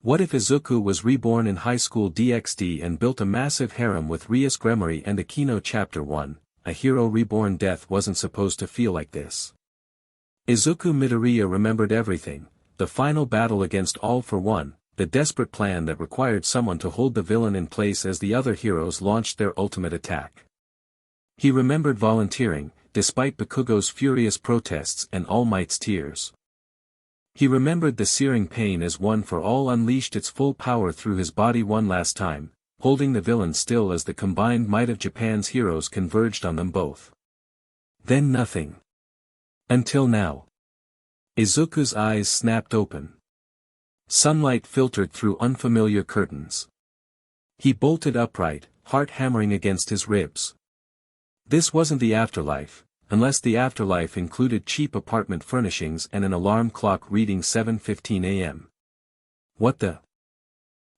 What if Izuku was reborn in high school DxD and built a massive harem with Rias Gremory and Akeno Chapter 1, a hero reborn? Death wasn't supposed to feel like this. Izuku Midoriya remembered everything, the final battle against All for One, the desperate plan that required someone to hold the villain in place as the other heroes launched their ultimate attack. He remembered volunteering, despite Bakugo's furious protests and All Might's tears. He remembered the searing pain as One for All unleashed its full power through his body one last time, holding the villain still as the combined might of Japan's heroes converged on them both. Then nothing. Until now. Izuku's eyes snapped open. Sunlight filtered through unfamiliar curtains. He bolted upright, heart hammering against his ribs. This wasn't the afterlife, unless the afterlife included cheap apartment furnishings and an alarm clock reading 7:15 a.m. What the?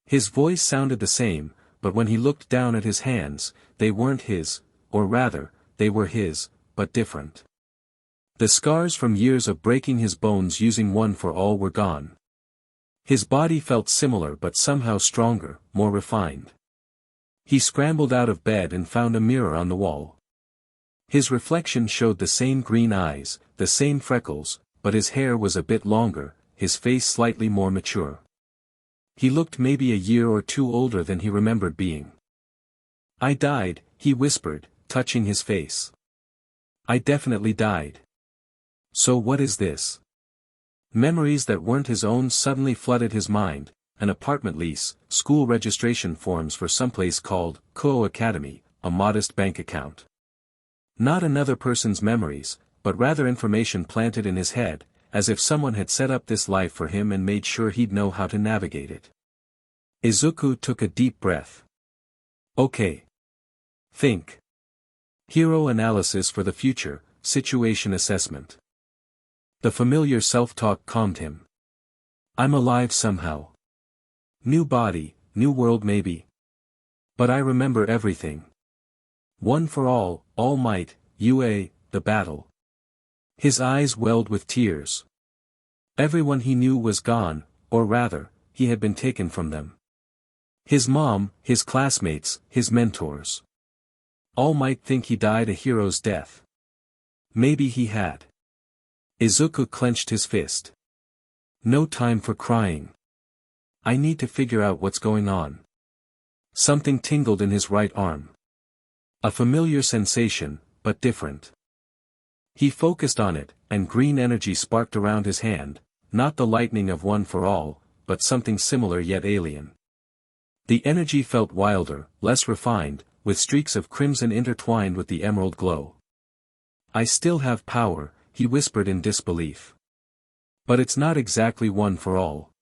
His voice sounded the same, but when he looked down at his hands, they weren't his, or rather, they were his, but different. The scars from years of breaking his bones using One for All were gone. His body felt similar but somehow stronger, more refined. He scrambled out of bed and found a mirror on the wall. His reflection showed the same green eyes, the same freckles, but his hair was a bit longer, his face slightly more mature. He looked maybe a year or two older than he remembered being. "I died," he whispered, touching his face. "I definitely died. So what is this?" Memories that weren't his own suddenly flooded his mind, an apartment lease, school registration forms for someplace called Kuo Academy, a modest bank account. Not another person's memories, but rather information planted in his head, as if someone had set up this life for him and made sure he'd know how to navigate it. Izuku took a deep breath. Okay. Think. Hero analysis for the future, situation assessment. The familiar self-talk calmed him. I'm alive somehow. New body, new world maybe. But I remember everything. One for All, All Might, UA, the battle. His eyes welled with tears. Everyone he knew was gone, or rather, he had been taken from them. His mom, his classmates, his mentors. All might think he died a hero's death. Maybe he had. Izuku clenched his fist. No time for crying. I need to figure out what's going on. Something tingled in his right arm. A familiar sensation, but different. He focused on it, and green energy sparked around his hand, not the lightning of One for All, but something similar yet alien. The energy felt wilder, less refined, with streaks of crimson intertwined with the emerald glow. I still have power, he whispered in disbelief. But it's not exactly One for All.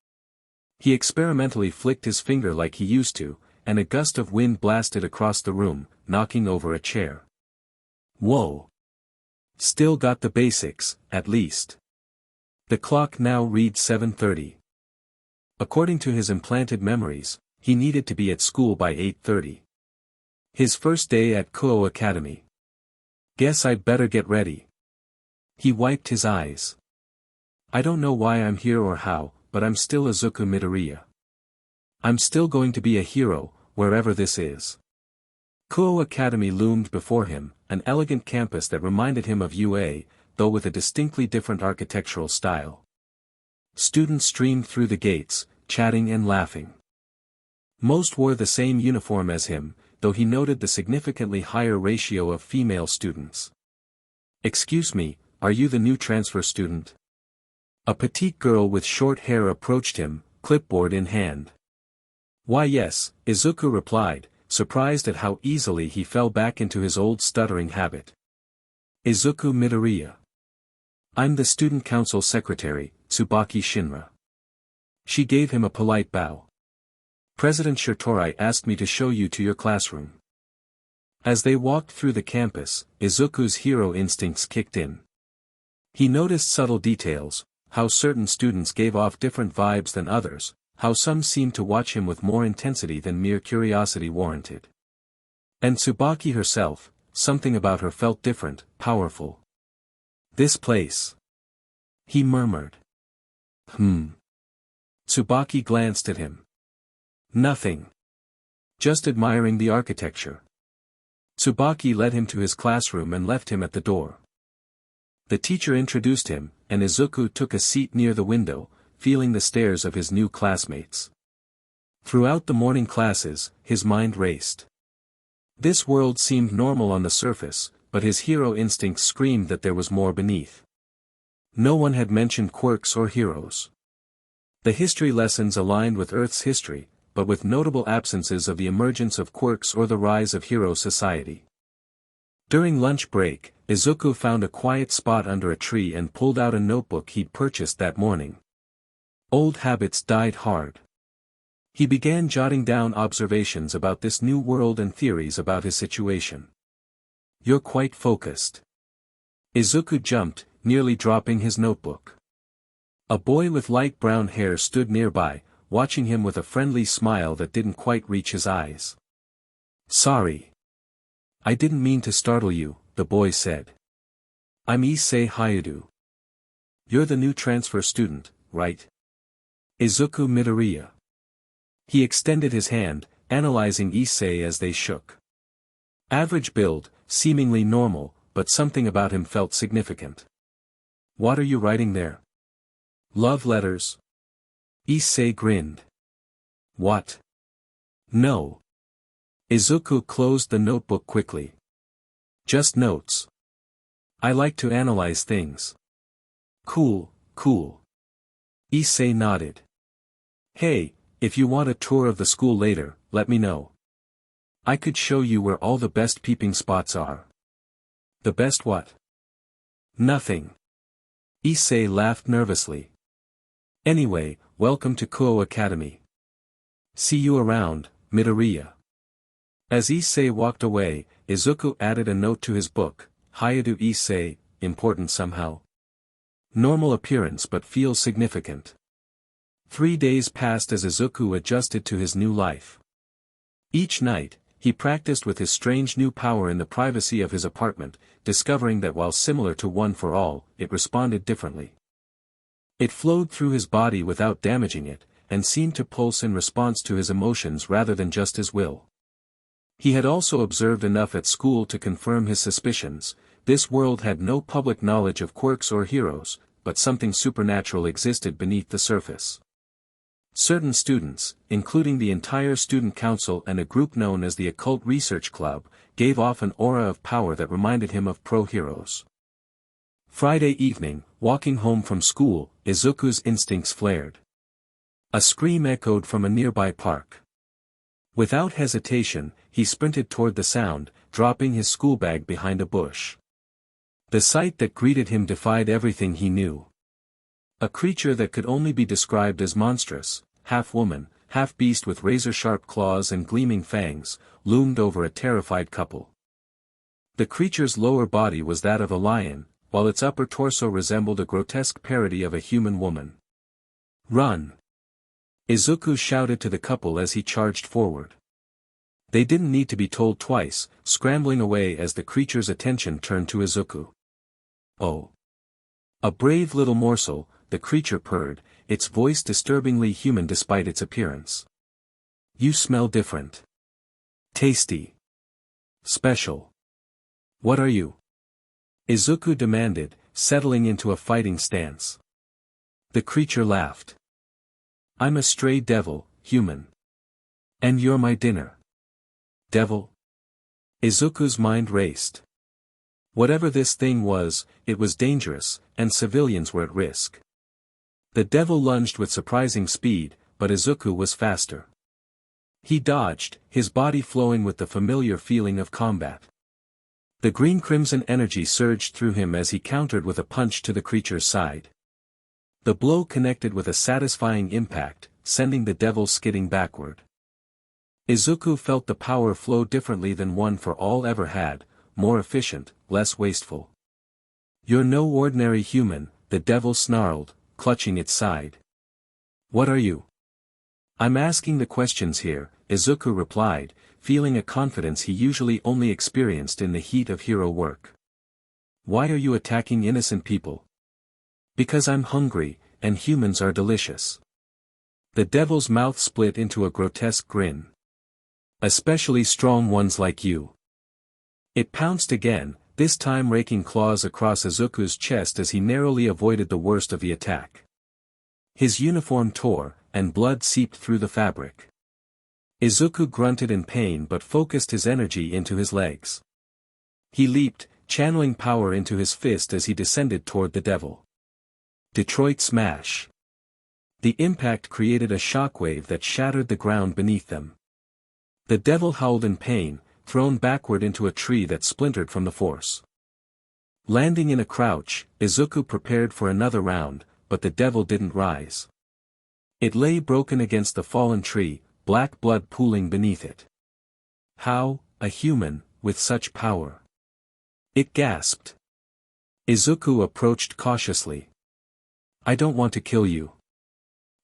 He experimentally flicked his finger like he used to, and a gust of wind blasted across the room, knocking over a chair. Whoa! Still got the basics, at least. The clock now reads 7:30. According to his implanted memories, he needed to be at school by 8:30. His first day at Kuo Academy. Guess I'd better get ready. He wiped his eyes. I don't know why I'm here or how, but I'm still Izuku Midoriya. I'm still going to be a hero, wherever this is. Kuo Academy loomed before him, an elegant campus that reminded him of UA, though with a distinctly different architectural style. Students streamed through the gates, chatting and laughing. Most wore the same uniform as him, though he noted the significantly higher ratio of female students. Excuse me, are you the new transfer student? A petite girl with short hair approached him, clipboard in hand. Why yes, Izuku replied, surprised at how easily he fell back into his old stuttering habit. Izuku Midoriya. I'm the student council secretary, Tsubaki Shinra. She gave him a polite bow. President Shirtori asked me to show you to your classroom. As they walked through the campus, Izuku's hero instincts kicked in. He noticed subtle details, how certain students gave off different vibes than others, how some seemed to watch him with more intensity than mere curiosity warranted. And Tsubaki herself, something about her felt different, powerful. This place. He murmured. Tsubaki glanced at him. Nothing. Just admiring the architecture. Tsubaki led him to his classroom and left him at the door. The teacher introduced him, and Izuku took a seat near the window, feeling the stares of his new classmates. Throughout the morning classes, his mind raced. This world seemed normal on the surface, but his hero instincts screamed that there was more beneath. No one had mentioned quirks or heroes. The history lessons aligned with Earth's history, but with notable absences of the emergence of quirks or the rise of hero society. During lunch break, Izuku found a quiet spot under a tree and pulled out a notebook he'd purchased that morning. Old habits died hard. He began jotting down observations about this new world and theories about his situation. You're quite focused. Izuku jumped, nearly dropping his notebook. A boy with light brown hair stood nearby, watching him with a friendly smile that didn't quite reach his eyes. Sorry. I didn't mean to startle you, the boy said. I'm Issei Hayadu. You're the new transfer student, right? Izuku Midoriya. He extended his hand, analyzing Issei as they shook. Average build, seemingly normal, but something about him felt significant. What are you writing there? Love letters? Issei grinned. What? No. Izuku closed the notebook quickly. Just notes. I like to analyze things. Cool, cool. Issei nodded. Hey, if you want a tour of the school later, let me know. I could show you where all the best peeping spots are. The best what? Nothing. Issei laughed nervously. Anyway, welcome to Kuo Academy. See you around, Midoriya. As Issei walked away, Izuku added a note to his book, Hayadu Issei, important somehow. Normal appearance but feels significant. 3 days passed as Izuku adjusted to his new life. Each night, he practiced with his strange new power in the privacy of his apartment, discovering that while similar to One for All, it responded differently. It flowed through his body without damaging it, and seemed to pulse in response to his emotions rather than just his will. He had also observed enough at school to confirm his suspicions. This world had no public knowledge of quirks or heroes, but something supernatural existed beneath the surface. Certain students, including the entire student council and a group known as the Occult Research Club, gave off an aura of power that reminded him of pro-heroes. Friday evening, walking home from school, Izuku's instincts flared. A scream echoed from a nearby park. Without hesitation, he sprinted toward the sound, dropping his school bag behind a bush. The sight that greeted him defied everything he knew. A creature that could only be described as monstrous, half woman, half beast with razor-sharp claws and gleaming fangs, loomed over a terrified couple. The creature's lower body was that of a lion, while its upper torso resembled a grotesque parody of a human woman. Run! Izuku shouted to the couple as he charged forward. They didn't need to be told twice, scrambling away as the creature's attention turned to Izuku. Oh! A brave little morsel, the creature purred, its voice disturbingly human despite its appearance. You smell different. Tasty. Special. What are you? Izuku demanded, settling into a fighting stance. The creature laughed. I'm a stray devil, human. And you're my dinner. Devil? Izuku's mind raced. Whatever this thing was, it was dangerous, and civilians were at risk. The devil lunged with surprising speed, but Izuku was faster. He dodged, his body flowing with the familiar feeling of combat. The green-crimson energy surged through him as he countered with a punch to the creature's side. The blow connected with a satisfying impact, sending the devil skidding backward. Izuku felt the power flow differently than One for All ever had, more efficient, less wasteful. You're no ordinary human, the devil snarled, clutching its side. What are you? I'm asking the questions here, Izuku replied, feeling a confidence he usually only experienced in the heat of hero work. Why are you attacking innocent people? Because I'm hungry, and humans are delicious. The devil's mouth split into a grotesque grin. Especially strong ones like you. It pounced again, this time raking claws across Izuku's chest as he narrowly avoided the worst of the attack. His uniform tore, and blood seeped through the fabric. Izuku grunted in pain but focused his energy into his legs. He leaped, channeling power into his fist as he descended toward the devil. Detroit Smash. The impact created a shockwave that shattered the ground beneath them. The devil howled in pain, thrown backward into a tree that splintered from the force. Landing in a crouch, Izuku prepared for another round, but the devil didn't rise. It lay broken against the fallen tree, black blood pooling beneath it. How, a human, with such power? It gasped. Izuku approached cautiously. I don't want to kill you.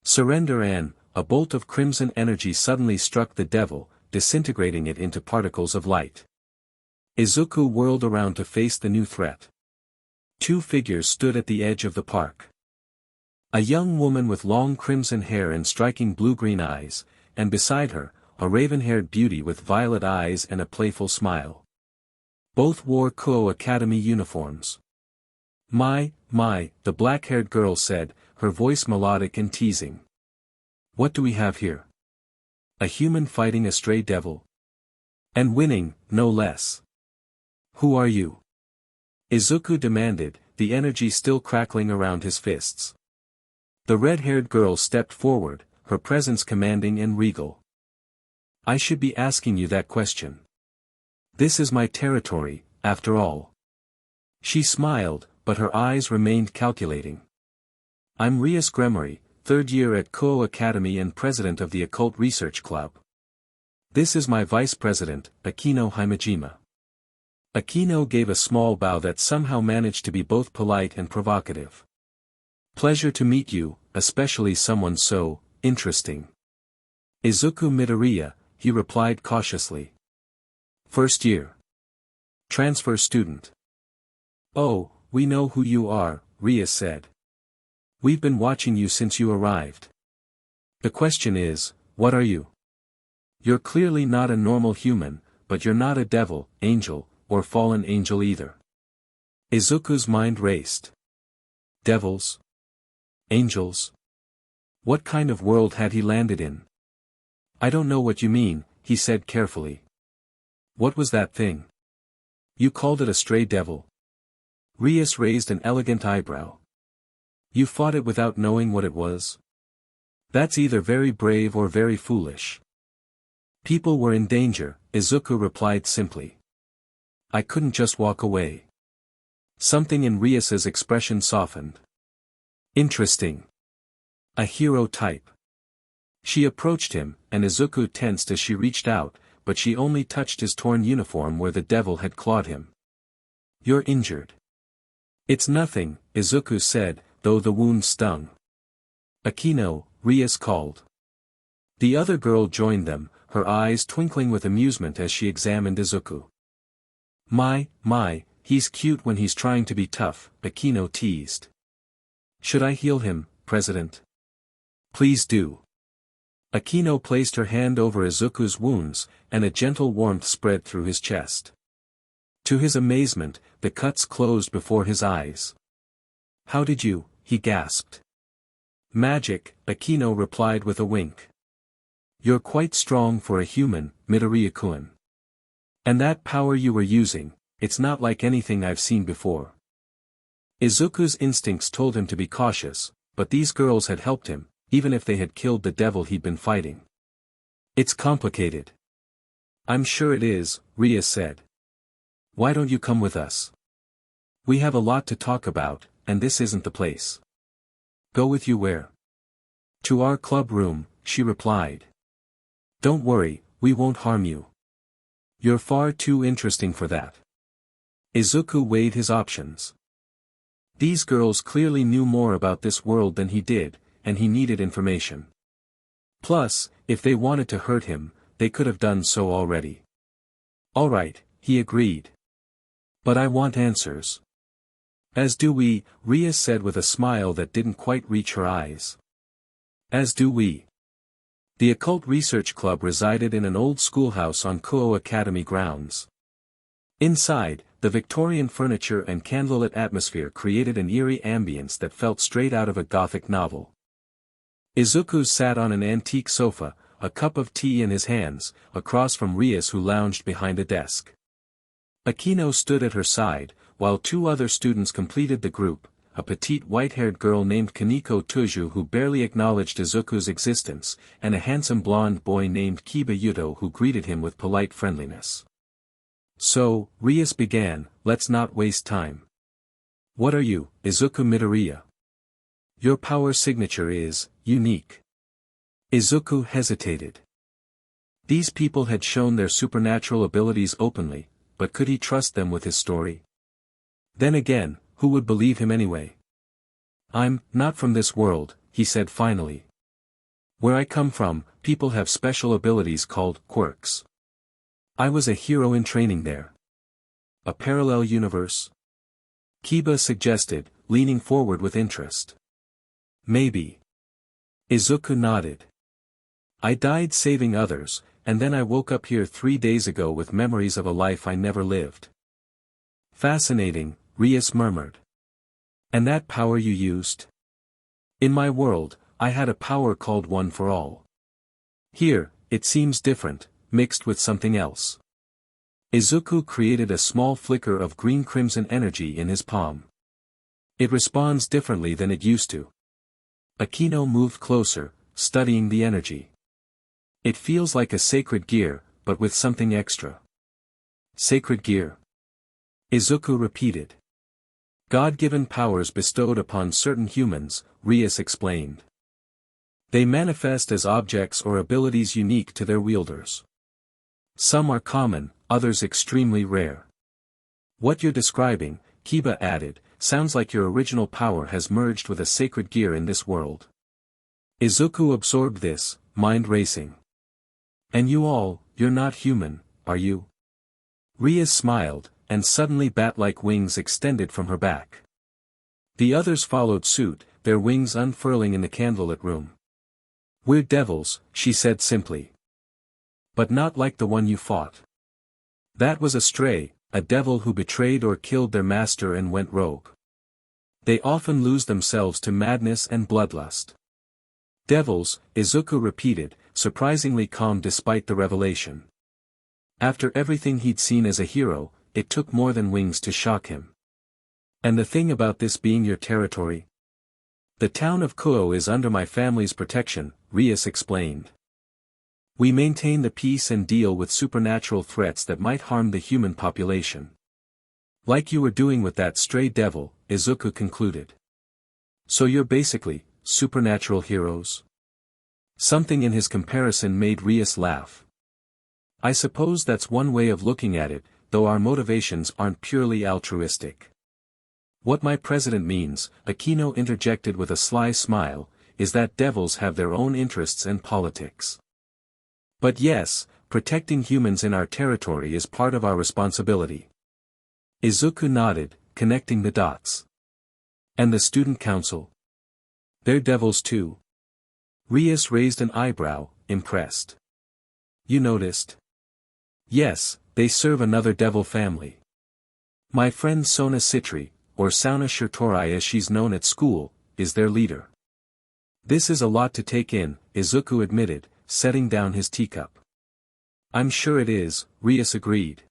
Surrender and, a bolt of crimson energy suddenly struck the devil, disintegrating it into particles of light. Izuku whirled around to face the new threat. Two figures stood at the edge of the park. A young woman with long crimson hair and striking blue-green eyes, and beside her, a raven-haired beauty with violet eyes and a playful smile. Both wore Kuo Academy uniforms. My, the black-haired girl said, her voice melodic and teasing. What do we have here? A human fighting a stray devil. And winning, no less. Who are you? Izuku demanded, the energy still crackling around his fists. The red-haired girl stepped forward, her presence commanding and regal. I should be asking you that question. This is my territory, after all. She smiled, but her eyes remained calculating. I'm Rias Gremory, third year at Kuo Academy and president of the Occult Research Club. This is my vice president, Akeno Himejima. Akeno gave a small bow that somehow managed to be both polite and provocative. Pleasure to meet you, especially someone so interesting. Izuku Midoriya, he replied cautiously. First year. Transfer student. Oh, we know who you are, Rias said. We've been watching you since you arrived. The question is, what are you? You're clearly not a normal human, but you're not a devil, angel, or fallen angel either. Izuku's mind raced. Devils? Angels? What kind of world had he landed in? I don't know what you mean, he said carefully. What was that thing? You called it a stray devil. Rias raised an elegant eyebrow. You fought it without knowing what it was? That's either very brave or very foolish. People were in danger, Izuku replied simply. I couldn't just walk away. Something in Rias's expression softened. Interesting. A hero type. She approached him, and Izuku tensed as she reached out, but she only touched his torn uniform where the devil had clawed him. You're injured. It's nothing, Izuku said, though the wound stung. Akeno, Rias called. The other girl joined them, her eyes twinkling with amusement as she examined Izuku. My, he's cute when he's trying to be tough, Akeno teased. Should I heal him, President? Please do. Akeno placed her hand over Izuku's wounds, and a gentle warmth spread through his chest. To his amazement, the cuts closed before his eyes. How did you? He gasped. Magic, Akeno replied with a wink. You're quite strong for a human, Midoriya-kun. And that power you were using, it's not like anything I've seen before. Izuku's instincts told him to be cautious, but these girls had helped him, even if they had killed the devil he'd been fighting. It's complicated. I'm sure it is, Rias said. Why don't you come with us? We have a lot to talk about, and this isn't the place. Go with you where? To our club room, she replied. Don't worry, we won't harm you. You're far too interesting for that. Izuku weighed his options. These girls clearly knew more about this world than he did, and he needed information. Plus, if they wanted to hurt him, they could have done so already. All right, he agreed. But I want answers. As do we, Rias said with a smile that didn't quite reach her eyes. As do we. The Occult Research Club resided in an old schoolhouse on Kuo Academy grounds. Inside, the Victorian furniture and candlelit atmosphere created an eerie ambience that felt straight out of a Gothic novel. Izuku sat on an antique sofa, a cup of tea in his hands, across from Rias who lounged behind a desk. Akeno stood at her side, while two other students completed the group, a petite white-haired girl named Kaneko Tuju who barely acknowledged Izuku's existence, and a handsome blonde boy named Kiba Yuto who greeted him with polite friendliness. So, Rias began, let's not waste time. What are you, Izuku Midoriya? Your power signature is unique. Izuku hesitated. These people had shown their supernatural abilities openly, but could he trust them with his story? Then again, who would believe him anyway? I'm not from this world, he said finally. Where I come from, people have special abilities called quirks. I was a hero in training there. A parallel universe? Kiba suggested, leaning forward with interest. Maybe. Izuku nodded. I died saving others, and then I woke up here 3 days ago with memories of a life I never lived. Fascinating, Rias murmured. And that power you used? In my world, I had a power called One for All. Here, it seems different, mixed with something else. Izuku created a small flicker of green-crimson energy in his palm. It responds differently than it used to. Akeno moved closer, studying the energy. It feels like a sacred gear, but with something extra. Sacred gear? Izuku repeated. God-given powers bestowed upon certain humans, Rias explained. They manifest as objects or abilities unique to their wielders. Some are common, others extremely rare. What you're describing, Kiba added, sounds like your original power has merged with a sacred gear in this world. Izuku absorbed this, mind racing. And you're not human, are you? Rias smiled, and suddenly bat-like wings extended from her back. The others followed suit, their wings unfurling in the candlelit room. We're devils, she said simply. But not like the one you fought. That was a stray, a devil who betrayed or killed their master and went rogue. They often lose themselves to madness and bloodlust. Devils, Izuku repeated, surprisingly calm despite the revelation. After everything he'd seen as a hero, it took more than wings to shock him. And the thing about this being your territory? The town of Kuo is under my family's protection, Rias explained. We maintain the peace and deal with supernatural threats that might harm the human population. Like you were doing with that stray devil, Izuku concluded. So you're basically, supernatural heroes? Something in his comparison made Rias laugh. I suppose that's one way of looking at it, though our motivations aren't purely altruistic. What my president means, Akeno interjected with a sly smile, is that devils have their own interests and politics. But yes, protecting humans in our territory is part of our responsibility. Izuku nodded, connecting the dots. And the student council? They're devils too. Rias raised an eyebrow, impressed. You noticed? Yes, they serve another devil family. My friend Sona Citri, or Sauna Shirtorai as she's known at school, is their leader. This is a lot to take in, Izuku admitted, setting down his teacup. I'm sure it is, Rias agreed.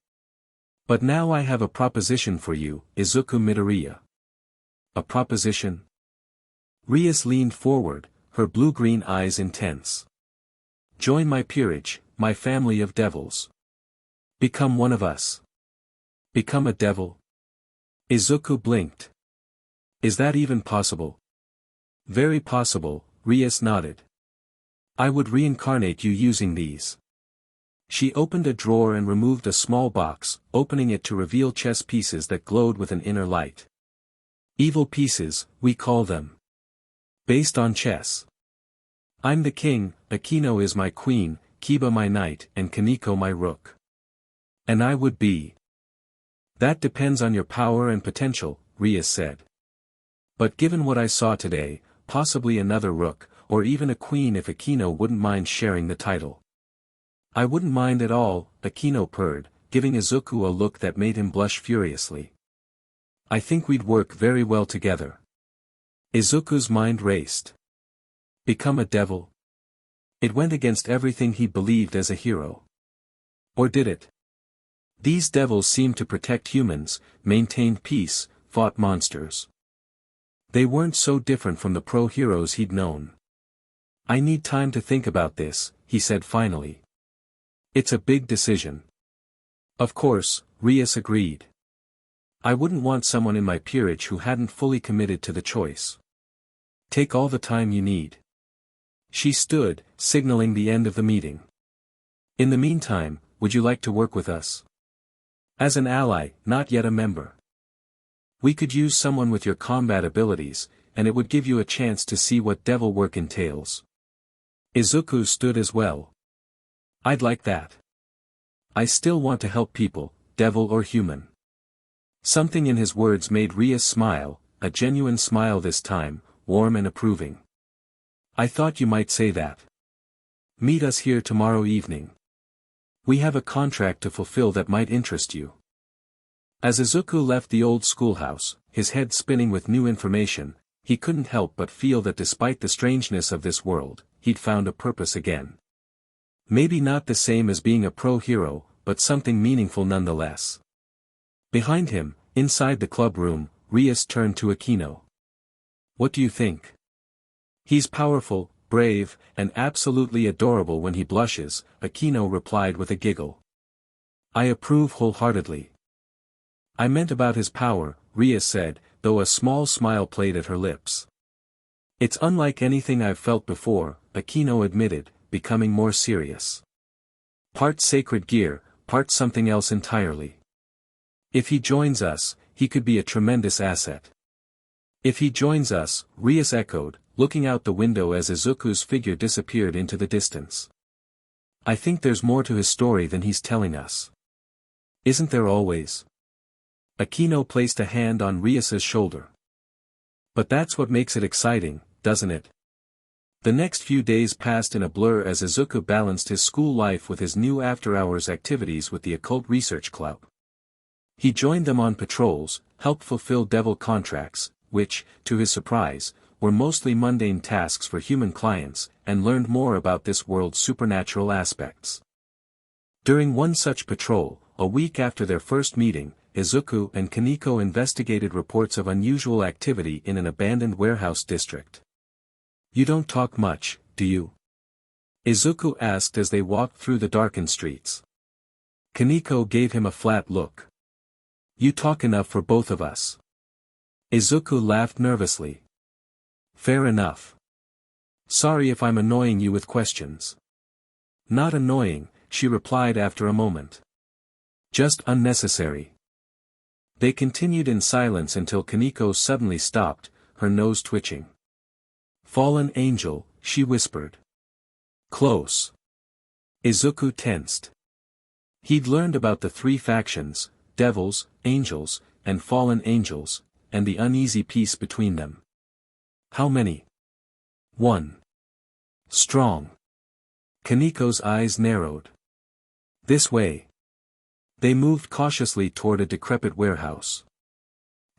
But now I have a proposition for you, Izuku Midoriya. A proposition? Rias leaned forward, her blue-green eyes intense. Join my peerage, my family of devils. Become one of us. Become a devil? Izuku blinked. Is that even possible? Very possible, Rias nodded. I would reincarnate you using these. She opened a drawer and removed a small box, opening it to reveal chess pieces that glowed with an inner light. Evil pieces, we call them. Based on chess. I'm the king, Akeno is my queen, Kiba my knight, and Kaneko my rook. And I would be. That depends on your power and potential, Rias said. But given what I saw today, possibly another rook, or even a queen if Akeno wouldn't mind sharing the title. I wouldn't mind at all, Akeno purred, giving Izuku a look that made him blush furiously. I think we'd work very well together. Izuku's mind raced. Become a devil? It went against everything he believed as a hero. Or did it? These devils seemed to protect humans, maintained peace, fought monsters. They weren't so different from the pro-heroes he'd known. I need time to think about this, he said finally. It's a big decision. Of course, Rias agreed. I wouldn't want someone in my peerage who hadn't fully committed to the choice. Take all the time you need. She stood, signaling the end of the meeting. In the meantime, would you like to work with us? As an ally, not yet a member. We could use someone with your combat abilities, and it would give you a chance to see what devil work entails. Izuku stood as well. I'd like that. I still want to help people, devil or human. Something in his words made Rias smile, a genuine smile this time, warm and approving. I thought you might say that. Meet us here tomorrow evening. We have a contract to fulfill that might interest you. As Izuku left the old schoolhouse, his head spinning with new information, he couldn't help but feel that despite the strangeness of this world, he'd found a purpose again. Maybe not the same as being a pro-hero, but something meaningful nonetheless. Behind him, inside the club room, Rias turned to Akeno. What do you think? He's powerful, brave, and absolutely adorable when he blushes, Akeno replied with a giggle. I approve wholeheartedly. I meant about his power, Rias said, though a small smile played at her lips. It's unlike anything I've felt before, Akeno admitted, becoming more serious. Part sacred gear, part something else entirely. If he joins us, he could be a tremendous asset. If he joins us, Rias echoed, looking out the window as Izuku's figure disappeared into the distance. I think there's more to his story than he's telling us. Isn't there always? Akeno placed a hand on Rias's shoulder. But that's what makes it exciting, doesn't it? The next few days passed in a blur as Izuku balanced his school life with his new after-hours activities with the Occult Research Club. He joined them on patrols, helped fulfill devil contracts, which, to his surprise, were mostly mundane tasks for human clients, and learned more about this world's supernatural aspects. During one such patrol, a week after their first meeting, Izuku and Kaneko investigated reports of unusual activity in an abandoned warehouse district. You don't talk much, do you? Izuku asked as they walked through the darkened streets. Kaneko gave him a flat look. You talk enough for both of us. Izuku laughed nervously. Fair enough. Sorry if I'm annoying you with questions. Not annoying, she replied after a moment. Just unnecessary. They continued in silence until Kaneko suddenly stopped, her nose twitching. Fallen angel, she whispered. Close. Izuku tensed. He'd learned about the three factions, devils, angels, and fallen angels, and the uneasy peace between them. How many? 1. Strong. Kaneko's eyes narrowed. This way. They moved cautiously toward a decrepit warehouse.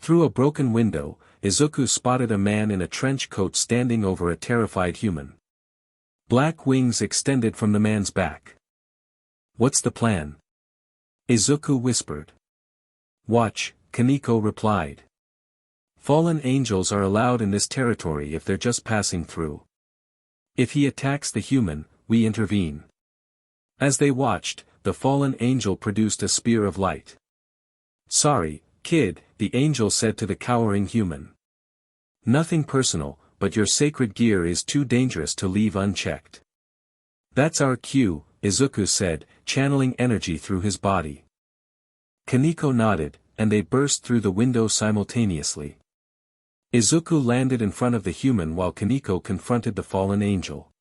Through a broken window, Izuku spotted a man in a trench coat standing over a terrified human. Black wings extended from the man's back. What's the plan? Izuku whispered. Watch, Kaneko replied. Fallen angels are allowed in this territory if they're just passing through. If he attacks the human, we intervene. As they watched, the fallen angel produced a spear of light. Sorry, kid, the angel said to the cowering human. Nothing personal, but your sacred gear is too dangerous to leave unchecked. That's our cue, Izuku said, channeling energy through his body. Kaneko nodded, and they burst through the window simultaneously. Izuku landed in front of the human while Kaneko confronted the fallen angel.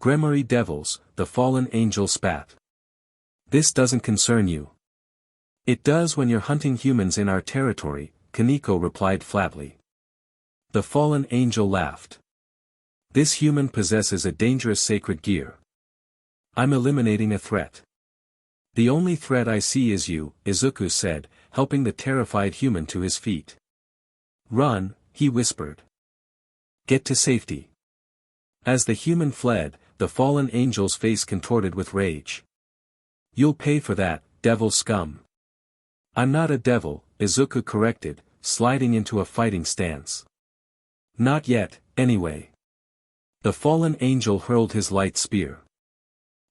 Gremory devils, the fallen angel spat. This doesn't concern you. It does when you're hunting humans in our territory, Kaneko replied flatly. The fallen angel laughed. This human possesses a dangerous sacred gear. I'm eliminating a threat. The only threat I see is you, Izuku said, helping the terrified human to his feet. Run, he whispered. Get to safety. As the human fled, the fallen angel's face contorted with rage. You'll pay for that, devil scum. I'm not a devil, Izuku corrected, sliding into a fighting stance. Not yet, anyway. The fallen angel hurled his light spear.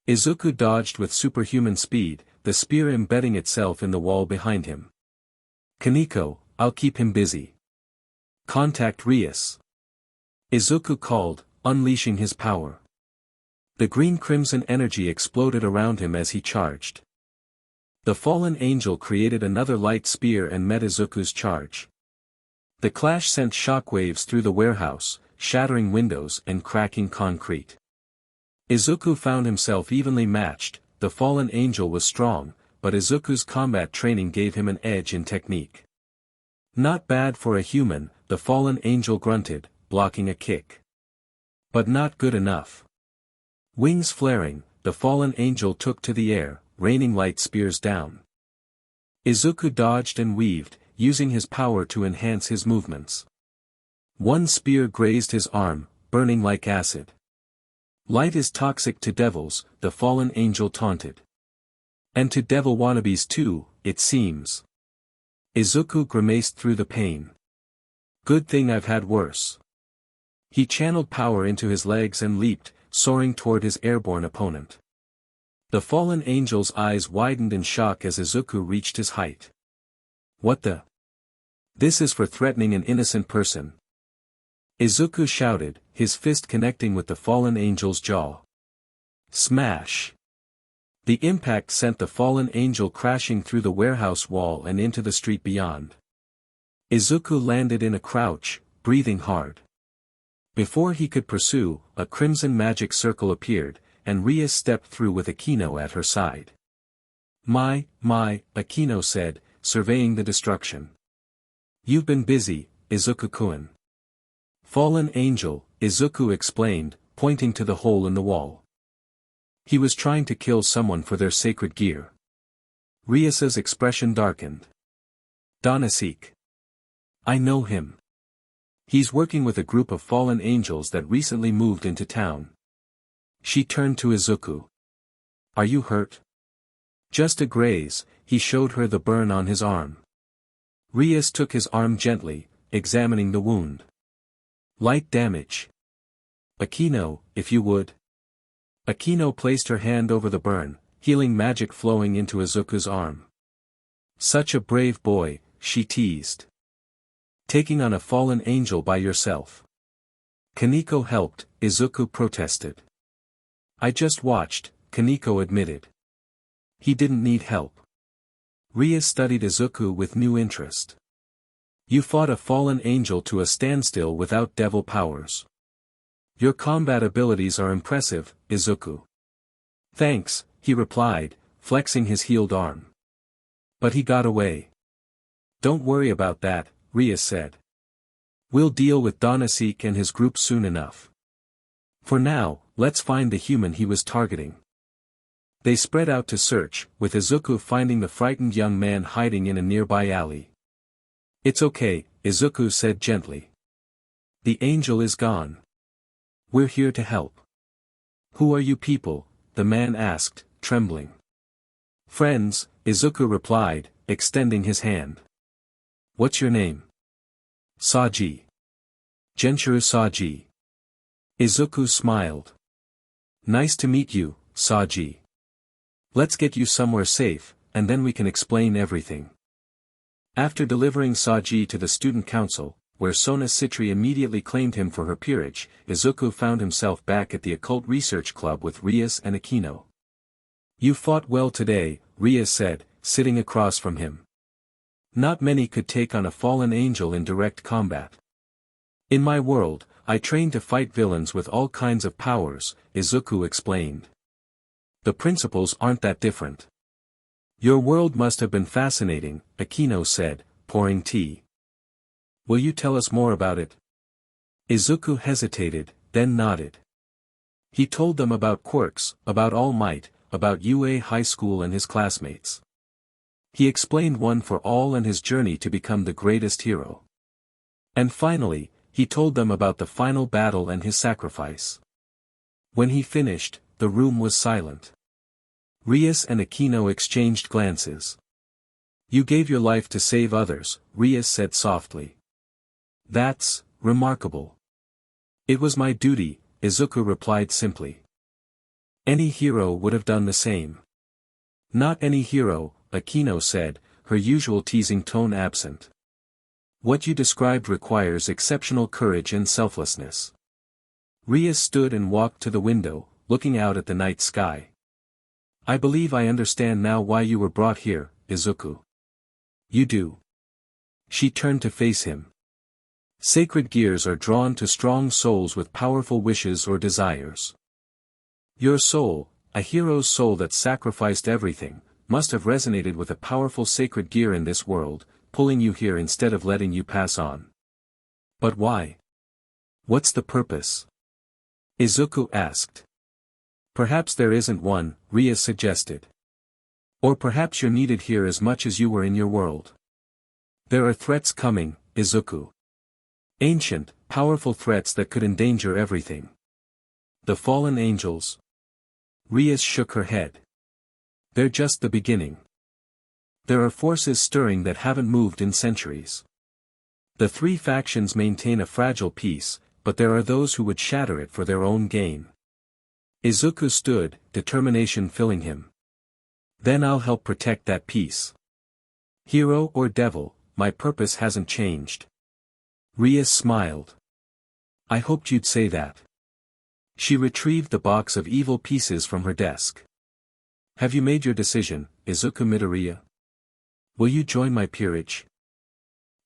Izuku dodged with superhuman speed, the spear embedding itself in the wall behind him. Kaneko, I'll keep him busy. Contact Rias. Izuku called, unleashing his power. The green-crimson energy exploded around him as he charged. The fallen angel created another light spear and met Izuku's charge. The clash sent shockwaves through the warehouse, shattering windows and cracking concrete. Izuku found himself evenly matched. The fallen angel was strong, but Izuku's combat training gave him an edge in technique. Not bad for a human, the fallen angel grunted, blocking a kick. But not good enough. Wings flaring, the fallen angel took to the air, raining light spears down. Izuku dodged and weaved, using his power to enhance his movements. One spear grazed his arm, burning like acid. Light is toxic to devils, the fallen angel taunted. And to devil wannabes too, it seems. Izuku grimaced through the pain. Good thing I've had worse. He channeled power into his legs and leaped, soaring toward his airborne opponent. The fallen angel's eyes widened in shock as Izuku reached his height. What the? This is for threatening an innocent person. Izuku shouted, his fist connecting with the fallen angel's jaw. Smash! The impact sent the fallen angel crashing through the warehouse wall and into the street beyond. Izuku landed in a crouch, breathing hard. Before he could pursue, a crimson magic circle appeared, and Rias stepped through with Akeno at her side. My, Akeno said, surveying the destruction. You've been busy, Izuku-kun. Fallen angel, Izuku explained, pointing to the hole in the wall. He was trying to kill someone for their sacred gear. Rias's expression darkened. Donasek. I know him. He's working with a group of fallen angels that recently moved into town. She turned to Izuku. Are you hurt? Just a graze, he showed her the burn on his arm. Rias took his arm gently, examining the wound. Light damage. Akeno, if you would. Akeno placed her hand over the burn, healing magic flowing into Izuku's arm. Such a brave boy, she teased. Taking on a fallen angel by yourself. Kaneko helped, Izuku protested. I just watched, Kaneko admitted. He didn't need help. Rias studied Izuku with new interest. You fought a fallen angel to a standstill without devil powers. Your combat abilities are impressive, Izuku. Thanks, he replied, flexing his healed arm. But he got away. Don't worry about that, Rias said. We'll deal with Donasek and his group soon enough. For now, let's find the human he was targeting. They spread out to search, with Izuku finding the frightened young man hiding in a nearby alley. It's okay, Izuku said gently. The angel is gone. We're here to help. Who are you people? The man asked, trembling. Friends, Izuku replied, extending his hand. What's your name? Saji. Genshiro Saji. Izuku smiled. Nice to meet you, Saji. Let's get you somewhere safe, and then we can explain everything. After delivering Saji to the student council, where Sona Citri immediately claimed him for her peerage, Izuku found himself back at the occult research club with Rias and Akeno. You fought well today, Rias said, sitting across from him. Not many could take on a fallen angel in direct combat. In my world, I train to fight villains with all kinds of powers, Izuku explained. The principles aren't that different. Your world must have been fascinating, Akeno said, pouring tea. Will you tell us more about it? Izuku hesitated, then nodded. He told them about quirks, about All Might, about UA High School and his classmates. He explained One for All and his journey to become the greatest hero. And finally, he told them about the final battle and his sacrifice. When he finished, the room was silent. Rias and Akeno exchanged glances. "You gave your life to save others," Rias said softly. "That's remarkable." "It was my duty," Izuku replied simply. "Any hero would have done the same." "Not any hero," Akeno said, her usual teasing tone absent. "What you described requires exceptional courage and selflessness." Rias stood and walked to the window, looking out at the night sky. "I believe I understand now why you were brought here, Izuku." "You do?" She turned to face him. "Sacred gears are drawn to strong souls with powerful wishes or desires. Your soul, a hero's soul that sacrificed everything, must have resonated with a powerful sacred gear in this world, pulling you here instead of letting you pass on. But why? What's the purpose?" Izuku asked. "Perhaps there isn't one," Rias suggested. "Or perhaps you're needed here as much as you were in your world. There are threats coming, Izuku. Ancient, powerful threats that could endanger everything. The fallen angels." Rias shook her head. "They're just the beginning. There are forces stirring that haven't moved in centuries. The three factions maintain a fragile peace, but there are those who would shatter it for their own gain." Izuku stood, determination filling him. "Then I'll help protect that peace. Hero or devil, my purpose hasn't changed." Rias smiled. "I hoped you'd say that." She retrieved the box of evil pieces from her desk. "Have you made your decision, Izuku Midoriya? Will you join my peerage?"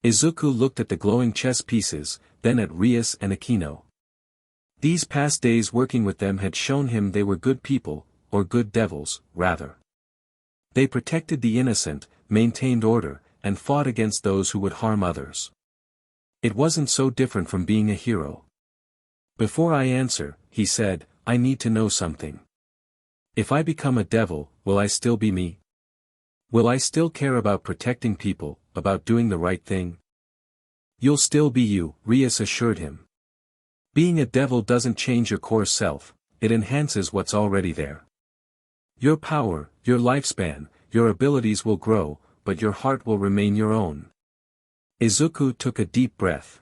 Izuku looked at the glowing chess pieces, then at Rias and Akeno. These past days working with them had shown him they were good people, or good devils, rather. They protected the innocent, maintained order, and fought against those who would harm others. It wasn't so different from being a hero. "Before I answer," he said, "I need to know something. If I become a devil, will I still be me? Will I still care about protecting people, about doing the right thing?" "You'll still be you," Rias assured him. "Being a devil doesn't change your core self, it enhances what's already there. Your power, your lifespan, your abilities will grow, but your heart will remain your own." Izuku took a deep breath.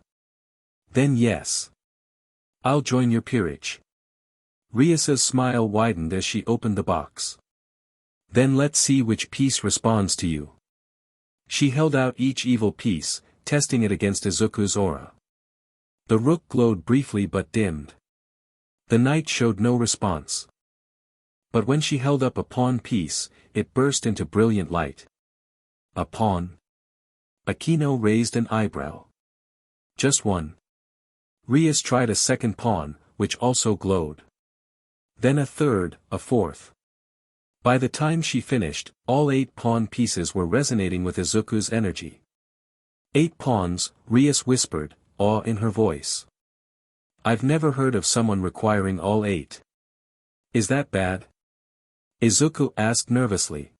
"Then yes. I'll join your peerage." Rias's smile widened as she opened the box. "Then let's see which piece responds to you." She held out each evil piece, testing it against Izuku's aura. The rook glowed briefly but dimmed. The knight showed no response. But when she held up a pawn piece, it burst into brilliant light. "A pawn?" Akeno raised an eyebrow. "Just one." Rias tried a second pawn, which also glowed. Then a third, a fourth. By the time she finished, all 8 pawn pieces were resonating with Izuku's energy. 8 pawns, Rias whispered, awe in her voice. "I've never heard of someone requiring all 8. Is that bad?" Izuku asked nervously.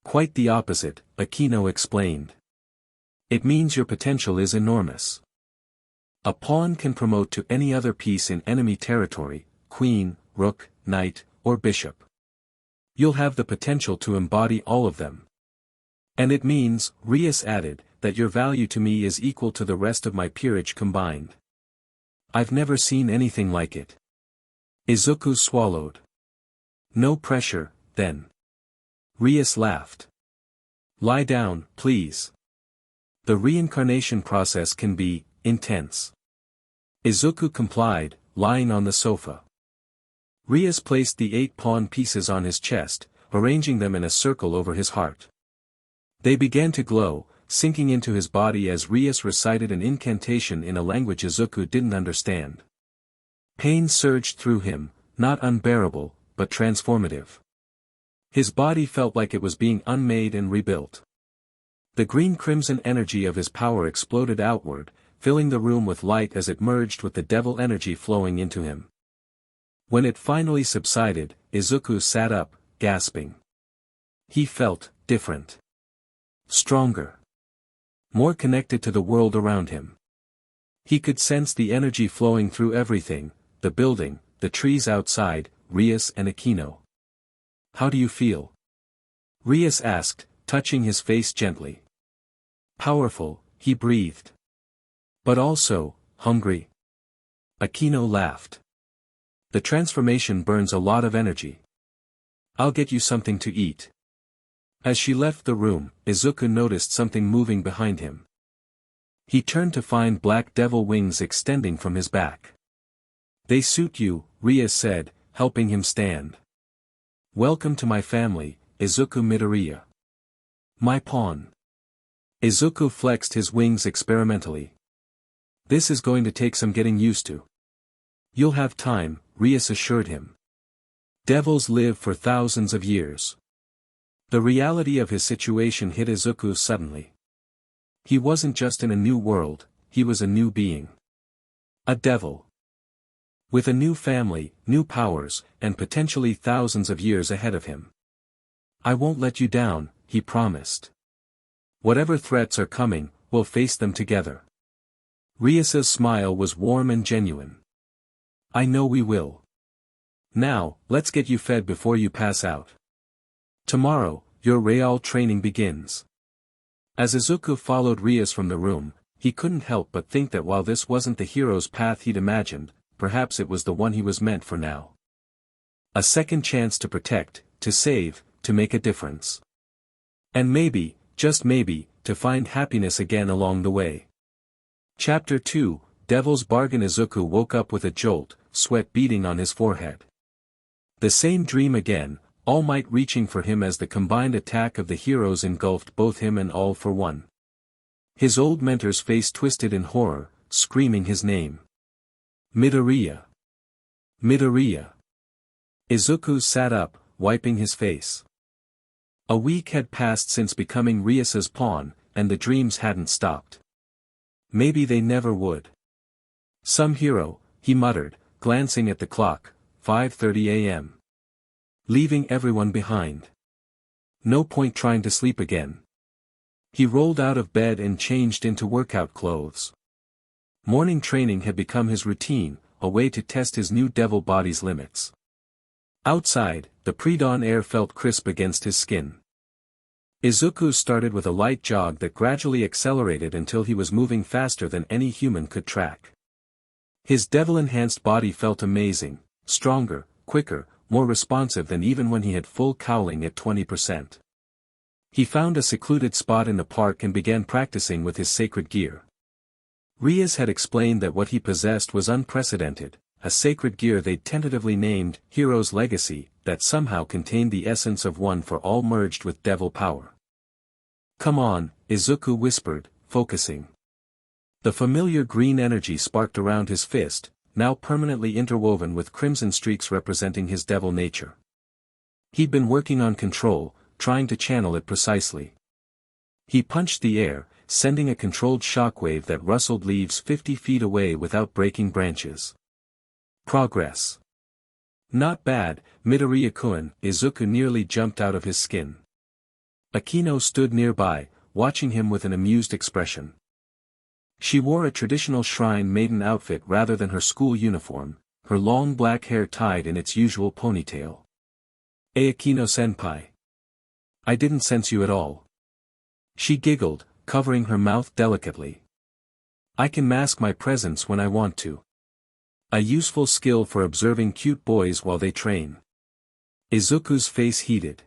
"Quite the opposite," Akeno explained. "It means your potential is enormous. A pawn can promote to any other piece in enemy territory, queen, rook, knight, or bishop. You'll have the potential to embody all of them. And it means," Rias added, "that your value to me is equal to the rest of my peerage combined. I've never seen anything like it." Izuku swallowed. "No pressure, then." Rias laughed. "Lie down, please. The reincarnation process can be intense." Izuku complied, lying on the sofa. Rias placed the 8 pawn pieces on his chest, arranging them in a circle over his heart. They began to glow, sinking into his body as Rias recited an incantation in a language Izuku didn't understand. Pain surged through him, not unbearable, but transformative. His body felt like it was being unmade and rebuilt. The green-crimson energy of his power exploded outward, filling the room with light as it merged with the devil energy flowing into him. When it finally subsided, Izuku sat up, gasping. He felt different. Stronger. More connected to the world around him. He could sense the energy flowing through everything, the building, the trees outside, Rias and Akeno. How do you feel? Rias asked, touching his face gently. Powerful, he breathed. But also, hungry. Akeno laughed. The transformation burns a lot of energy. I'll get you something to eat. As she left the room, Izuku noticed something moving behind him. He turned to find black devil wings extending from his back. They suit you, Rias said, helping him stand. Welcome to my family, Izuku Midoriya. My pawn. Izuku flexed his wings experimentally. This is going to take some getting used to. You'll have time, Rias assured him. Devils live for thousands of years. The reality of his situation hit Izuku suddenly. He wasn't just in a new world, he was a new being. A devil. With a new family, new powers, and potentially thousands of years ahead of him. I won't let you down, he promised. Whatever threats are coming, we'll face them together. Rias's smile was warm and genuine. I know we will. Now, let's get you fed before you pass out. Tomorrow, your real training begins. As Izuku followed Rias from the room, he couldn't help but think that while this wasn't the hero's path he'd imagined, perhaps it was the one he was meant for now. A second chance to protect, to save, to make a difference. And maybe, just maybe, to find happiness again along the way. Chapter 2, Devil's Bargain. Izuku woke up with a jolt, sweat beading on his forehead. The same dream again, All Might reaching for him as the combined attack of the heroes engulfed both him and All for One. His old mentor's face twisted in horror, screaming his name. Midoriya. Midoriya. Izuku sat up, wiping his face. A week had passed since becoming Rias's pawn, and the dreams hadn't stopped. Maybe they never would. Some hero, he muttered, glancing at the clock, 5:30 a.m. Leaving everyone behind. No point trying to sleep again. He rolled out of bed and changed into workout clothes. Morning training had become his routine, a way to test his new devil body's limits. Outside, the pre-dawn air felt crisp against his skin. Izuku started with a light jog that gradually accelerated until he was moving faster than any human could track. His devil-enhanced body felt amazing, stronger, quicker, more responsive than even when he had full cowling at 20%. He found a secluded spot in the park and began practicing with his sacred gear. Rias had explained that what he possessed was unprecedented, a sacred gear they'd tentatively named Hero's Legacy, that somehow contained the essence of One for All merged with devil power. Come on, Izuku whispered, focusing. The familiar green energy sparked around his fist, now permanently interwoven with crimson streaks representing his devil nature. He'd been working on control, trying to channel it precisely. He punched the air, sending a controlled shockwave that rustled leaves 50 feet away without breaking branches. Progress. Not bad, Midoriya-kun. Izuku nearly jumped out of his skin. Akeno stood nearby, watching him with an amused expression. She wore a traditional shrine maiden outfit rather than her school uniform, her long black hair tied in its usual ponytail. Akeno-senpai. I didn't sense you at all. She giggled, covering her mouth delicately. I can mask my presence when I want to. A useful skill for observing cute boys while they train. Izuku's face heated.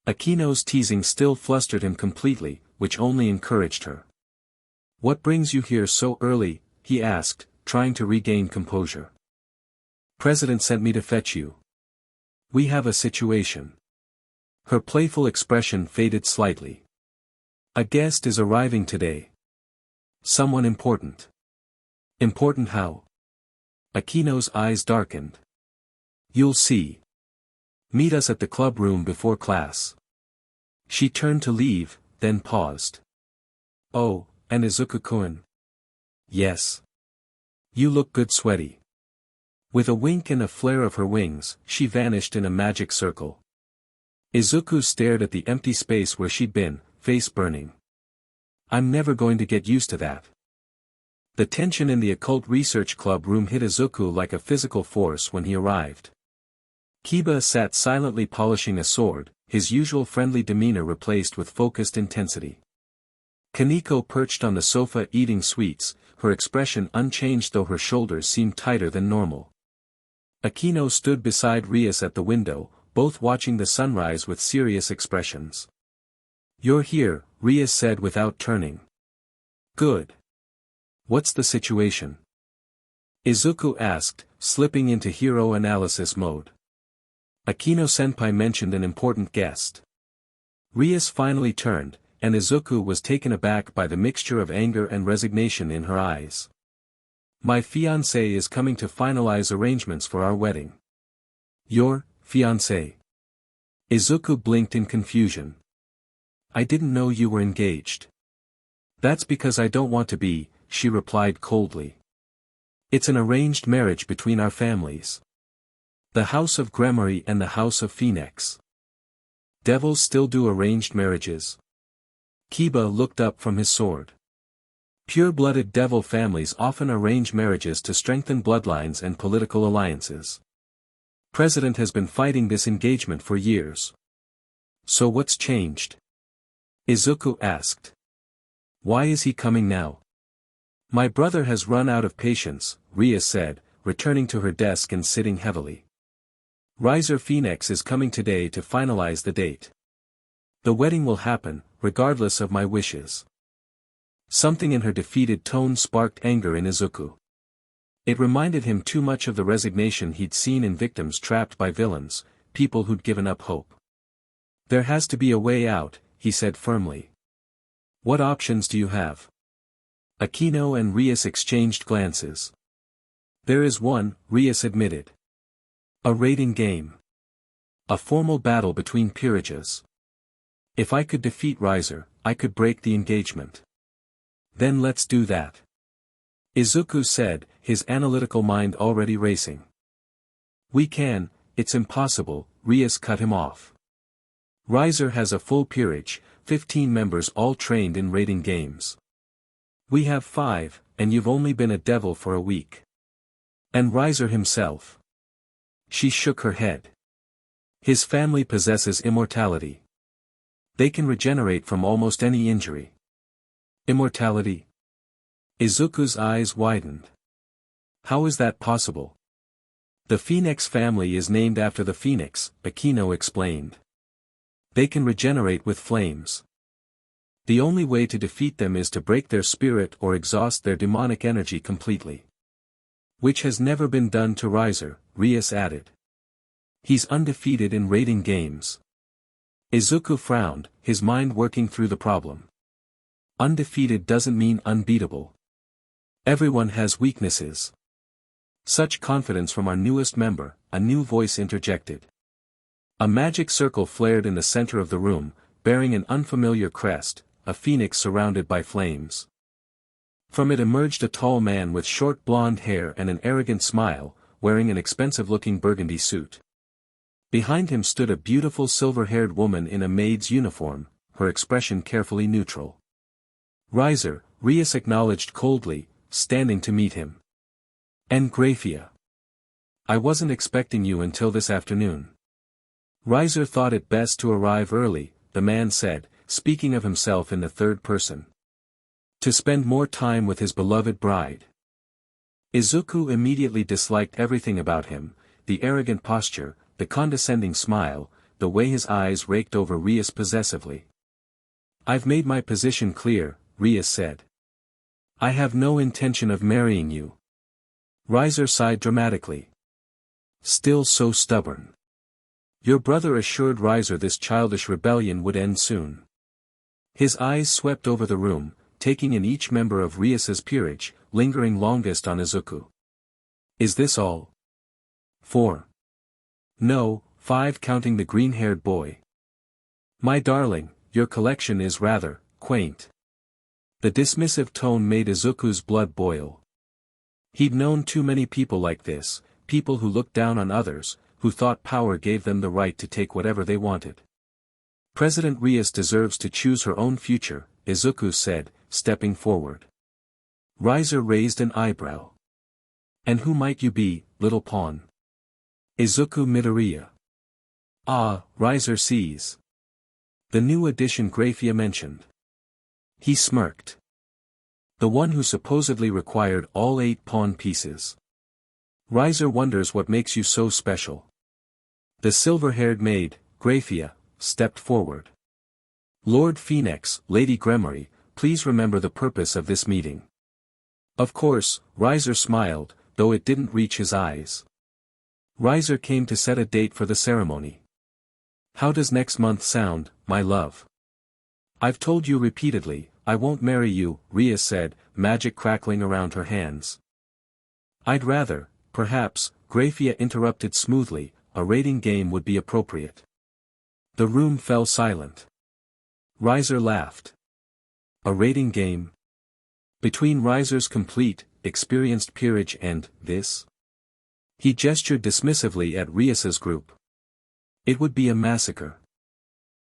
Akeno's teasing still flustered him completely, which only encouraged her. What brings you here so early? He asked, trying to regain composure. President sent me to fetch you. We have a situation. Her playful expression faded slightly. A guest is arriving today. Someone important. Important how? Akeno's eyes darkened. You'll see. Meet us at the club room before class. She turned to leave, then paused. Oh, and Izuku-kun. Yes. You look good sweaty. With a wink and a flare of her wings, she vanished in a magic circle. Izuku stared at the empty space where she'd been, face burning. I'm never going to get used to that. The tension in the occult research club room hit Izuku like a physical force when he arrived. Kiba sat silently polishing a sword, his usual friendly demeanor replaced with focused intensity. Kaneko perched on the sofa eating sweets, her expression unchanged though her shoulders seemed tighter than normal. Akeno stood beside Rias at the window, both watching the sunrise with serious expressions. You're here, Rias said without turning. Good. What's the situation? Izuku asked, slipping into hero analysis mode. Akeno-senpai mentioned an important guest. Rias finally turned, and Izuku was taken aback by the mixture of anger and resignation in her eyes. My fiancé is coming to finalize arrangements for our wedding. Your fiancé? Izuku blinked in confusion. I didn't know you were engaged. That's because I don't want to be, she replied coldly. It's an arranged marriage between our families. The House of Gremory and the House of Phoenix. Devils still do arranged marriages. Kiba looked up from his sword. Pure-blooded devil families often arrange marriages to strengthen bloodlines and political alliances. President has been fighting this engagement for years. So what's changed? Izuku asked. Why is he coming now? My brother has run out of patience, Rias said, returning to her desk and sitting heavily. Riser Phoenix is coming today to finalize the date. The wedding will happen, regardless of my wishes. Something in her defeated tone sparked anger in Izuku. It reminded him too much of the resignation he'd seen in victims trapped by villains, people who'd given up hope. There has to be a way out, he said firmly. What options do you have? Akeno and Rias exchanged glances. There is one, Rias admitted. A raiding game. A formal battle between peerages. If I could defeat Riser, I could break the engagement. Then let's do that. Izuku said, his analytical mind already racing. We can, it's impossible, Rias cut him off. Riser has a full peerage, 15 members all trained in raiding games. We have 5, and you've only been a devil for a week. And Riser himself. She shook her head. His family possesses immortality. They can regenerate from almost any injury. Immortality? Izuku's eyes widened. How is that possible? The Phoenix family is named after the Phoenix, Akeno explained. They can regenerate with flames. The only way to defeat them is to break their spirit or exhaust their demonic energy completely. Which has never been done to Riser, Rias added. He's undefeated in raiding games. Izuku frowned, his mind working through the problem. Undefeated doesn't mean unbeatable. Everyone has weaknesses. Such confidence from our newest member, a new voice interjected. A magic circle flared in the center of the room, bearing an unfamiliar crest, a phoenix surrounded by flames. From it emerged a tall man with short blonde hair and an arrogant smile, wearing an expensive-looking burgundy suit. Behind him stood a beautiful silver-haired woman in a maid's uniform, her expression carefully neutral. Riser, Rias acknowledged coldly, standing to meet him. And Graphia. I wasn't expecting you until this afternoon. Riser thought it best to arrive early, the man said, speaking of himself in the third person. To spend more time with his beloved bride. Izuku immediately disliked everything about him, the arrogant posture, the condescending smile, the way his eyes raked over Rias possessively. I've made my position clear, Rias said. I have no intention of marrying you. Riser sighed dramatically. Still so stubborn. Your brother assured Riser this childish rebellion would end soon. His eyes swept over the room, taking in each member of Rias's peerage, lingering longest on Izuku. Is this all? 4. No, 5 counting the green-haired boy. My darling, your collection is rather quaint. The dismissive tone made Izuku's blood boil. He'd known too many people like this, people who looked down on others, who thought power gave them the right to take whatever they wanted. President Rias deserves to choose her own future, Izuku said, stepping forward. Riser raised an eyebrow. And who might you be, little pawn? Izuku Midoriya. Ah, Riser sees. The new addition Grafia mentioned. He smirked. The one who supposedly required all 8 pawn pieces. Riser wonders what makes you so special. The silver-haired maid, Grafia, stepped forward. Lord Phoenix, Lady Gremory, please remember the purpose of this meeting. Of course, Riser smiled, though it didn't reach his eyes. Riser came to set a date for the ceremony. How does next month sound, my love? I've told you repeatedly, I won't marry you, Rias said, magic crackling around her hands. I'd rather, perhaps, Grafia interrupted smoothly, a rating game would be appropriate. The room fell silent. Riser laughed. A rating game? Between Riser's complete, experienced peerage and this? He gestured dismissively at Rias's group. It would be a massacre.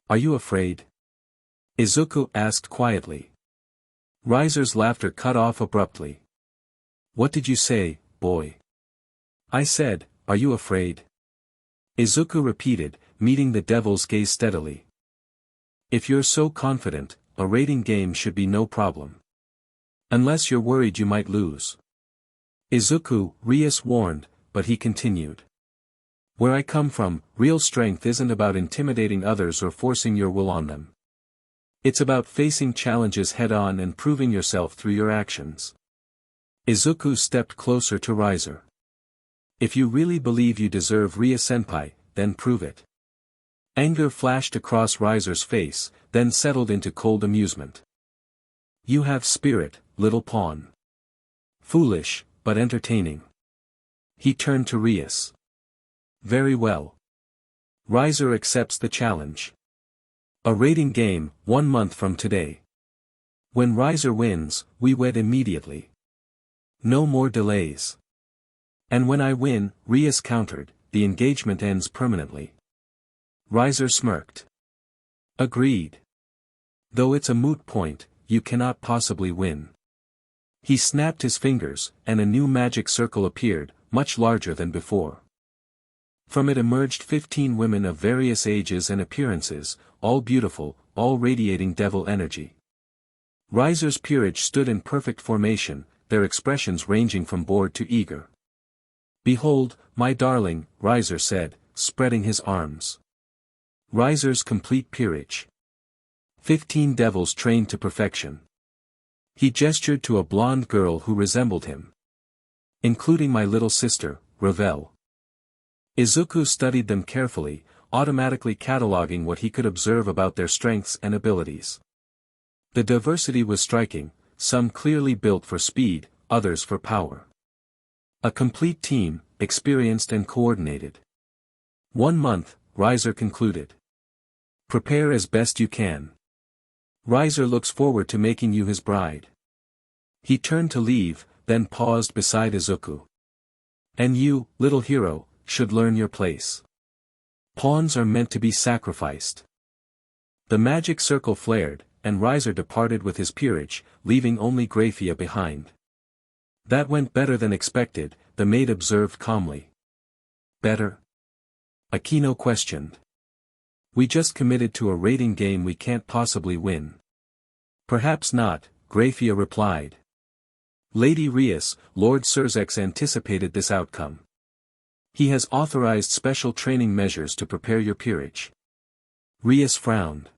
Are you afraid? Izuku asked quietly. Riser's laughter cut off abruptly. What did you say, boy? I said, are you afraid? Izuku repeated, meeting the devil's gaze steadily. If you're so confident, a rating game should be no problem. Unless you're worried you might lose. Izuku, Rias warned, but he continued. Where I come from, real strength isn't about intimidating others or forcing your will on them. It's about facing challenges head-on and proving yourself through your actions. Izuku stepped closer to Riser. If you really believe you deserve Ria-senpai, then prove it. Anger flashed across Riser's face, then settled into cold amusement. You have spirit, little pawn. Foolish, but entertaining. He turned to Rias. Very well. Riser accepts the challenge. A rating game, 1 month from today. When Riser wins, we wed immediately. No more delays. And when I win, Rias countered, the engagement ends permanently. Riser smirked. Agreed. Though it's a moot point, you cannot possibly win. He snapped his fingers, and a new magic circle appeared, much larger than before. From it emerged 15 women of various ages and appearances, all beautiful, all radiating devil energy. Riser's peerage stood in perfect formation, their expressions ranging from bored to eager. Behold, my darling, Riser said, spreading his arms. Riser's complete peerage. 15 devils trained to perfection. He gestured to a blonde girl who resembled him. Including my little sister, Ravel. Izuku studied them carefully, automatically cataloging what he could observe about their strengths and abilities. The diversity was striking, some clearly built for speed, others for power. A complete team, experienced and coordinated. 1 month, Riser concluded. Prepare as best you can. Riser looks forward to making you his bride. He turned to leave, then paused beside Izuku. And you, little hero, should learn your place. Pawns are meant to be sacrificed. The magic circle flared, and Riser departed with his peerage, leaving only Grafia behind. That went better than expected, the maid observed calmly. Better? Akeno questioned. We just committed to a rating game we can't possibly win. Perhaps not, Grafia replied. Lady Rias, Lord Surzex anticipated this outcome. He has authorized special training measures to prepare your peerage. Rias frowned.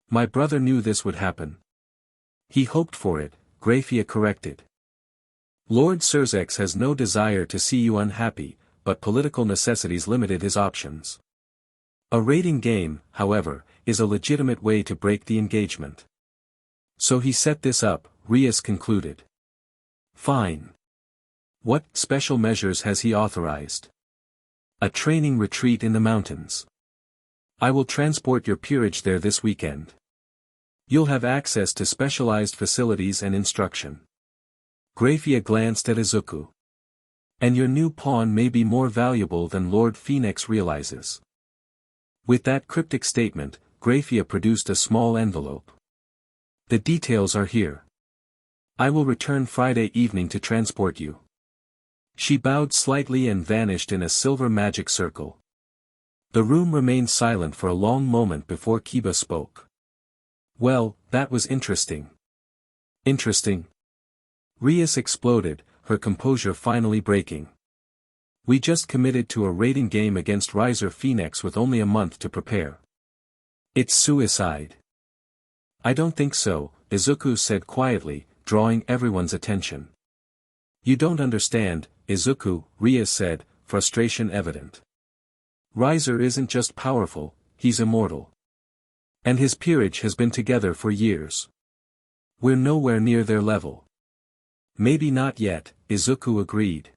My brother knew this would happen. He hoped for it, Grafia corrected. Lord Surzex has no desire to see you unhappy, but political necessities limited his options. A rating game, however, is a legitimate way to break the engagement. So he set this up, Rias concluded. Fine. What special measures has he authorized? A training retreat in the mountains. I will transport your peerage there this weekend. You'll have access to specialized facilities and instruction. Grafia glanced at Izuku. And your new pawn may be more valuable than Lord Phoenix realizes. With that cryptic statement, Grafia produced a small envelope. The details are here. I will return Friday evening to transport you. She bowed slightly and vanished in a silver magic circle. The room remained silent for a long moment before Kiba spoke. Well, that was interesting. Interesting? Rias exploded, her composure finally breaking. We just committed to a raiding game against Riser Phoenix with only a month to prepare. It's suicide. I don't think so, Izuku said quietly, drawing everyone's attention. You don't understand, Izuku, Rias said, frustration evident. Riser isn't just powerful, he's immortal. And his peerage has been together for years. We're nowhere near their level. Maybe not yet, Izuku agreed.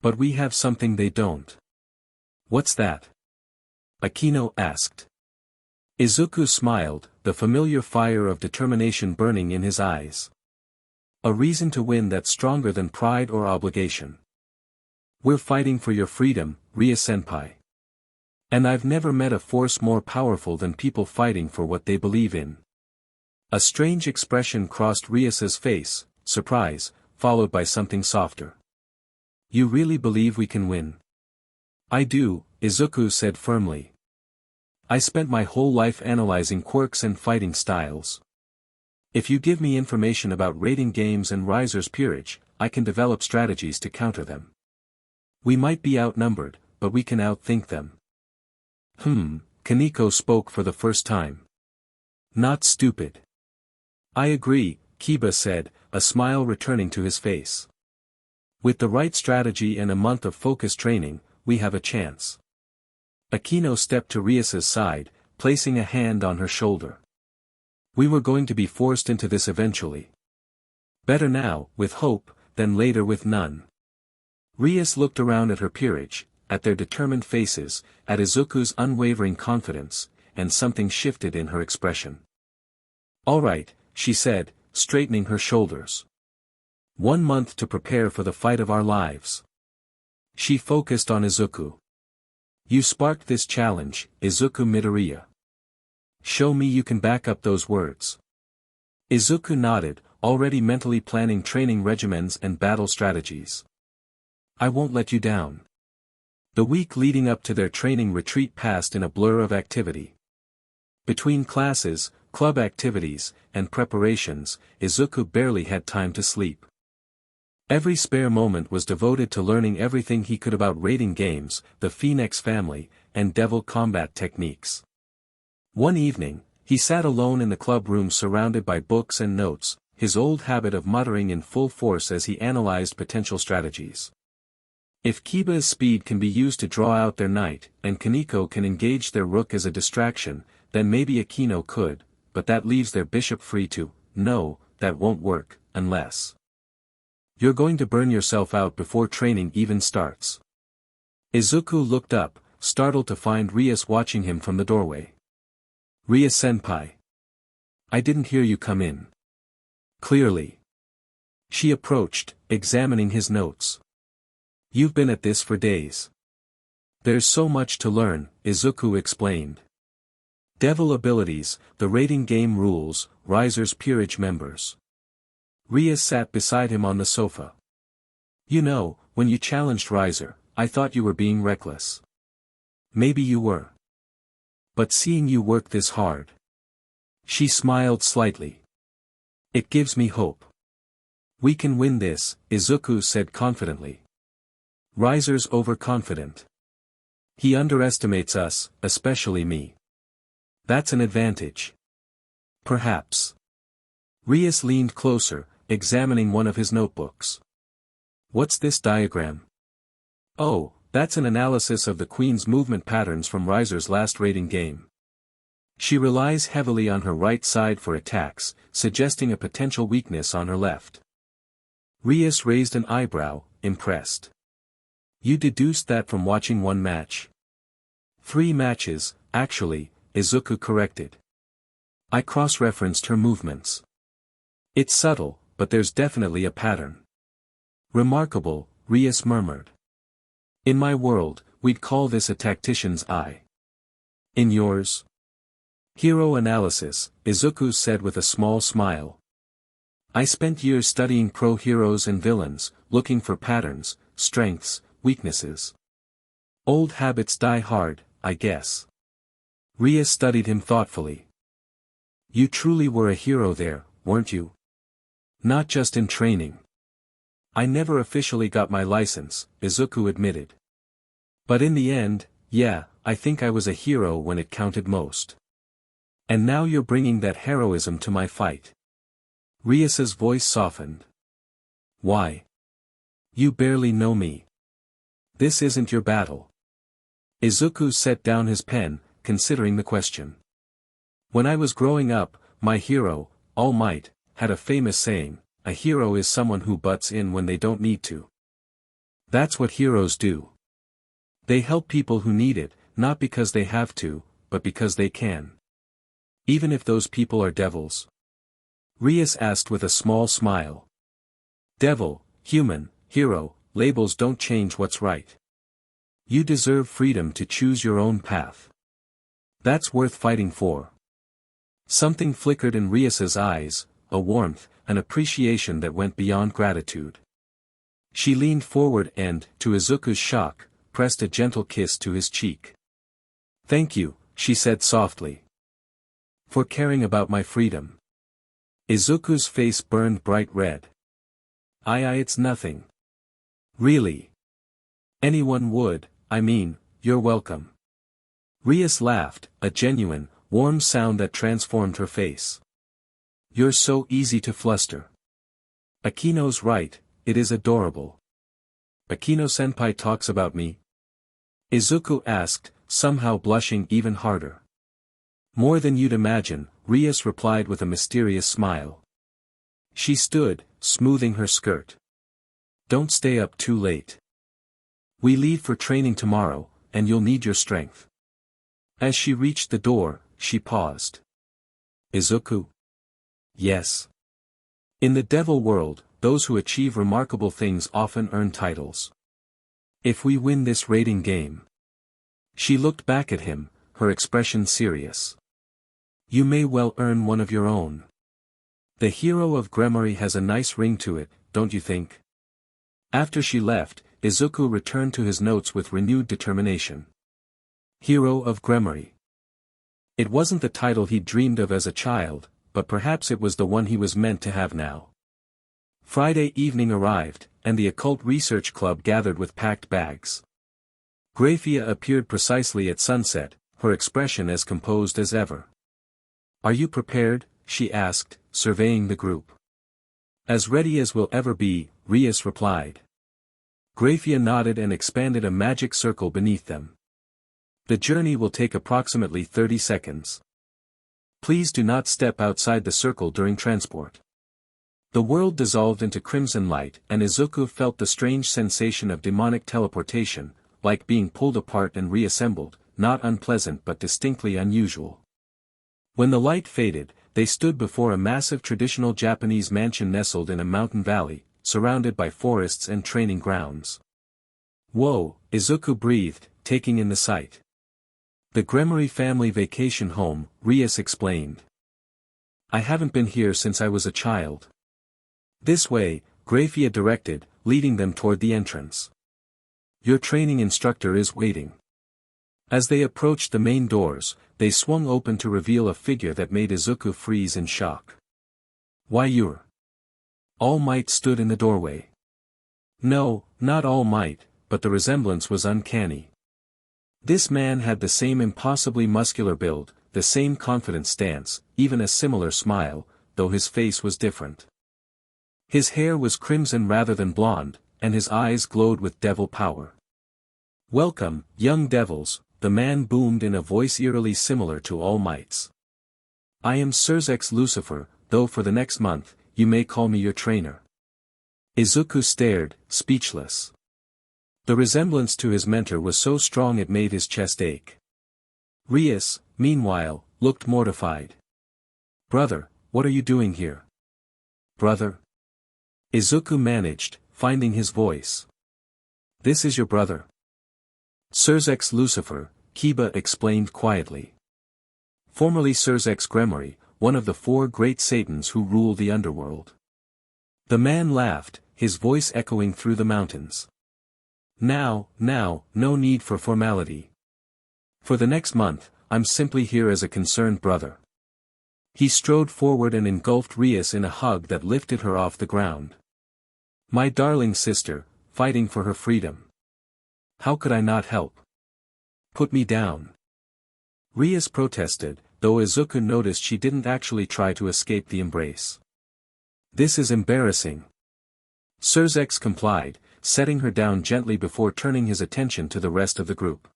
But we have something they don't. What's that? Akeno asked. Izuku smiled, the familiar fire of determination burning in his eyes. A reason to win that's stronger than pride or obligation. We're fighting for your freedom, Ria-senpai. And I've never met a force more powerful than people fighting for what they believe in. A strange expression crossed Rias's face, surprise, followed by something softer. You really believe we can win? I do, Izuku said firmly. I spent my whole life analyzing quirks and fighting styles. If you give me information about raiding games and Riser's peerage, I can develop strategies to counter them. We might be outnumbered, but we can outthink them. Kaneko spoke for the first time. Not stupid. I agree, Kiba said, a smile returning to his face. With the right strategy and a month of focused training, we have a chance. Akeno stepped to Rias's side, placing a hand on her shoulder. We were going to be forced into this eventually. Better now, with hope, than later with none. Rias looked around at her peerage, at their determined faces, at Izuku's unwavering confidence, and something shifted in her expression. All right, she said, straightening her shoulders. 1 month to prepare for the fight of our lives. She focused on Izuku. You sparked this challenge, Izuku Midoriya. Show me you can back up those words. Izuku nodded, already mentally planning training regimens and battle strategies. I won't let you down. The week leading up to their training retreat passed in a blur of activity. Between classes, club activities, and preparations, Izuku barely had time to sleep. Every spare moment was devoted to learning everything he could about raiding games, the Phoenix family, and devil combat techniques. One evening, he sat alone in the club room surrounded by books and notes, his old habit of muttering in full force as he analyzed potential strategies. If Kiba's speed can be used to draw out their knight, and Kaneko can engage their rook as a distraction, then maybe Akeno could, but that leaves their bishop free to, no, that won't work, unless. You're going to burn yourself out before training even starts. Izuku looked up, startled to find Rias watching him from the doorway. Ria-senpai. I didn't hear you come in. Clearly. She approached, examining his notes. You've been at this for days. There's so much to learn, Izuku explained. Devil abilities, the raiding game rules, Riser's peerage members. Rias sat beside him on the sofa. You know, when you challenged Riser, I thought you were being reckless. Maybe you were. But seeing you work this hard. She smiled slightly. It gives me hope. We can win this, Izuku said confidently. Riser's overconfident. He underestimates us, especially me. That's an advantage. Perhaps. Rias leaned closer, examining one of his notebooks. What's this diagram? Oh, that's an analysis of the Queen's movement patterns from Riser's last raiding game. She relies heavily on her right side for attacks, suggesting a potential weakness on her left. Rias raised an eyebrow, impressed. You deduced that from watching one match? 3 matches, actually, Izuku corrected. I cross-referenced her movements. It's subtle, but there's definitely a pattern. Remarkable, Rias murmured. In my world, we'd call this a tactician's eye. In yours? Hero analysis, Izuku said with a small smile. I spent years studying pro-heroes and villains, looking for patterns, strengths, weaknesses. Old habits die hard, I guess. Rias studied him thoughtfully. You truly were a hero there, weren't you? Not just in training. I never officially got my license, Izuku admitted. But in the end, yeah, I think I was a hero when it counted most. And now you're bringing that heroism to my fight. Rias's voice softened. Why? You barely know me. This isn't your battle. Izuku set down his pen, considering the question. When I was growing up, my hero, All Might, had a famous saying, a hero is someone who butts in when they don't need to. That's what heroes do. They help people who need it, not because they have to, but because they can. Even if those people are devils? Rias asked with a small smile. Devil, human, hero, labels don't change what's right. You deserve freedom to choose your own path. That's worth fighting for. Something flickered in Rias's eyes, a warmth, an appreciation that went beyond gratitude. She leaned forward and, to Izuku's shock, pressed a gentle kiss to his cheek. Thank you, she said softly. For caring about my freedom. Izuku's face burned bright red. It's nothing. Really. Anyone would, I mean, you're welcome. Rias laughed, a genuine, warm sound that transformed her face. You're so easy to fluster. Akeno's right, it is adorable. Akeno-senpai talks about me? Izuku asked, somehow blushing even harder. More than you'd imagine, Rias replied with a mysterious smile. She stood, smoothing her skirt. Don't stay up too late. We leave for training tomorrow, and you'll need your strength. As she reached the door, she paused. Izuku? Yes. In the devil world, those who achieve remarkable things often earn titles. If we win this raiding game. She looked back at him, her expression serious. You may well earn one of your own. The hero of Gremory has a nice ring to it, don't you think? After she left, Izuku returned to his notes with renewed determination. Hero of Gremory. It wasn't the title he'd dreamed of as a child, but perhaps it was the one he was meant to have now. Friday evening arrived, and the occult research club gathered with packed bags. Grafia appeared precisely at sunset, her expression as composed as ever. Are you prepared? She asked, surveying the group. As ready as we'll ever be, Rias replied. Grafia nodded and expanded a magic circle beneath them. The journey will take approximately 30 seconds. Please do not step outside the circle during transport. The world dissolved into crimson light, and Izuku felt the strange sensation of demonic teleportation, like being pulled apart and reassembled, not unpleasant but distinctly unusual. When the light faded, they stood before a massive traditional Japanese mansion nestled in a mountain valley, surrounded by forests and training grounds. Whoa, Izuku breathed, taking in the sight. The Gremory family vacation home, Rias explained. I haven't been here since I was a child. This way, Grafia directed, leading them toward the entrance. Your training instructor is waiting. As they approached the main doors, they swung open to reveal a figure that made Izuku freeze in shock. Why you're... All Might stood in the doorway. No, not All Might, but the resemblance was uncanny. This man had the same impossibly muscular build, the same confident stance, even a similar smile, though his face was different. His hair was crimson rather than blonde, and his eyes glowed with devil power. Welcome, young devils, the man boomed in a voice eerily similar to All Might's. I am Surzex Lucifer, though for the next month, you may call me your trainer. Izuku stared, speechless. The resemblance to his mentor was so strong it made his chest ache. Rias, meanwhile, looked mortified. Brother, what are you doing here? Brother? Izuku managed, finding his voice. This is your brother. Sirs Lucifer, Kiba explained quietly. Formerly Sirs Gremory, one of the 4 great Satans who rule the underworld. The man laughed, his voice echoing through the mountains. Now, no need for formality. For the next month, I'm simply here as a concerned brother. He strode forward and engulfed Rias in a hug that lifted her off the ground. My darling sister, fighting for her freedom. How could I not help? Put me down. Rias protested, though Izuku noticed she didn't actually try to escape the embrace. This is embarrassing. Sirs complied, setting her down gently before turning his attention to the rest of the group.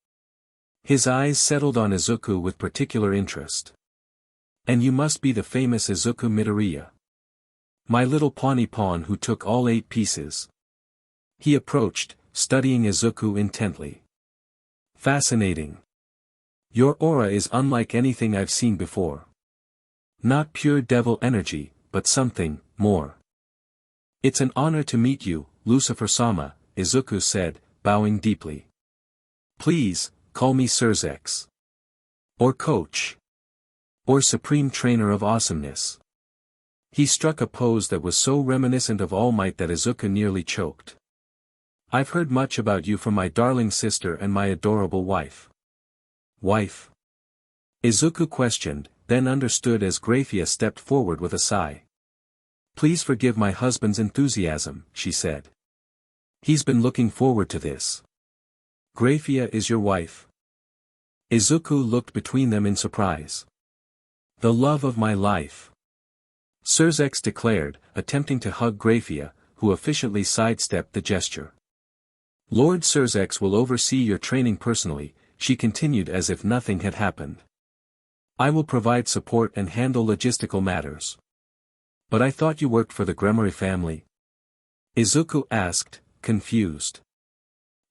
His eyes settled on Izuku with particular interest. And you must be the famous Izuku Midoriya. My little Pawnee Pawn who took all 8 pieces. He approached, studying Izuku intently. Fascinating. Your aura is unlike anything I've seen before. Not pure devil energy, but something more. It's an honor to meet you, Lucifer-sama, Izuku said, bowing deeply. Please, call me Sirs X. Or Coach. Or Supreme Trainer of Awesomeness. He struck a pose that was so reminiscent of All Might that Izuku nearly choked. I've heard much about you from my darling sister and my adorable wife. Wife? Izuku questioned, then understood as Graphia stepped forward with a sigh. Please forgive my husband's enthusiasm, she said. He's been looking forward to this. Graphia is your wife? Izuku looked between them in surprise. The love of my life. Sirs X declared, attempting to hug Graphia, who efficiently sidestepped the gesture. Lord Sirs X will oversee your training personally, she continued as if nothing had happened. I will provide support and handle logistical matters. But I thought you worked for the Gremory family? Izuku asked, confused.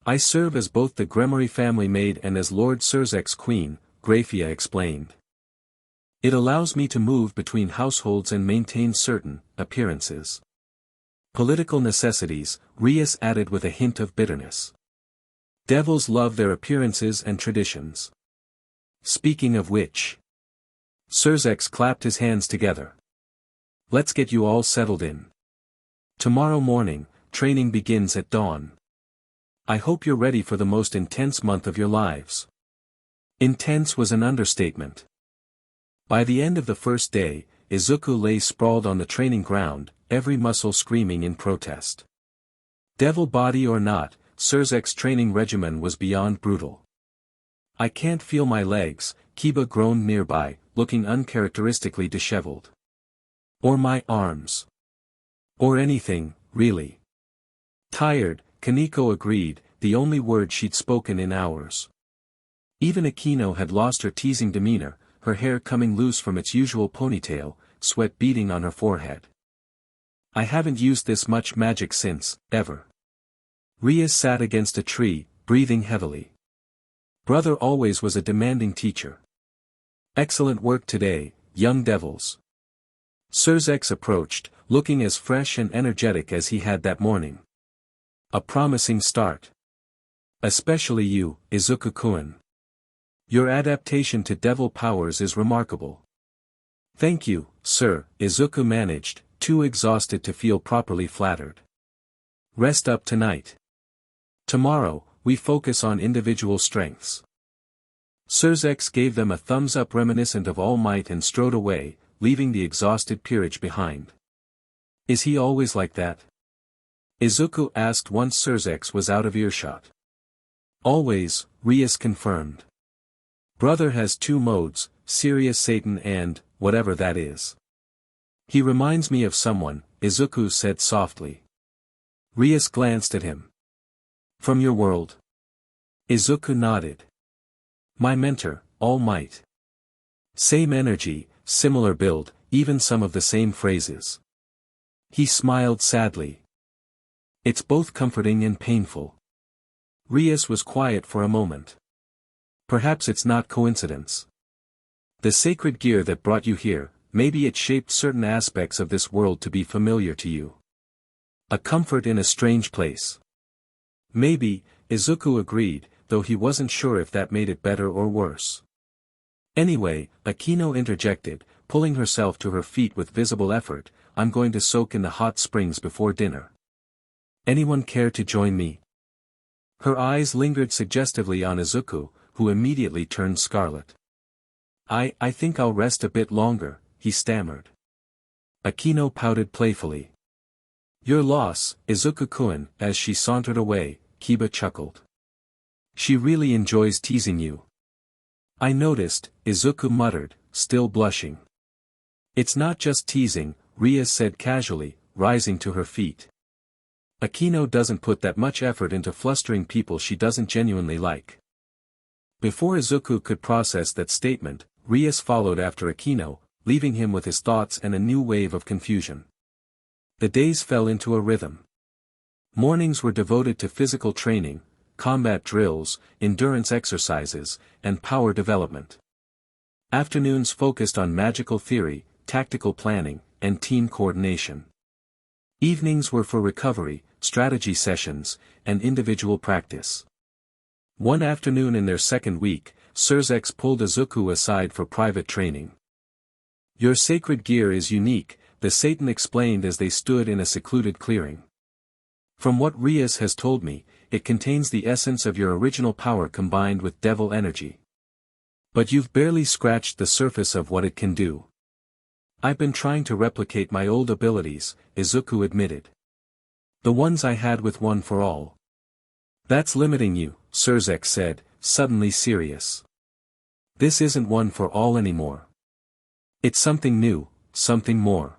I serve as both the Gremory family maid and as Lord Sirs X queen, Graphia explained. It allows me to move between households and maintain certain appearances. Political necessities, Rias added with a hint of bitterness. Devils love their appearances and traditions. Speaking of which. Sirs X clapped his hands together. Let's get you all settled in. Tomorrow morning, training begins at dawn. I hope you're ready for the most intense month of your lives. Intense was an understatement. By the end of the first day, Izuku lay sprawled on the training ground, every muscle screaming in protest. Devil body or not, Sirs X training regimen was beyond brutal. I can't feel my legs, Kiba groaned nearby, looking uncharacteristically disheveled. Or my arms. Or anything, really. Tired, Kaneko agreed, the only word she'd spoken in hours. Even Akeno had lost her teasing demeanor, her hair coming loose from its usual ponytail, sweat beading on her forehead. I haven't used this much magic since, ever. Rias sat against a tree, breathing heavily. Brother always was a demanding teacher. Excellent work today, young devils. Sirs X approached, looking as fresh and energetic as he had that morning. A promising start. Especially you, Izuku-kun. Your adaptation to devil powers is remarkable. Thank you, sir, Izuku managed, too exhausted to feel properly flattered. Rest up tonight. Tomorrow, we focus on individual strengths. Sirs X gave them a thumbs-up reminiscent of All Might and strode away, leaving the exhausted peerage behind. Is he always like that? Izuku asked once Sirs X was out of earshot. Always, Rias confirmed. Brother has 2 modes, serious Satan and, whatever that is. He reminds me of someone, Izuku said softly. Rias glanced at him. From your world? Izuku nodded. My mentor, All Might. Same energy, similar build, even some of the same phrases. He smiled sadly. It's both comforting and painful. Rias was quiet for a moment. Perhaps it's not coincidence. The sacred gear that brought you here, maybe it shaped certain aspects of this world to be familiar to you. A comfort in a strange place. Maybe, Izuku agreed, though he wasn't sure if that made it better or worse. Anyway, Akeno interjected, pulling herself to her feet with visible effort, I'm going to soak in the hot springs before dinner. Anyone care to join me? Her eyes lingered suggestively on Izuku, who immediately turned scarlet. I think I'll rest a bit longer, he stammered. Akeno pouted playfully. Your loss, Izuku-kun, as she sauntered away, Kiba chuckled. She really enjoys teasing you. I noticed, Izuku muttered, still blushing. It's not just teasing, Rias said casually, rising to her feet. Akeno doesn't put that much effort into flustering people she doesn't genuinely like. Before Izuku could process that statement, Rias followed after Akeno, leaving him with his thoughts and a new wave of confusion. The days fell into a rhythm. Mornings were devoted to physical training, combat drills, endurance exercises, and power development. Afternoons focused on magical theory, tactical planning, and team coordination. Evenings were for recovery, strategy sessions, and individual practice. One afternoon in their second week, Surzex pulled Izuku aside for private training. Your sacred gear is unique, the Satan explained as they stood in a secluded clearing. From what Rias has told me, it contains the essence of your original power combined with devil energy. But you've barely scratched the surface of what it can do. I've been trying to replicate my old abilities, Izuku admitted. The ones I had with One for All. That's limiting you, Surzex said, suddenly serious. This isn't One for All anymore. It's something new, something more.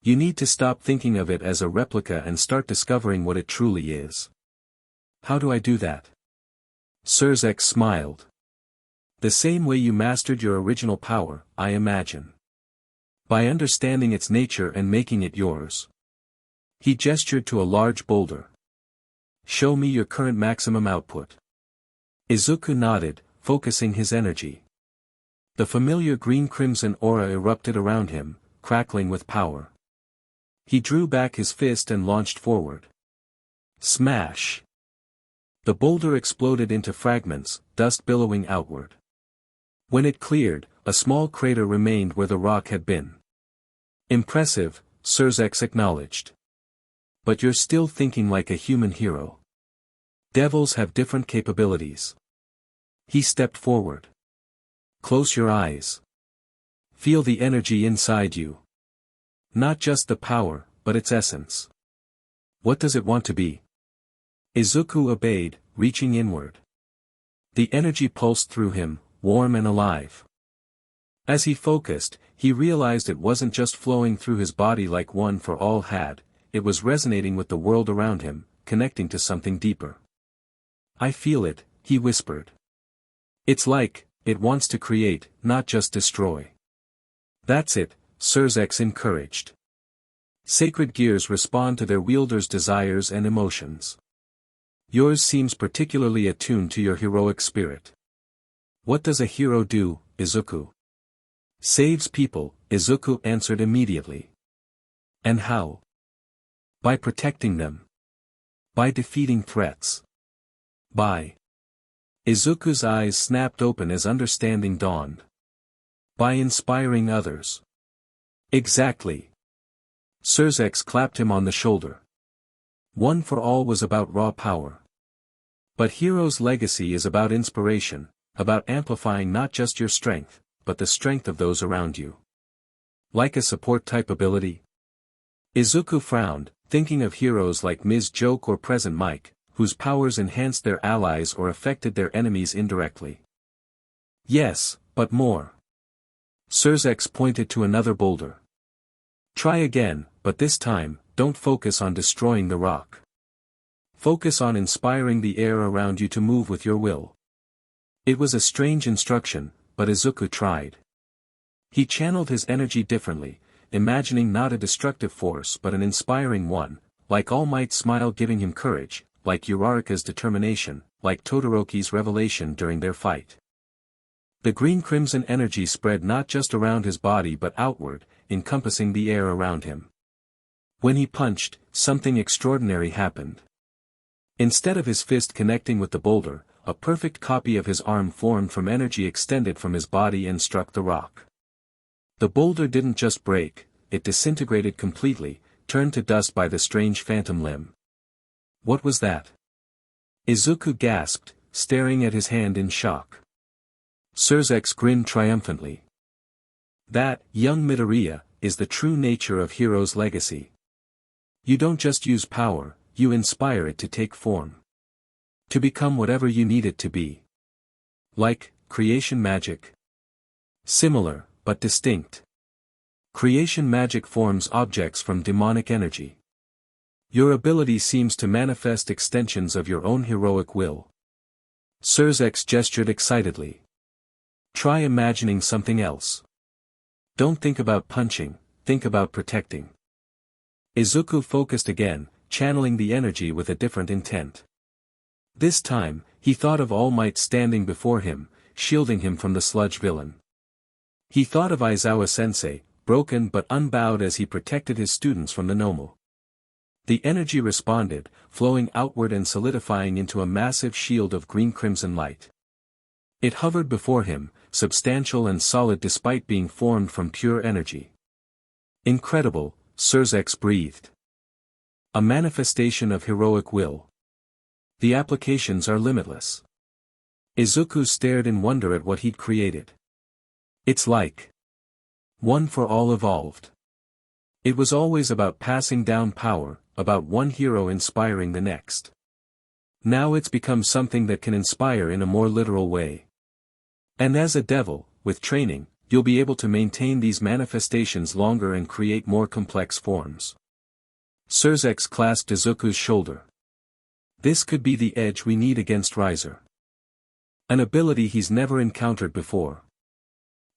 You need to stop thinking of it as a replica and start discovering what it truly is. How do I do that? Surzex smiled. The same way you mastered your original power, I imagine. By understanding its nature and making it yours. He gestured to a large boulder. Show me your current maximum output. Izuku nodded, focusing his energy. The familiar green-crimson aura erupted around him, crackling with power. He drew back his fist and launched forward. Smash! The boulder exploded into fragments, dust billowing outward. When it cleared, a small crater remained where the rock had been. Impressive, Surzex acknowledged. But you're still thinking like a human hero. Devils have different capabilities. He stepped forward. Close your eyes. Feel the energy inside you. Not just the power, but its essence. What does it want to be? Izuku obeyed, reaching inward. The energy pulsed through him, warm and alive. As he focused, he realized it wasn't just flowing through his body like One for All had, it was resonating with the world around him, connecting to something deeper. I feel it, he whispered. It's like, it wants to create, not just destroy. That's it, Surzex encouraged. Sacred gears respond to their wielder's desires and emotions. Yours seems particularly attuned to your heroic spirit. What does a hero do, Izuku? Saves people, Izuku answered immediately. And how? By protecting them. By defeating threats. By. Izuku's eyes snapped open as understanding dawned. By inspiring others. Exactly. Surzex clapped him on the shoulder. One for All was about raw power. But Hero's legacy is about inspiration, about amplifying not just your strength, but the strength of those around you. Like a support-type ability? Izuku frowned, thinking of heroes like Ms. Joke or Present Mike, whose powers enhanced their allies or affected their enemies indirectly. Yes, but more. Surzex pointed to another boulder. Try again, but this time, don't focus on destroying the rock. Focus on inspiring the air around you to move with your will. It was a strange instruction, but Izuku tried. He channeled his energy differently, imagining not a destructive force but an inspiring one, like All Might's smile giving him courage, like Uraraka's determination, like Todoroki's revelation during their fight. The green-crimson energy spread not just around his body but outward, encompassing the air around him. When he punched, something extraordinary happened. Instead of his fist connecting with the boulder, a perfect copy of his arm formed from energy extended from his body and struck the rock. The boulder didn't just break, it disintegrated completely, turned to dust by the strange phantom limb. What was that? Izuku gasped, staring at his hand in shock. Surzex grinned triumphantly. That, young Midoriya, is the true nature of Hero's legacy. You don't just use power, you inspire it to take form. To become whatever you need it to be. Like, creation magic. Similar, but distinct. Creation magic forms objects from demonic energy. Your ability seems to manifest extensions of your own heroic will. Surzex gestured excitedly. Try imagining something else. Don't think about punching, think about protecting. Izuku focused again, channeling the energy with a different intent. This time, he thought of All Might standing before him, shielding him from the sludge villain. He thought of Aizawa-sensei, broken but unbowed as he protected his students from the Nomu. The energy responded, flowing outward and solidifying into a massive shield of green-crimson light. It hovered before him, substantial and solid despite being formed from pure energy. Incredible, Surzex breathed. A manifestation of heroic will. The applications are limitless. Izuku stared in wonder at what he'd created. It's like one for all evolved. It was always about passing down power, about one hero inspiring the next. Now it's become something that can inspire in a more literal way. And as a devil, with training, you'll be able to maintain these manifestations longer and create more complex forms. Surzex clasped Izuku's shoulder. This could be the edge we need against Riser. An ability he's never encountered before.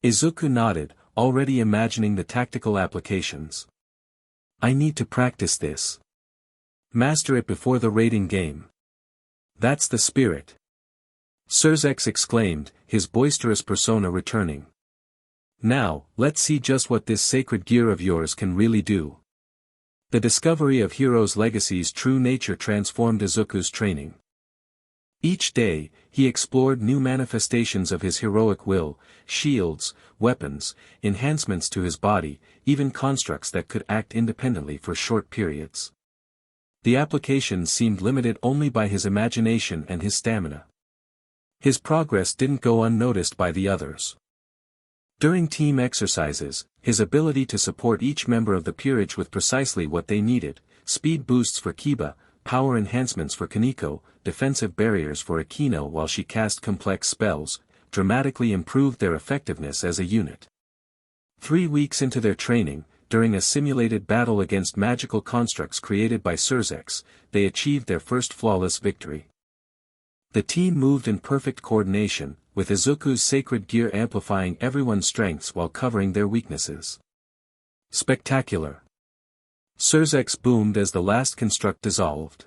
Izuku nodded, already imagining the tactical applications. I need to practice this. Master it before the raiding game. That's the spirit. Surzex exclaimed, his boisterous persona returning. Now, let's see just what this sacred gear of yours can really do. The discovery of Hero's legacy's true nature transformed Izuku's training. Each day, he explored new manifestations of his heroic will, shields, weapons, enhancements to his body, even constructs that could act independently for short periods. The applications seemed limited only by his imagination and his stamina. His progress didn't go unnoticed by the others. During team exercises, his ability to support each member of the peerage with precisely what they needed, speed boosts for Kiba, power enhancements for Kaneko, defensive barriers for Akeno while she cast complex spells, dramatically improved their effectiveness as a unit. 3 weeks into their training, during a simulated battle against magical constructs created by Surzex, they achieved their first flawless victory. The team moved in perfect coordination, with Izuku's sacred gear amplifying everyone's strengths while covering their weaknesses. Spectacular. Surzex boomed as the last construct dissolved.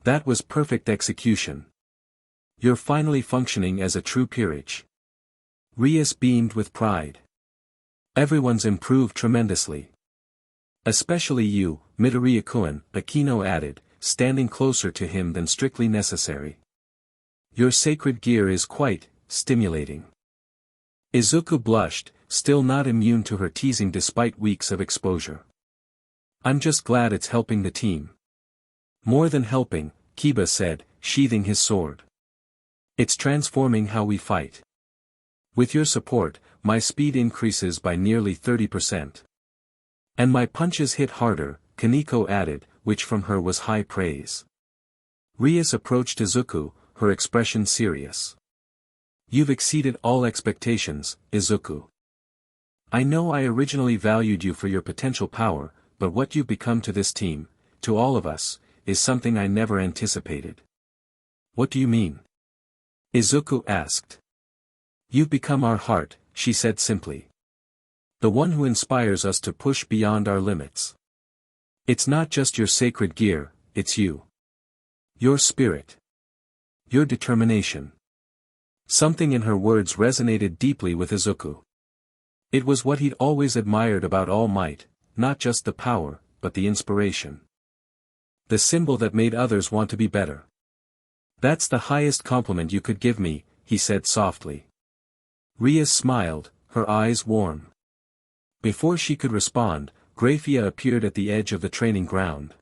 That was perfect execution. You're finally functioning as a true peerage. Rias beamed with pride. Everyone's improved tremendously. Especially you, Midoriya-kun, Akeno added, standing closer to him than strictly necessary. Your sacred gear is quite stimulating. Izuku blushed, still not immune to her teasing despite weeks of exposure. I'm just glad it's helping the team. More than helping, Kiba said, sheathing his sword. It's transforming how we fight. With your support, my speed increases by nearly 30%. And my punches hit harder, Kaneko added, which from her was high praise. Rias approached Izuku, her expression serious. You've exceeded all expectations, Izuku. I know I originally valued you for your potential power, but what you've become to this team, to all of us, is something I never anticipated. What do you mean? Izuku asked. You've become our heart, she said simply. The one who inspires us to push beyond our limits. It's not just your sacred gear, it's you. Your spirit. Your determination. Something in her words resonated deeply with Izuku. It was what he'd always admired about All Might, not just the power, but the inspiration. The symbol that made others want to be better. That's the highest compliment you could give me, he said softly. Rias smiled, her eyes warm. Before she could respond, Grafia appeared at the edge of the training ground.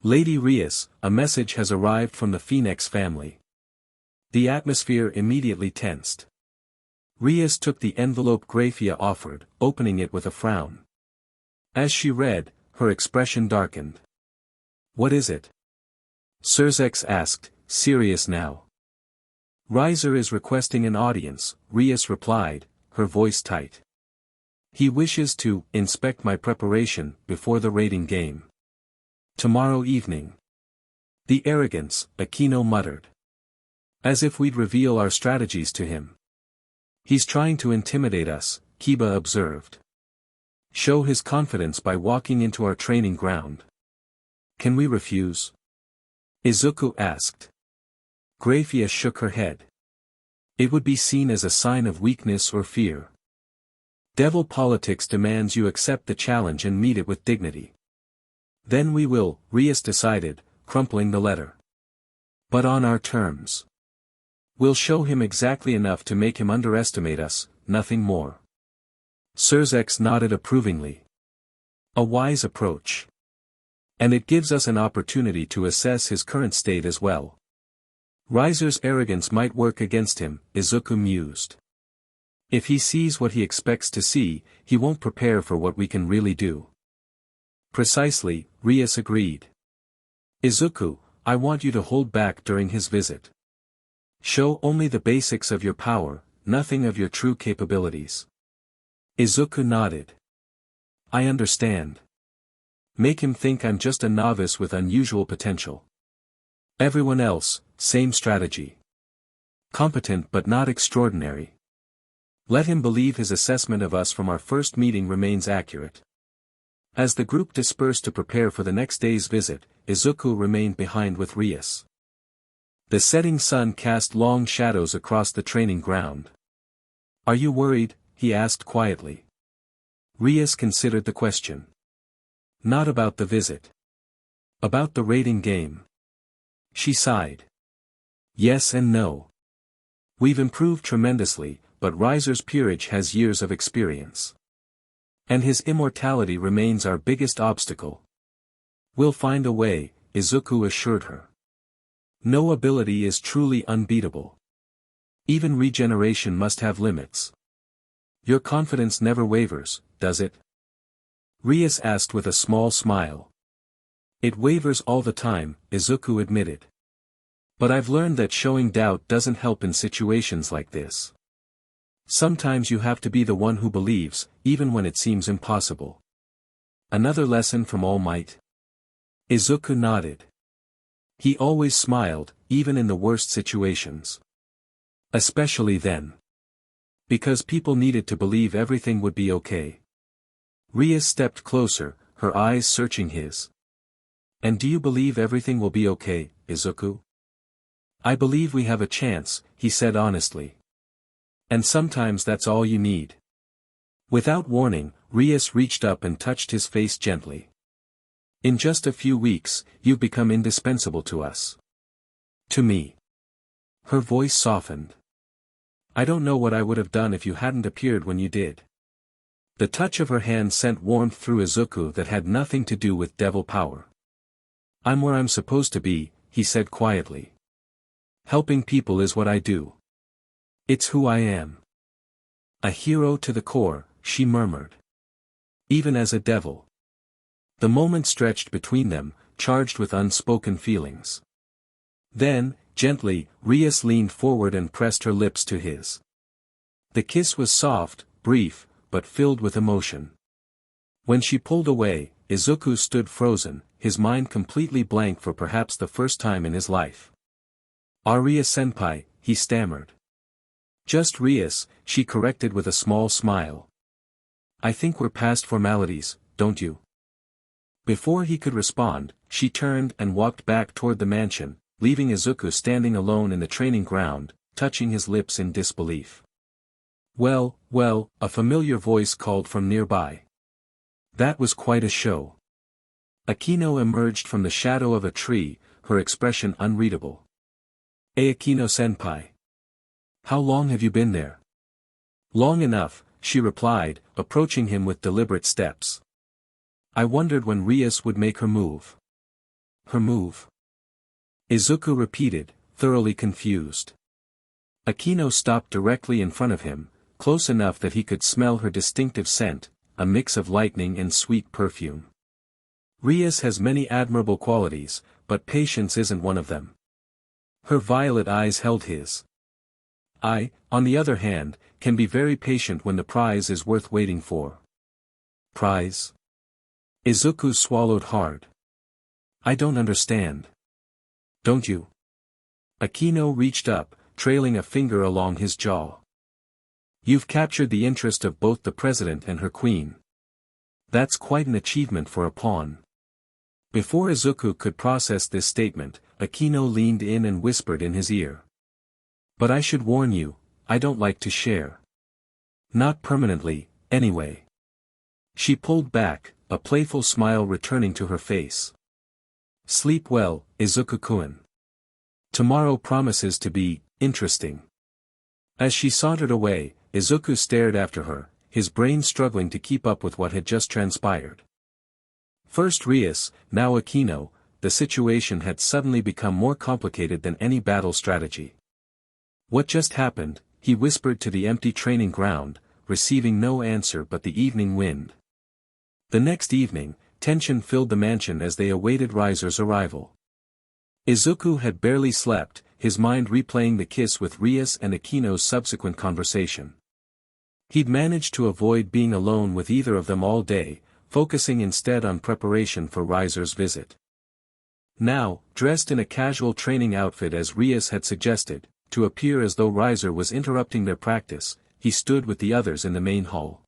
Lady Rias, a message has arrived from the Phoenix family. The atmosphere immediately tensed. Rias took the envelope Grafia offered, opening it with a frown. As she read, her expression darkened. What is it? Surzex asked, serious now. Riser is requesting an audience, Rias replied, her voice tight. He wishes to inspect my preparation before the raiding game. Tomorrow evening. The arrogance, Akeno muttered. As if we'd reveal our strategies to him. He's trying to intimidate us, Kiba observed. Show his confidence by walking into our training ground. Can we refuse? Izuku asked. Grafia shook her head. It would be seen as a sign of weakness or fear. Devil politics demands you accept the challenge and meet it with dignity. Then we will, Rias decided, crumpling the letter. But on our terms. We'll show him exactly enough to make him underestimate us, nothing more. Surzex nodded approvingly. A wise approach. And it gives us an opportunity to assess his current state as well. Riser's arrogance might work against him, Izuku mused. If he sees what he expects to see, he won't prepare for what we can really do. Precisely, Rias agreed. Izuku, I want you to hold back during his visit. Show only the basics of your power, nothing of your true capabilities. Izuku nodded. I understand. Make him think I'm just a novice with unusual potential. Everyone else, same strategy. Competent but not extraordinary. Let him believe his assessment of us from our first meeting remains accurate. As the group dispersed to prepare for the next day's visit, Izuku remained behind with Rias. The setting sun cast long shadows across the training ground. Are you worried? He asked quietly. Rias considered the question. Not about the visit. About the raiding game. She sighed. Yes and no. We've improved tremendously, but Riser's peerage has years of experience. And his immortality remains our biggest obstacle. We'll find a way, Izuku assured her. No ability is truly unbeatable. Even regeneration must have limits. Your confidence never wavers, does it? Rias asked with a small smile. It wavers all the time, Izuku admitted. But I've learned that showing doubt doesn't help in situations like this. Sometimes you have to be the one who believes, even when it seems impossible. Another lesson from All Might? Izuku nodded. He always smiled, even in the worst situations. Especially then. Because people needed to believe everything would be okay. Rias stepped closer, her eyes searching his. And do you believe everything will be okay, Izuku? I believe we have a chance, he said honestly. And sometimes that's all you need. Without warning, Rias reached up and touched his face gently. In just a few weeks, you've become indispensable to us. To me. Her voice softened. I don't know what I would have done if you hadn't appeared when you did. The touch of her hand sent warmth through Izuku that had nothing to do with devil power. I'm where I'm supposed to be, he said quietly. Helping people is what I do. It's who I am. A hero to the core, she murmured. Even as a devil. The moment stretched between them, charged with unspoken feelings. Then, gently, Rias leaned forward and pressed her lips to his. The kiss was soft, brief, but filled with emotion. When she pulled away, Izuku stood frozen, his mind completely blank for perhaps the first time in his life. Aria-senpai, he stammered. Just Rias, she corrected with a small smile. I think we're past formalities, don't you? Before he could respond, she turned and walked back toward the mansion, leaving Izuku standing alone in the training ground, touching his lips in disbelief. Well, well, a familiar voice called from nearby. That was quite a show. Akeno emerged from the shadow of a tree, her expression unreadable. Akeno-senpai. How long have you been there? Long enough, she replied, approaching him with deliberate steps. I wondered when Rias would make her move. Her move? Izuku repeated, thoroughly confused. Akeno stopped directly in front of him, close enough that he could smell her distinctive scent, a mix of lightning and sweet perfume. Rias has many admirable qualities, but patience isn't one of them. Her violet eyes held his. I, on the other hand, can be very patient when the prize is worth waiting for. Prize? Izuku swallowed hard. I don't understand. Don't you? Akeno reached up, trailing a finger along his jaw. You've captured the interest of both the president and her queen. That's quite an achievement for a pawn. Before Izuku could process this statement, Akeno leaned in and whispered in his ear. But I should warn you, I don't like to share. Not permanently, anyway. She pulled back, a playful smile returning to her face. Sleep well, Izuku-kun. Tomorrow promises to be interesting. As she sauntered away, Izuku stared after her, his brain struggling to keep up with what had just transpired. First Rias, now Akeno, the situation had suddenly become more complicated than any battle strategy. What just happened? He whispered to the empty training ground, receiving no answer but the evening wind. The next evening, tension filled the mansion as they awaited Riser's arrival. Izuku had barely slept, his mind replaying the kiss with Rias and Akeno's subsequent conversation. He'd managed to avoid being alone with either of them all day, focusing instead on preparation for Riser's visit. Now, dressed in a casual training outfit as Rias had suggested, to appear as though Riser was interrupting their practice, he stood with the others in the main hall.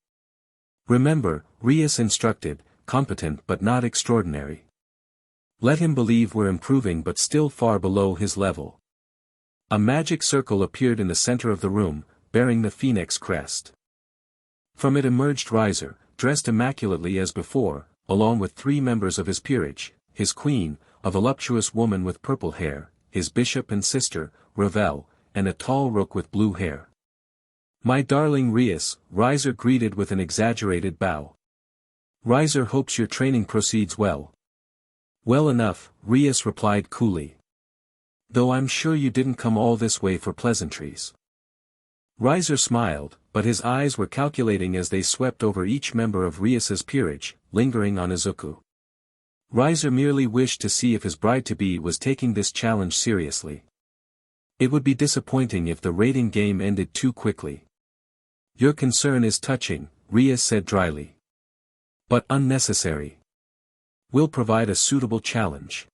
Remember, Rias instructed, competent but not extraordinary. Let him believe we're improving but still far below his level. A magic circle appeared in the center of the room, bearing the phoenix crest. From it emerged Riser, dressed immaculately as before, along with 3 members of his peerage, his queen, a voluptuous woman with purple hair, his bishop and sister, Ravel, and a tall rook with blue hair. My darling Rias, Riser greeted with an exaggerated bow. Riser hopes your training proceeds well. Well enough, Rias replied coolly. Though I'm sure you didn't come all this way for pleasantries. Riser smiled, but his eyes were calculating as they swept over each member of Rias's peerage, lingering on Izuku. Riser merely wished to see if his bride-to-be was taking this challenge seriously. It would be disappointing if the rating game ended too quickly. Your concern is touching, Rias said dryly. But unnecessary. We'll provide a suitable challenge.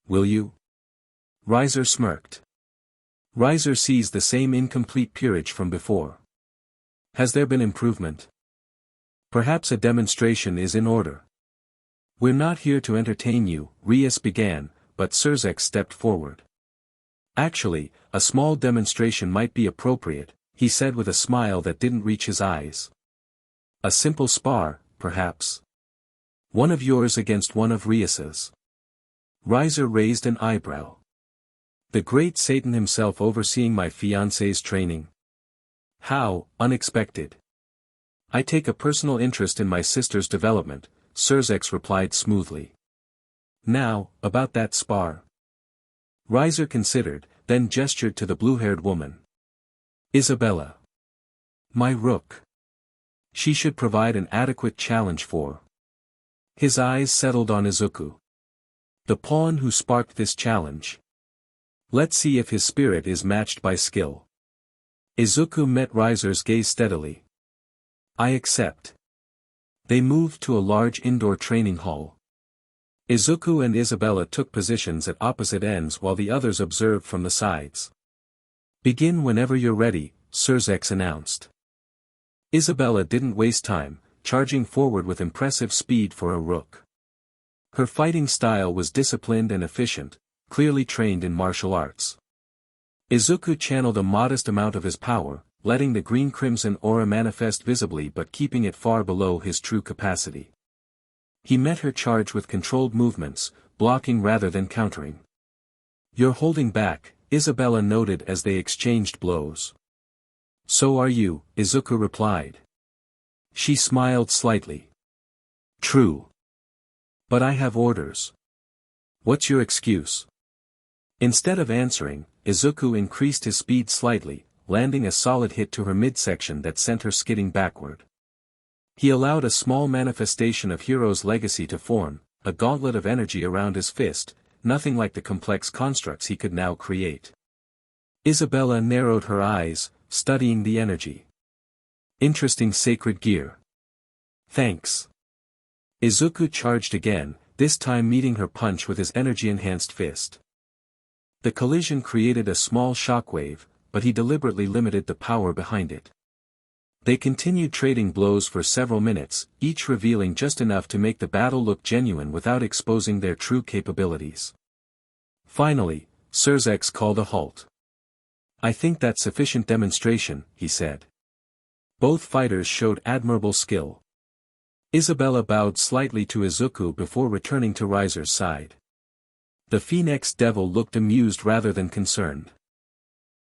Will you? Riser smirked. Riser sees the same incomplete peerage from before. Has there been improvement? Perhaps a demonstration is in order. We're not here to entertain you, Rias began, but Surzek stepped forward. Actually, a small demonstration might be appropriate, he said with a smile that didn't reach his eyes. A simple spar, perhaps. One of yours against one of Rias's. Riser raised an eyebrow. The great Satan himself overseeing my fiancé's training. How unexpected. I take a personal interest in my sister's development, Surzek replied smoothly. Now, about that spar. Riser considered, then gestured to the blue-haired woman. Isabella. My rook. She should provide an adequate challenge for. His eyes settled on Izuku. The pawn who sparked this challenge. Let's see if his spirit is matched by skill. Izuku met Riser's gaze steadily. I accept. They moved to a large indoor training hall. Izuku and Isabella took positions at opposite ends while the others observed from the sides. Begin whenever you're ready, Surzek announced. Isabella didn't waste time, charging forward with impressive speed for a rook. Her fighting style was disciplined and efficient, clearly trained in martial arts. Izuku channeled a modest amount of his power, letting the green-crimson aura manifest visibly but keeping it far below his true capacity. He met her charge with controlled movements, blocking rather than countering. "You're holding back," Isabella noted as they exchanged blows. "So are you," Izuku replied. She smiled slightly. "True. But I have orders. What's your excuse?" Instead of answering, Izuku increased his speed slightly, landing a solid hit to her midsection that sent her skidding backward. He allowed a small manifestation of Hero's legacy to form, a gauntlet of energy around his fist, nothing like the complex constructs he could now create. Isabella narrowed her eyes, studying the energy. "Interesting sacred gear. Thanks." Izuku charged again, this time meeting her punch with his energy-enhanced fist. The collision created a small shockwave, but he deliberately limited the power behind it. They continued trading blows for several minutes, each revealing just enough to make the battle look genuine without exposing their true capabilities. Finally, Surzex called a halt. "I think that's sufficient demonstration," he said. Both fighters showed admirable skill. Isabella bowed slightly to Izuku before returning to Riser's side. The Phoenix Devil looked amused rather than concerned.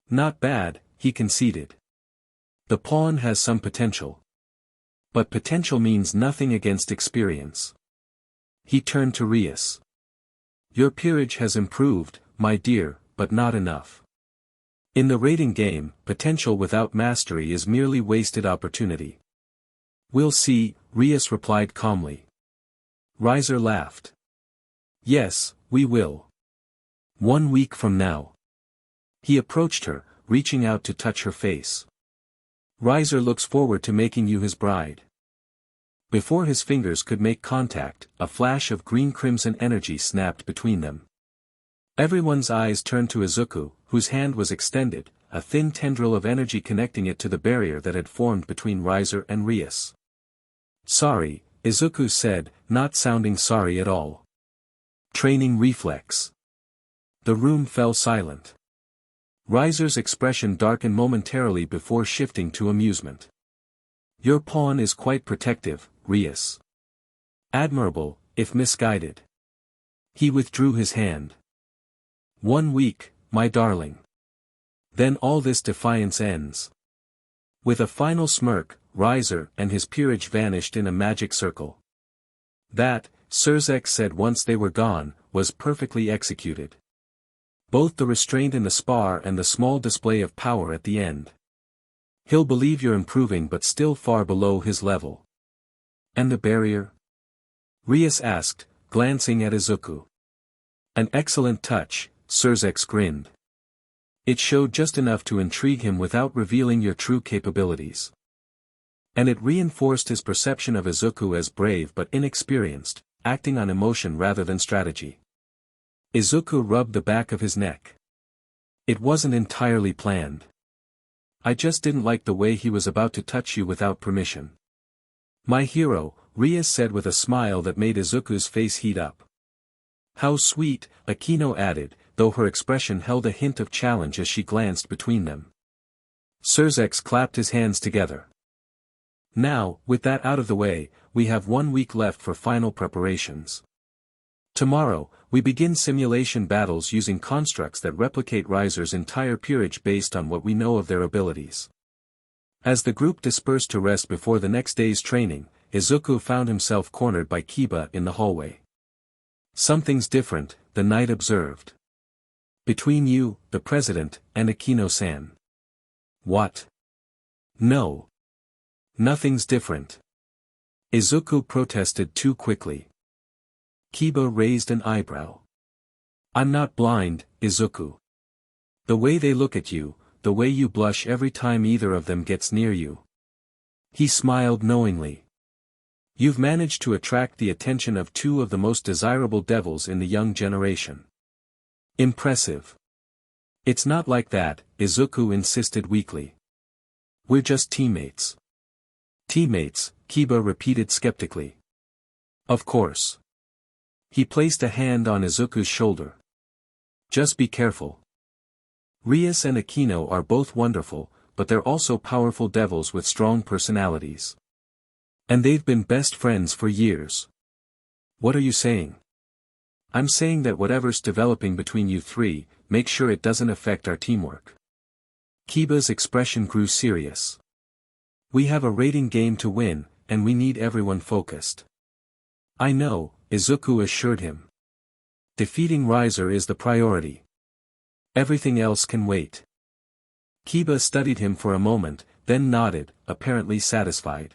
"Not bad," he conceded. "The pawn has some potential. But potential means nothing against experience." He turned to Rias. "Your peerage has improved, my dear, but not enough. In the raiding game, potential without mastery is merely wasted opportunity." "We'll see," Rias replied calmly. Riser laughed. "Yes, we will. 1 week from now." He approached her, reaching out to touch her face. "Riser looks forward to making you his bride." Before his fingers could make contact, a flash of green-crimson energy snapped between them. Everyone's eyes turned to Izuku, whose hand was extended, a thin tendril of energy connecting it to the barrier that had formed between Riser and Rias. "Sorry," Izuku said, not sounding sorry at all. "Training reflex." The room fell silent. Riser's expression darkened momentarily before shifting to amusement. "Your pawn is quite protective, Rias. Admirable, if misguided." He withdrew his hand. 1 week, my darling. Then all this defiance ends." With a final smirk, Riser and his peerage vanished in a magic circle. That, Surzex said once they were gone, was perfectly executed. Both the restraint in the spar and the small display of power at the end. "He'll believe you're improving but still far below his level." "And the barrier?" Rias asked, glancing at Izuku. "An excellent touch," Surzex grinned. "It showed just enough to intrigue him without revealing your true capabilities. And it reinforced his perception of Izuku as brave but inexperienced, acting on emotion rather than strategy." Izuku rubbed the back of his neck. "It wasn't entirely planned. I just didn't like the way he was about to touch you without permission." "My hero," Rias said with a smile that made Izuku's face heat up. "How sweet," Akeno added, though her expression held a hint of challenge as she glanced between them. Surzex clapped his hands together. "Now, with that out of the way, we have 1 week left for final preparations. Tomorrow, we begin simulation battles using constructs that replicate Riser's entire peerage based on what we know of their abilities." As the group dispersed to rest before the next day's training, Izuku found himself cornered by Kiba in the hallway. "Something's different," the knight observed. "Between you, the president, and Akeno-san." "What?" "No. Nothing's different." Izuku protested too quickly. Kiba raised an eyebrow. "I'm not blind, Izuku. The way they look at you, the way you blush every time either of them gets near you." He smiled knowingly. "You've managed to attract the attention of 2 of the most desirable devils in the young generation. Impressive." "It's not like that," Izuku insisted weakly. "We're just teammates." "Teammates," Kiba repeated skeptically. "Of course." He placed a hand on Izuku's shoulder. "Just be careful." Rias and Akeno are both wonderful, but they're also powerful devils with strong personalities. And they've been best friends for years. What are you saying? I'm saying that whatever's developing between you three, make sure it doesn't affect our teamwork. Kiba's expression grew serious. We have a rating game to win, and we need everyone focused. I know, Izuku assured him. Defeating Riser is the priority. Everything else can wait. Kiba studied him for a moment, then nodded, apparently satisfied.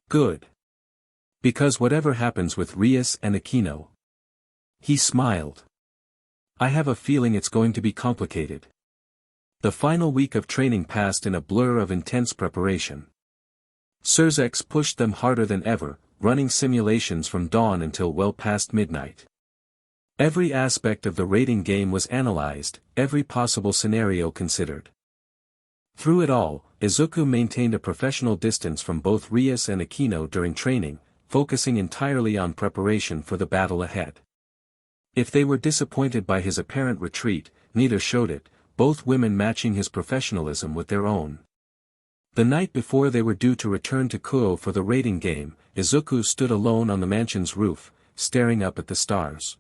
Good. Because whatever happens with Rias and Akeno. He smiled. I have a feeling it's going to be complicated. The final week of training passed in a blur of intense preparation. Surzex pushed them harder than ever, running simulations from dawn until well past midnight. Every aspect of the rating game was analyzed, every possible scenario considered. Through it all, Izuku maintained a professional distance from both Rias and Akeno during training, focusing entirely on preparation for the battle ahead. If they were disappointed by his apparent retreat, neither showed it, both women matching his professionalism with their own. The night before they were due to return to Kuo for the rating game, Izuku stood alone on the mansion's roof, staring up at the stars.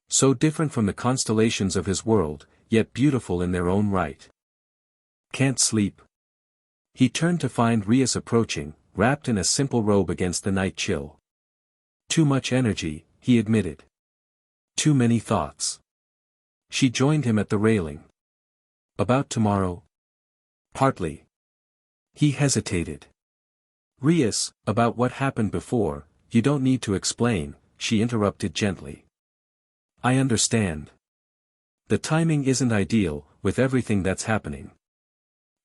So different from the constellations of his world, yet beautiful in their own right. Can't sleep. He turned to find Rias approaching, wrapped in a simple robe against the night chill. Too much energy, he admitted. Too many thoughts. She joined him at the railing. About tomorrow? Partly. He hesitated. Rias, about what happened before, you don't need to explain, she interrupted gently. I understand. The timing isn't ideal, with everything that's happening.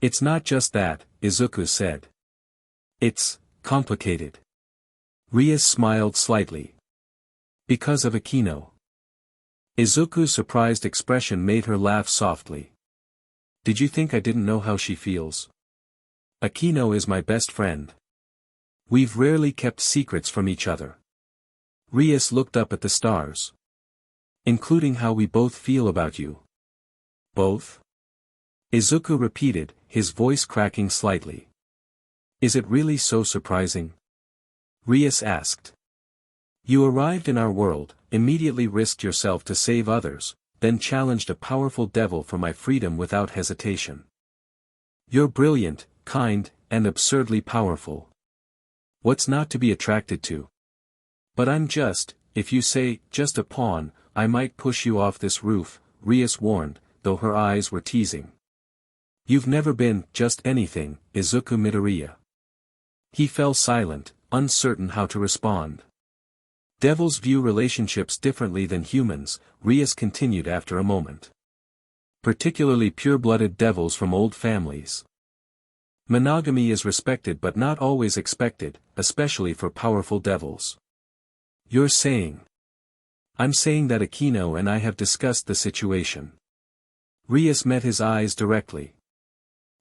It's not just that, Izuku said. It's complicated. Rias smiled slightly. Because of Akeno. Izuku's surprised expression made her laugh softly. Did you think I didn't know how she feels? Akeno is my best friend. We've rarely kept secrets from each other. Rias looked up at the stars. Including how we both feel about you. Both? Izuku repeated, his voice cracking slightly. Is it really so surprising? Rias asked. You arrived in our world, immediately risked yourself to save others, then challenged a powerful devil for my freedom without hesitation. You're brilliant, kind, and absurdly powerful. What's not to be attracted to? But I'm just, if you say, just a pawn, I might push you off this roof, Rias warned, though her eyes were teasing. You've never been, just anything, Izuku Midoriya. He fell silent, uncertain how to respond. Devils view relationships differently than humans, Rias continued after a moment. Particularly pure-blooded devils from old families. Monogamy is respected but not always expected, especially for powerful devils. You're saying. I'm saying that Akeno and I have discussed the situation. Rias met his eyes directly.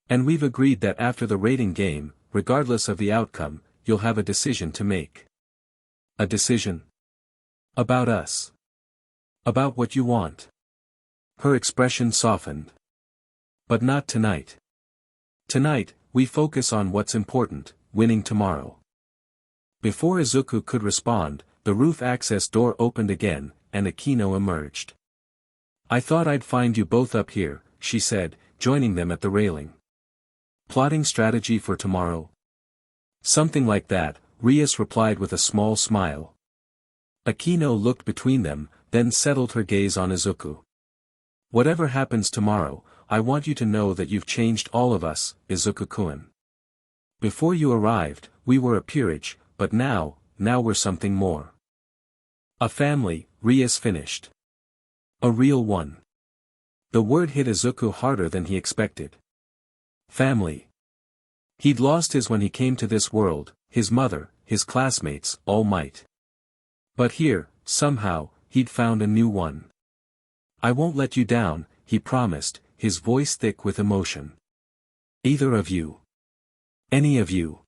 And we've agreed that after the rating game, regardless of the outcome, you'll have a decision to make. A decision? About us. About what you want. Her expression softened. But not tonight. Tonight, we focus on what's important, winning tomorrow. Before Izuku could respond, the roof access door opened again, and Akeno emerged. I thought I'd find you both up here, she said, joining them at the railing. Plotting strategy for tomorrow? Something like that, Rias replied with a small smile. Akeno looked between them, then settled her gaze on Izuku. Whatever happens tomorrow, I want you to know that you've changed all of us, Izuku-kun. Before you arrived, we were a peerage, but now we're something more. A family, Rias finished. A real one. The word hit Izuku harder than he expected. Family. He'd lost his when he came to this world, his mother, his classmates, all might. But here, somehow, he'd found a new one. I won't let you down, he promised, his voice thick with emotion. Either of you. Any of you.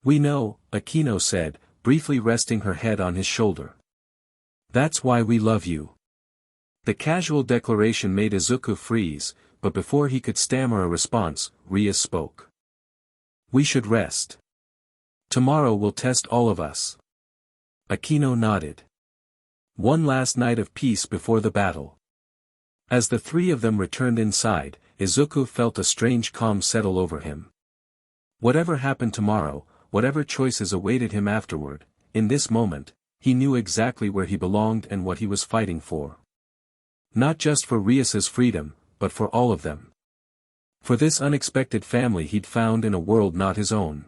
We know, Akeno said, briefly resting her head on his shoulder. That's why we love you. The casual declaration made Izuku freeze, but before he could stammer a response, Rias spoke. We should rest. Tomorrow will test all of us. Akeno nodded. One last night of peace before the battle. As the three of them returned inside, Izuku felt a strange calm settle over him. Whatever happened tomorrow, whatever choices awaited him afterward, in this moment, he knew exactly where he belonged and what he was fighting for. Not just for Rias's freedom, but for all of them. For this unexpected family he'd found in a world not his own.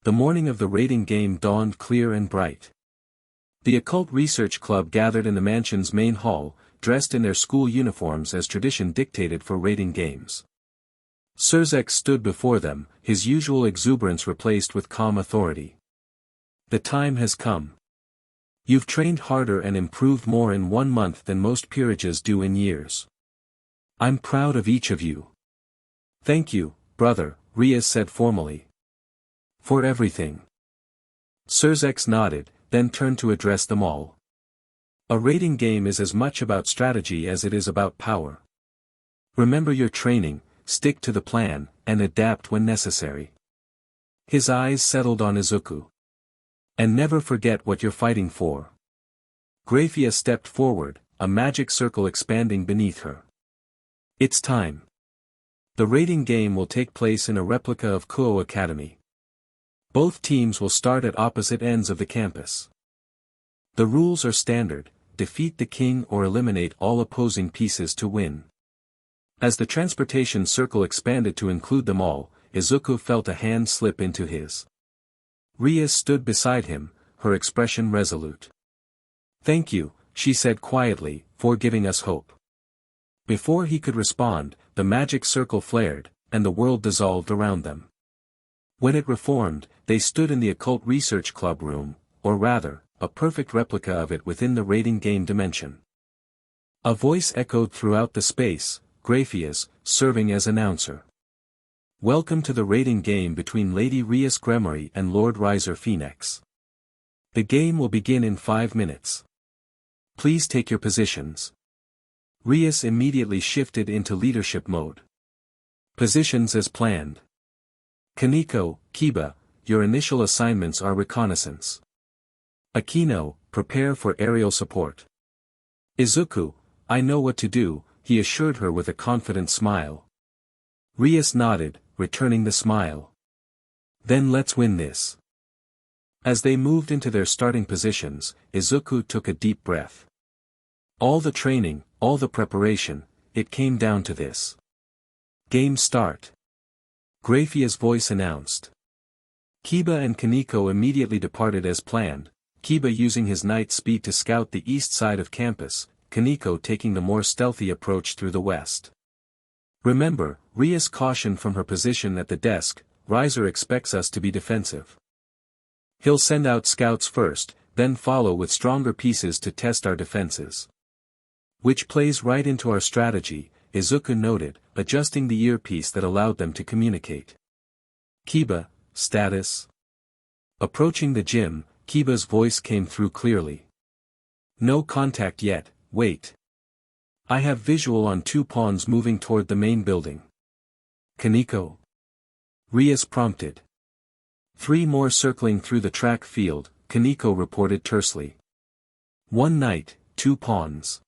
The morning of the raiding game dawned clear and bright. The Occult Research Club gathered in the mansion's main hall, dressed in their school uniforms as tradition dictated for raiding games. Surzek stood before them, his usual exuberance replaced with calm authority. The time has come. You've trained harder and improved more in 1 month than most peerages do in years. I'm proud of each of you. Thank you, brother, Rias said formally. For everything. Surzek nodded, then turned to address them all. A raiding game is as much about strategy as it is about power. Remember your training, stick to the plan, and adapt when necessary. His eyes settled on Izuku. And never forget what you're fighting for. Grafia stepped forward, a magic circle expanding beneath her. It's time. The raiding game will take place in a replica of Kuo Academy. Both teams will start at opposite ends of the campus. The rules are standard, defeat the king or eliminate all opposing pieces to win. As the transportation circle expanded to include them all, Izuku felt a hand slip into his. Rias stood beside him, her expression resolute. Thank you, she said quietly, for giving us hope. Before he could respond, the magic circle flared, and the world dissolved around them. When it reformed, they stood in the Occult Research Club room, or rather, a perfect replica of it within the raiding game dimension. A voice echoed throughout the space, Grafia's, serving as announcer. Welcome to the raiding game between Lady Rias Gremory and Lord Riser Phoenix. The game will begin in 5 minutes. Please take your positions. Rias immediately shifted into leadership mode. Positions as planned. Kaneko, Kiba, your initial assignments are reconnaissance. Akeno, prepare for aerial support. Izuku, I know what to do, he assured her with a confident smile. Rias nodded, returning the smile. Then let's win this. As they moved into their starting positions, Izuku took a deep breath. All the training, all the preparation, it came down to this. Game start. Grafia's voice announced. Kiba and Kaneko immediately departed as planned, Kiba using his night speed to scout the east side of campus, Kaneko taking the more stealthy approach through the west. Remember, Rias cautioned from her position at the desk, Riser expects us to be defensive. He'll send out scouts first, then follow with stronger pieces to test our defenses. Which plays right into our strategy, Izuku noted, adjusting the earpiece that allowed them to communicate. Kiba, status. Approaching the gym, Kiba's voice came through clearly. No contact yet, wait. I have visual on 2 pawns moving toward the main building. Kaneko. Rias prompted. 3 more circling through the track field, Kaneko reported tersely. 1 knight, 2 pawns.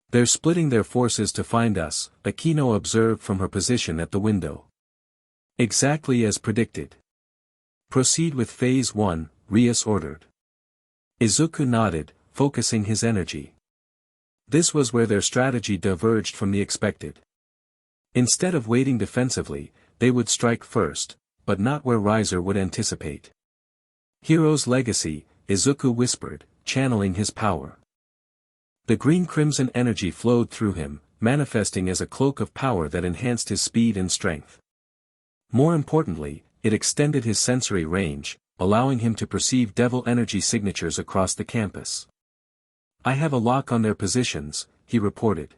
They're splitting their forces to find us, Akeno observed from her position at the window. Exactly as predicted. Proceed with Phase 1, Rias ordered. Izuku nodded, focusing his energy. This was where their strategy diverged from the expected. Instead of waiting defensively, they would strike first, but not where Riser would anticipate. Hero's legacy, Izuku whispered, channeling his power. The green-crimson energy flowed through him, manifesting as a cloak of power that enhanced his speed and strength. More importantly, it extended his sensory range, allowing him to perceive devil energy signatures across the campus. I have a lock on their positions, he reported.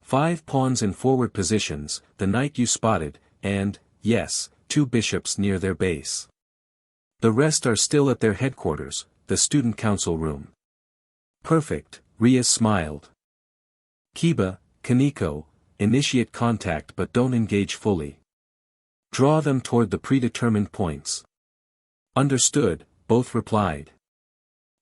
5 pawns in forward positions, the knight you spotted, and, yes, 2 bishops near their base. The rest are still at their headquarters, the student council room. Perfect, Rias smiled. Kiba, Kaneko, initiate contact but don't engage fully. Draw them toward the predetermined points. Understood, both replied.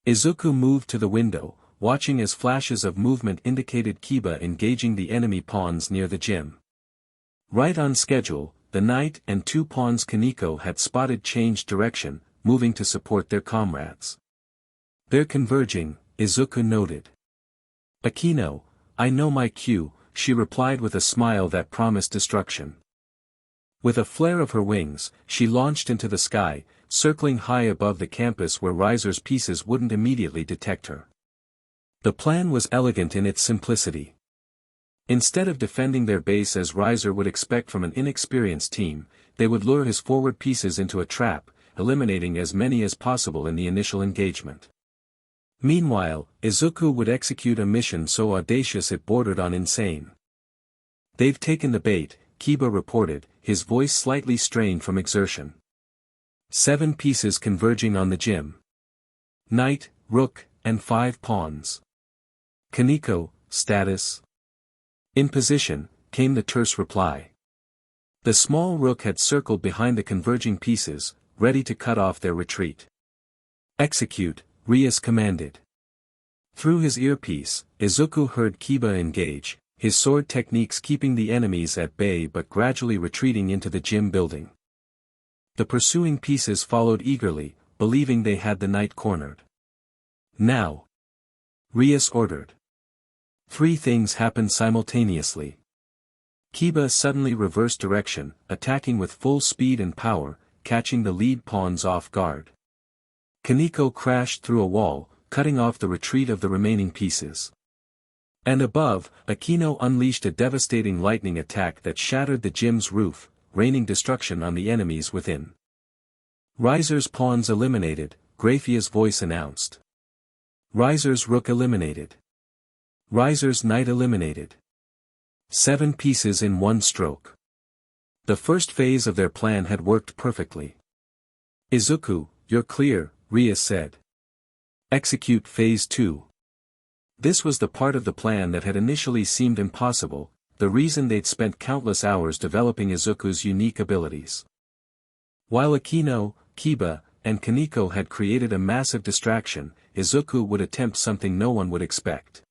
Izuku moved to the window, watching as flashes of movement indicated Kiba engaging the enemy pawns near the gym. Right on schedule, the knight and 2 pawns Kaneko had spotted changed direction, moving to support their comrades. They're converging, Izuku noted. Akeno, I know my cue, she replied with a smile that promised destruction. With a flare of her wings, she launched into the sky, circling high above the campus where Riser's pieces wouldn't immediately detect her. The plan was elegant in its simplicity. Instead of defending their base as Riser would expect from an inexperienced team, they would lure his forward pieces into a trap, eliminating as many as possible in the initial engagement. Meanwhile, Izuku would execute a mission so audacious it bordered on insane. They've taken the bait, Kiba reported, his voice slightly strained from exertion. 7 pieces converging on the gym. Knight, rook, and 5 pawns. Kaneko, status. In position, came the terse reply. The small rook had circled behind the converging pieces, ready to cut off their retreat. Execute, Rias commanded. Through his earpiece, Izuku heard Kiba engage, his sword techniques keeping the enemies at bay but gradually retreating into the gym building. The pursuing pieces followed eagerly, believing they had the knight cornered. Now! Rias ordered. 3 things happened simultaneously. Kiba suddenly reversed direction, attacking with full speed and power, catching the lead pawns off guard. Kaneko crashed through a wall, cutting off the retreat of the remaining pieces. And above, Akeno unleashed a devastating lightning attack that shattered the gym's roof, raining destruction on the enemies within. Riser's pawns eliminated, Graphia's voice announced. Riser's rook eliminated. Riser's knight eliminated. 7 pieces in one stroke. The first phase of their plan had worked perfectly. Izuku, you're clear, Rias said. Execute phase 2. This was the part of the plan that had initially seemed impossible, the reason they'd spent countless hours developing Izuku's unique abilities. While Akeno, Kiba, and Kaneko had created a massive distraction, Izuku would attempt something no one would expect.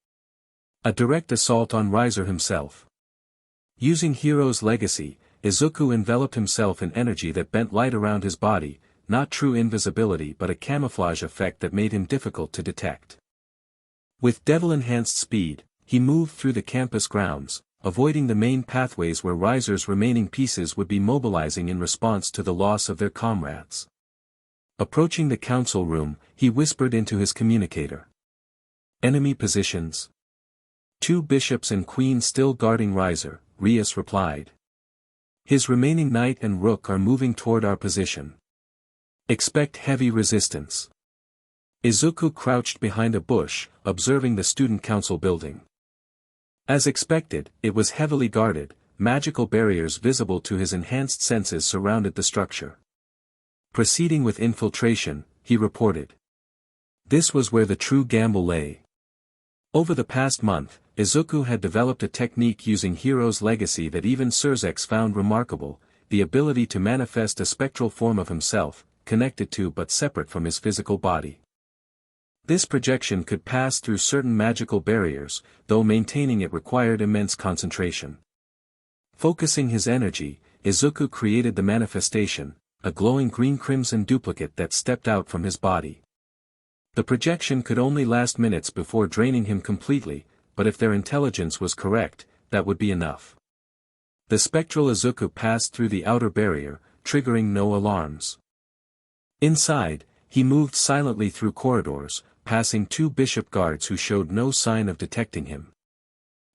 A direct assault on Riser himself. Using Hero's legacy, Izuku enveloped himself in energy that bent light around his body, not true invisibility but a camouflage effect that made him difficult to detect. With devil-enhanced speed, he moved through the campus grounds, avoiding the main pathways where Riser's remaining pieces would be mobilizing in response to the loss of their comrades. Approaching the council room, he whispered into his communicator. Enemy positions. 2 bishops and queens still guarding Riser, Rias replied. His remaining knight and rook are moving toward our position. Expect heavy resistance. Izuku crouched behind a bush, observing the student council building. As expected, it was heavily guarded, magical barriers visible to his enhanced senses surrounded the structure. Proceeding with infiltration, he reported. This was where the true gamble lay. Over the past month, Izuku had developed a technique using Hero's legacy that even Surzex found remarkable, the ability to manifest a spectral form of himself, connected to but separate from his physical body. This projection could pass through certain magical barriers, though maintaining it required immense concentration. Focusing his energy, Izuku created the manifestation, a glowing green-crimson duplicate that stepped out from his body. The projection could only last minutes before draining him completely, but if their intelligence was correct, that would be enough. The spectral Izuku passed through the outer barrier, triggering no alarms. Inside, he moved silently through corridors, passing 2 bishop guards who showed no sign of detecting him.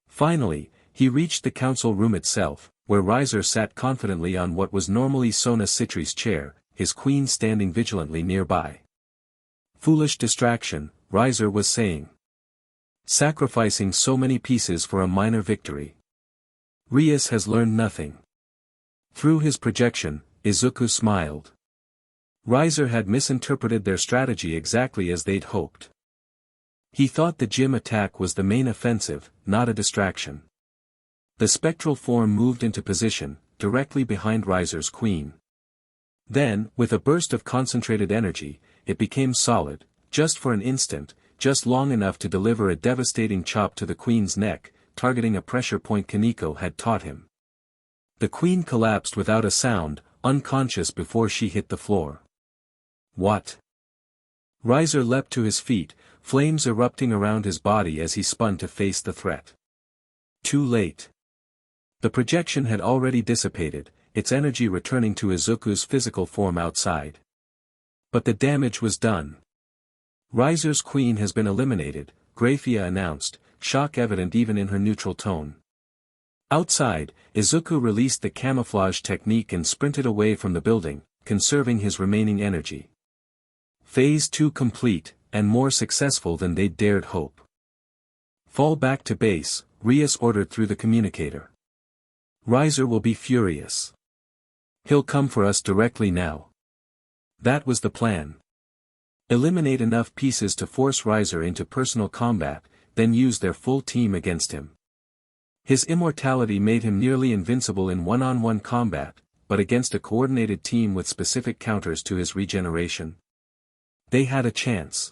Finally, he reached the council room itself, where Riser sat confidently on what was normally Sona Citri's chair, his queen standing vigilantly nearby. Foolish distraction, Riser was saying. Sacrificing so many pieces for a minor victory. Rias has learned nothing. Through his projection, Izuku smiled. Riser had misinterpreted their strategy exactly as they'd hoped. He thought the gym attack was the main offensive, not a distraction. The spectral form moved into position, directly behind Riser's queen. Then, with a burst of concentrated energy, it became solid, just for an instant, just long enough to deliver a devastating chop to the queen's neck, targeting a pressure point Kaneko had taught him. The queen collapsed without a sound, unconscious before she hit the floor. What? Riser leapt to his feet, flames erupting around his body as he spun to face the threat. Too late. The projection had already dissipated, its energy returning to Izuku's physical form outside. But the damage was done. Riser's queen has been eliminated, Graphia announced, shock evident even in her neutral tone. Outside, Izuku released the camouflage technique and sprinted away from the building, conserving his remaining energy. Phase 2 complete, and more successful than they'd dared hope. Fall back to base, Rias ordered through the communicator. Riser will be furious. He'll come for us directly now. That was the plan. Eliminate enough pieces to force Riser into personal combat, then use their full team against him. His immortality made him nearly invincible in one-on-one combat, but against a coordinated team with specific counters to his regeneration. They had a chance.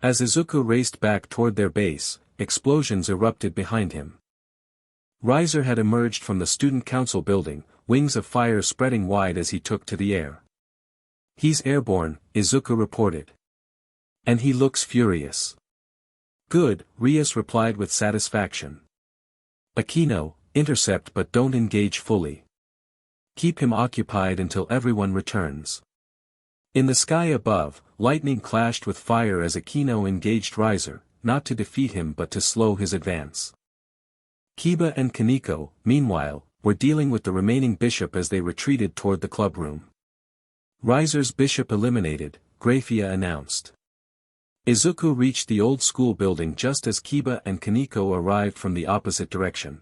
As Izuku raced back toward their base, explosions erupted behind him. Riser had emerged from the student council building, wings of fire spreading wide as he took to the air. He's airborne, Izuku reported. And he looks furious. Good, Rias replied with satisfaction. Akeno, intercept but don't engage fully. Keep him occupied until everyone returns. In the sky above, lightning clashed with fire as Akeno engaged Riser, not to defeat him but to slow his advance. Kiba and Kaneko, meanwhile, were dealing with the remaining bishop as they retreated toward the clubroom. Riser's bishop eliminated, Graphia announced. Izuku reached the old school building just as Kiba and Kaneko arrived from the opposite direction.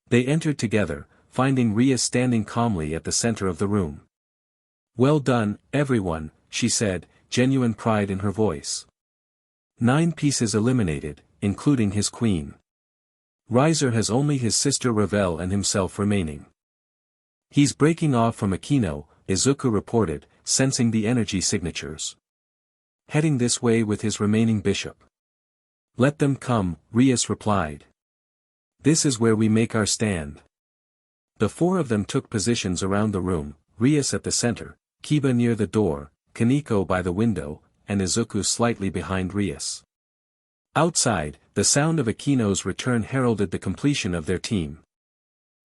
They entered together, finding Rias standing calmly at the center of the room. Well done, everyone, she said, genuine pride in her voice. 9 pieces eliminated, including his queen. Riser has only his sister Ravel and himself remaining. He's breaking off from Akeno, Izuku reported, sensing the energy signatures. Heading this way with his remaining bishop. Let them come, Rias replied. This is where we make our stand. The 4 of them took positions around the room, Rias at the center, Kiba near the door, Kaneko by the window, and Izuku slightly behind Rias. Outside, the sound of Akeno's return heralded the completion of their team.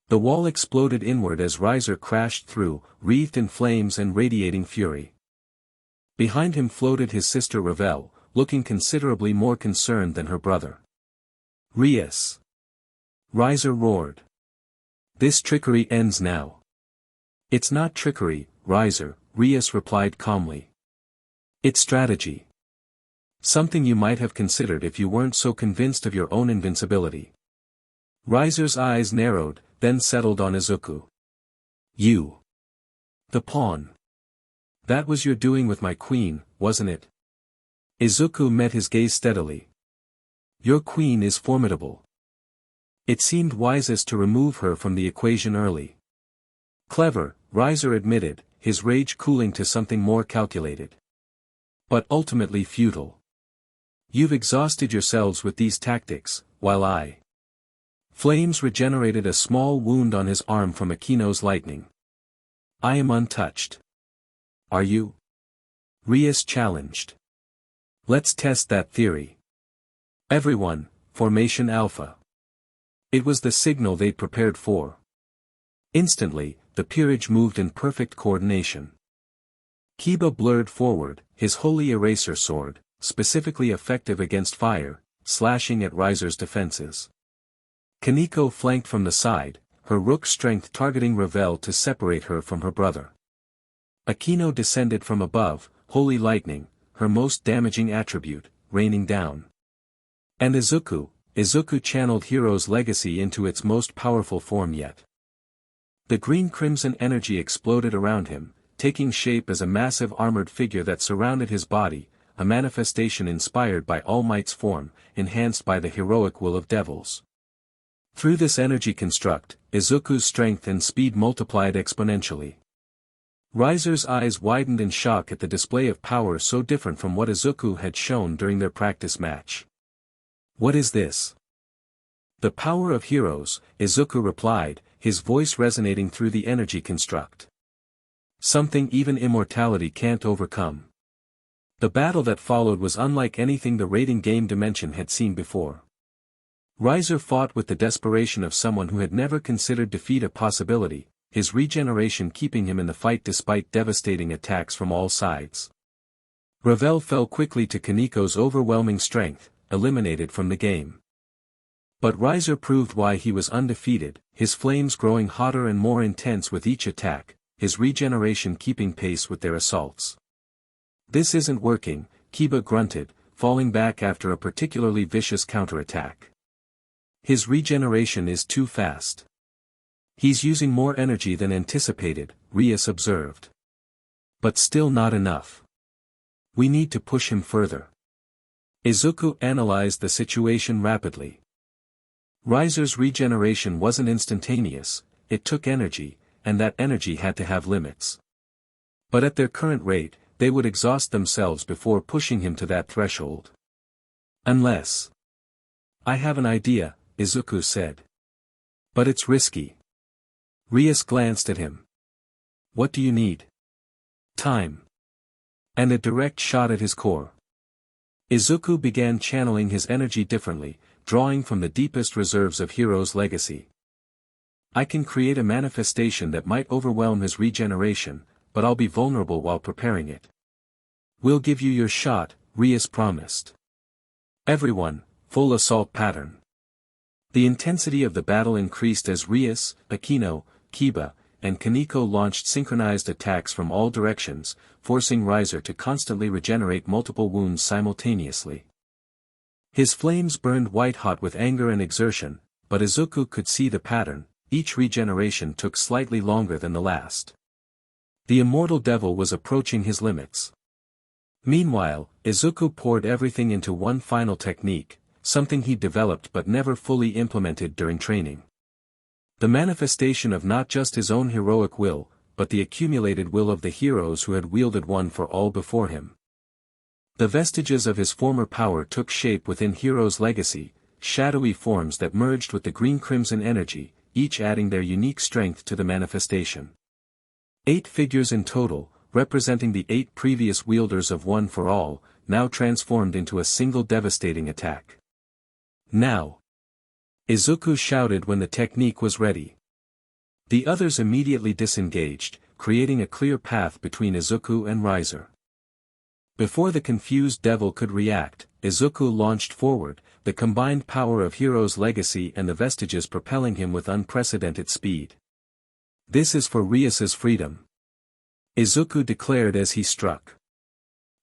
The wall exploded inward as Riser crashed through, wreathed in flames and radiating fury. Behind him floated his sister Ravel, looking considerably more concerned than her brother. Rias! Riser roared. This trickery ends now. It's not trickery, Riser, Rias replied calmly. It's strategy. Something you might have considered if you weren't so convinced of your own invincibility. Riser's eyes narrowed, then settled on Izuku. You. The pawn. That was your doing with my queen, wasn't it? Izuku met his gaze steadily. Your queen is formidable. It seemed wisest to remove her from the equation early. Clever, Riser admitted, his rage cooling to something more calculated. But ultimately futile. You've exhausted yourselves with these tactics, while I... Flames regenerated a small wound on his arm from Akeno's lightning. I am untouched. Are you? Rias challenged. Let's test that theory. Everyone, Formation Alpha. It was the signal they'd prepared for. Instantly, the peerage moved in perfect coordination. Kiba blurred forward, his holy eraser sword, specifically effective against fire, slashing at Riser's defenses. Kaneko flanked from the side, her rook strength targeting Ravel to separate her from her brother. Akeno descended from above, holy lightning, her most damaging attribute, raining down. And Izuku channeled Hero's legacy into its most powerful form yet. The green-crimson energy exploded around him, taking shape as a massive armored figure that surrounded his body, a manifestation inspired by All Might's form, enhanced by the heroic will of devils. Through this energy construct, Izuku's strength and speed multiplied exponentially. Riser's eyes widened in shock at the display of power so different from what Izuku had shown during their practice match. "What is this?" "The power of heroes," Izuku replied, his voice resonating through the energy construct. "Something even immortality can't overcome." The battle that followed was unlike anything the raiding game dimension had seen before. Riser fought with the desperation of someone who had never considered defeat a possibility, his regeneration keeping him in the fight despite devastating attacks from all sides. Ravel fell quickly to Kaniko's overwhelming strength, eliminated from the game. But Riser proved why he was undefeated, his flames growing hotter and more intense with each attack, his regeneration keeping pace with their assaults. "This isn't working," Kiba grunted, falling back after a particularly vicious counterattack. "His regeneration is too fast. He's using more energy than anticipated," Rias observed. "But still not enough. We need to push him further." Izuku analyzed the situation rapidly. Riser's regeneration wasn't instantaneous, it took energy, and that energy had to have limits. But at their current rate, they would exhaust themselves before pushing him to that threshold. "Unless..." "I have an idea," Izuku said. "But it's risky." Rias glanced at him. "What do you need?" "Time. And a direct shot at his core." Izuku began channeling his energy differently, drawing from the deepest reserves of Hero's legacy. "I can create a manifestation that might overwhelm his regeneration, but I'll be vulnerable while preparing it." "We'll give you your shot," Rias promised. "Everyone, full assault pattern." The intensity of the battle increased as Rias, Akeno, Kiba, and Kaniko launched synchronized attacks from all directions, forcing Riser to constantly regenerate multiple wounds simultaneously. His flames burned white-hot with anger and exertion, but Izuku could see the pattern, each regeneration took slightly longer than the last. The immortal devil was approaching his limits. Meanwhile, Izuku poured everything into one final technique, something he developed but never fully implemented during training. The manifestation of not just his own heroic will, but the accumulated will of the heroes who had wielded one for all before him. The vestiges of his former power took shape within Hero's legacy, shadowy forms that merged with the green-crimson energy, each adding their unique strength to the manifestation. 8 figures in total, representing the 8 previous wielders of One for All, now transformed into a single devastating attack. "Now!" Izuku shouted when the technique was ready. The others immediately disengaged, creating a clear path between Izuku and Riser. Before the confused devil could react, Izuku launched forward, the combined power of Hero's legacy and the vestiges propelling him with unprecedented speed. "This is for Rias's freedom," Izuku declared as he struck.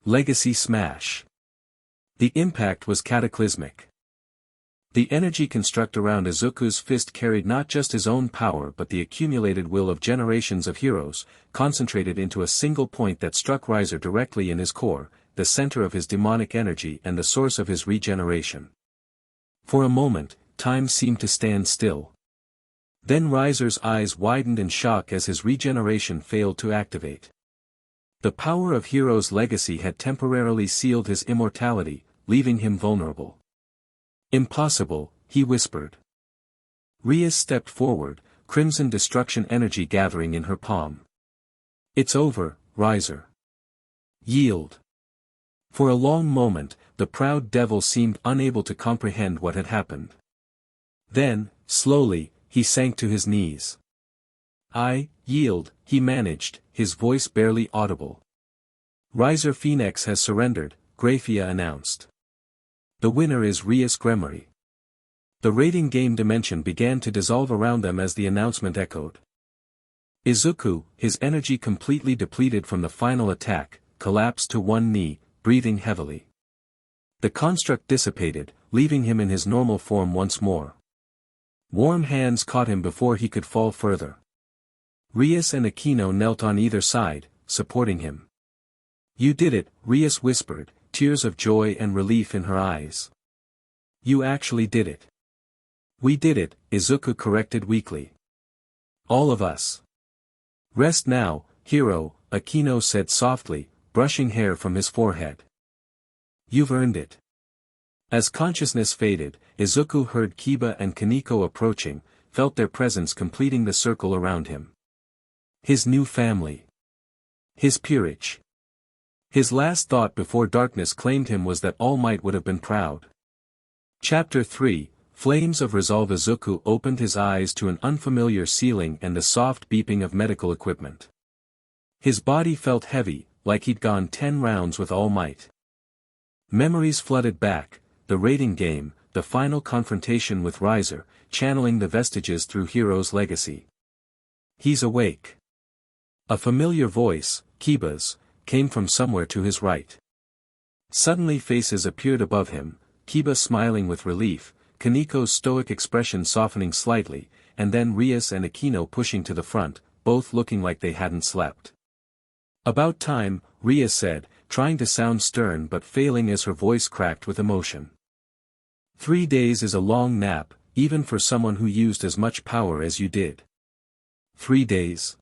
Legacy smash. The impact was cataclysmic. The energy construct around Izuku's fist carried not just his own power but the accumulated will of generations of heroes, concentrated into a single point that struck Riser directly in his core, the center of his demonic energy and the source of his regeneration. For a moment, time seemed to stand still. Then Riser's eyes widened in shock as his regeneration failed to activate. The power of Hero's legacy had temporarily sealed his immortality, leaving him vulnerable. "Impossible," he whispered. Rias stepped forward, crimson destruction energy gathering in her palm. "It's over, Riser. Yield." For a long moment, the proud devil seemed unable to comprehend what had happened. Then, slowly, he sank to his knees. "I yield," he managed, his voice barely audible. "Riser Phoenix has surrendered," Graphia announced. "The winner is Rias Gremory." The raiding game dimension began to dissolve around them as the announcement echoed. Izuku, his energy completely depleted from the final attack, collapsed to one knee, breathing heavily. The construct dissipated, leaving him in his normal form once more. Warm hands caught him before he could fall further. Rias and Akeno knelt on either side, supporting him. "You did it," Rias whispered, tears of joy and relief in her eyes. You actually did it. We did it, Izuku corrected weakly. All of us. Rest now, hero, Akeno said softly, brushing hair from his forehead. You've earned it. As consciousness faded, Izuku heard Kiba and Kaneko approaching, felt their presence completing the circle around him. His new family. His peerage. His last thought before darkness claimed him was that All Might would have been proud. Chapter 3, Flames of Resolve. Izuku opened his eyes to an unfamiliar ceiling and the soft beeping of medical equipment. His body felt heavy, like he'd gone 10 rounds with All Might. Memories flooded back, the raiding game, the final confrontation with Riser, channeling the vestiges through Hero's legacy. He's awake. A familiar voice, Kiba's, came from somewhere to his right. Suddenly faces appeared above him, Kiba smiling with relief, Kaneko's stoic expression softening slightly, and then Rias and Akeno pushing to the front, both looking like they hadn't slept. About time, Rias said, trying to sound stern but failing as her voice cracked with emotion. 3 days is a long nap, even for someone who used as much power as you did. 3 days.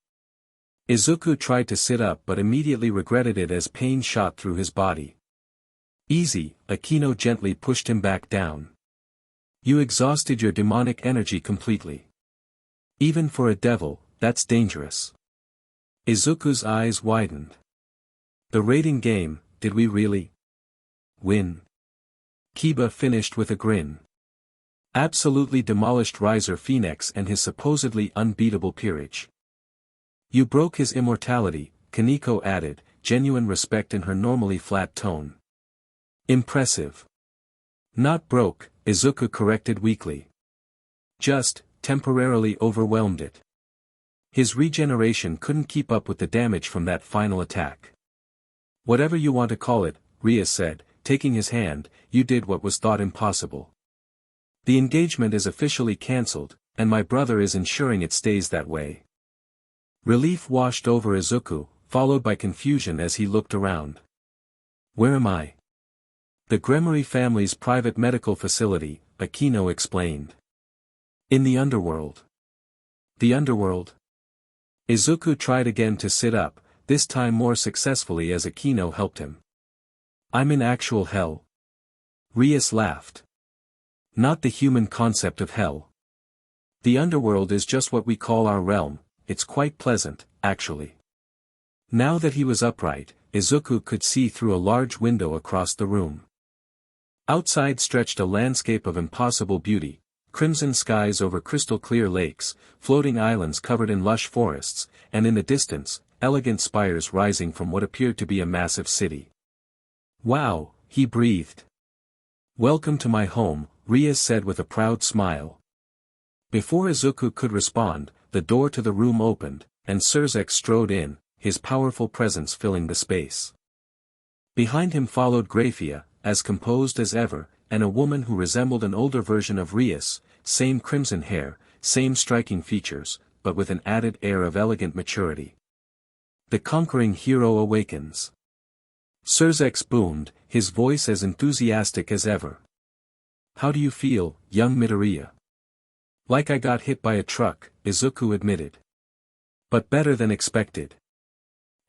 Izuku tried to sit up but immediately regretted it as pain shot through his body. Easy, Akeno gently pushed him back down. You exhausted your demonic energy completely. Even for a devil, that's dangerous. Izuku's eyes widened. The raiding game, did we really win? Kiba finished with a grin. Absolutely demolished Riser Phoenix and his supposedly unbeatable peerage. You broke his immortality, Kaneko added, genuine respect in her normally flat tone. Impressive. Not broke, Izuku corrected weakly. Just, temporarily overwhelmed it. His regeneration couldn't keep up with the damage from that final attack. Whatever you want to call it, Rias said, taking his hand, you did what was thought impossible. The engagement is officially cancelled, and my brother is ensuring it stays that way. Relief washed over Izuku, followed by confusion as he looked around. Where am I? The Gremory family's private medical facility, Akeno explained. In the underworld. The underworld? Izuku tried again to sit up, this time more successfully as Akeno helped him. I'm in actual hell. Rias laughed. Not the human concept of hell. The underworld is just what we call our realm, it's quite pleasant, actually. Now that he was upright, Izuku could see through a large window across the room. Outside stretched a landscape of impossible beauty, crimson skies over crystal-clear lakes, floating islands covered in lush forests, and in the distance, elegant spires rising from what appeared to be a massive city. Wow, he breathed. Welcome to my home, Rias said with a proud smile. Before Izuku could respond, the door to the room opened, and Surzek strode in, his powerful presence filling the space. Behind him followed Grafia, as composed as ever, and a woman who resembled an older version of Rias, same crimson hair, same striking features, but with an added air of elegant maturity. The conquering hero awakens. Surzek boomed, his voice as enthusiastic as ever. How do you feel, young Midoriya? Like I got hit by a truck, Izuku admitted. But better than expected.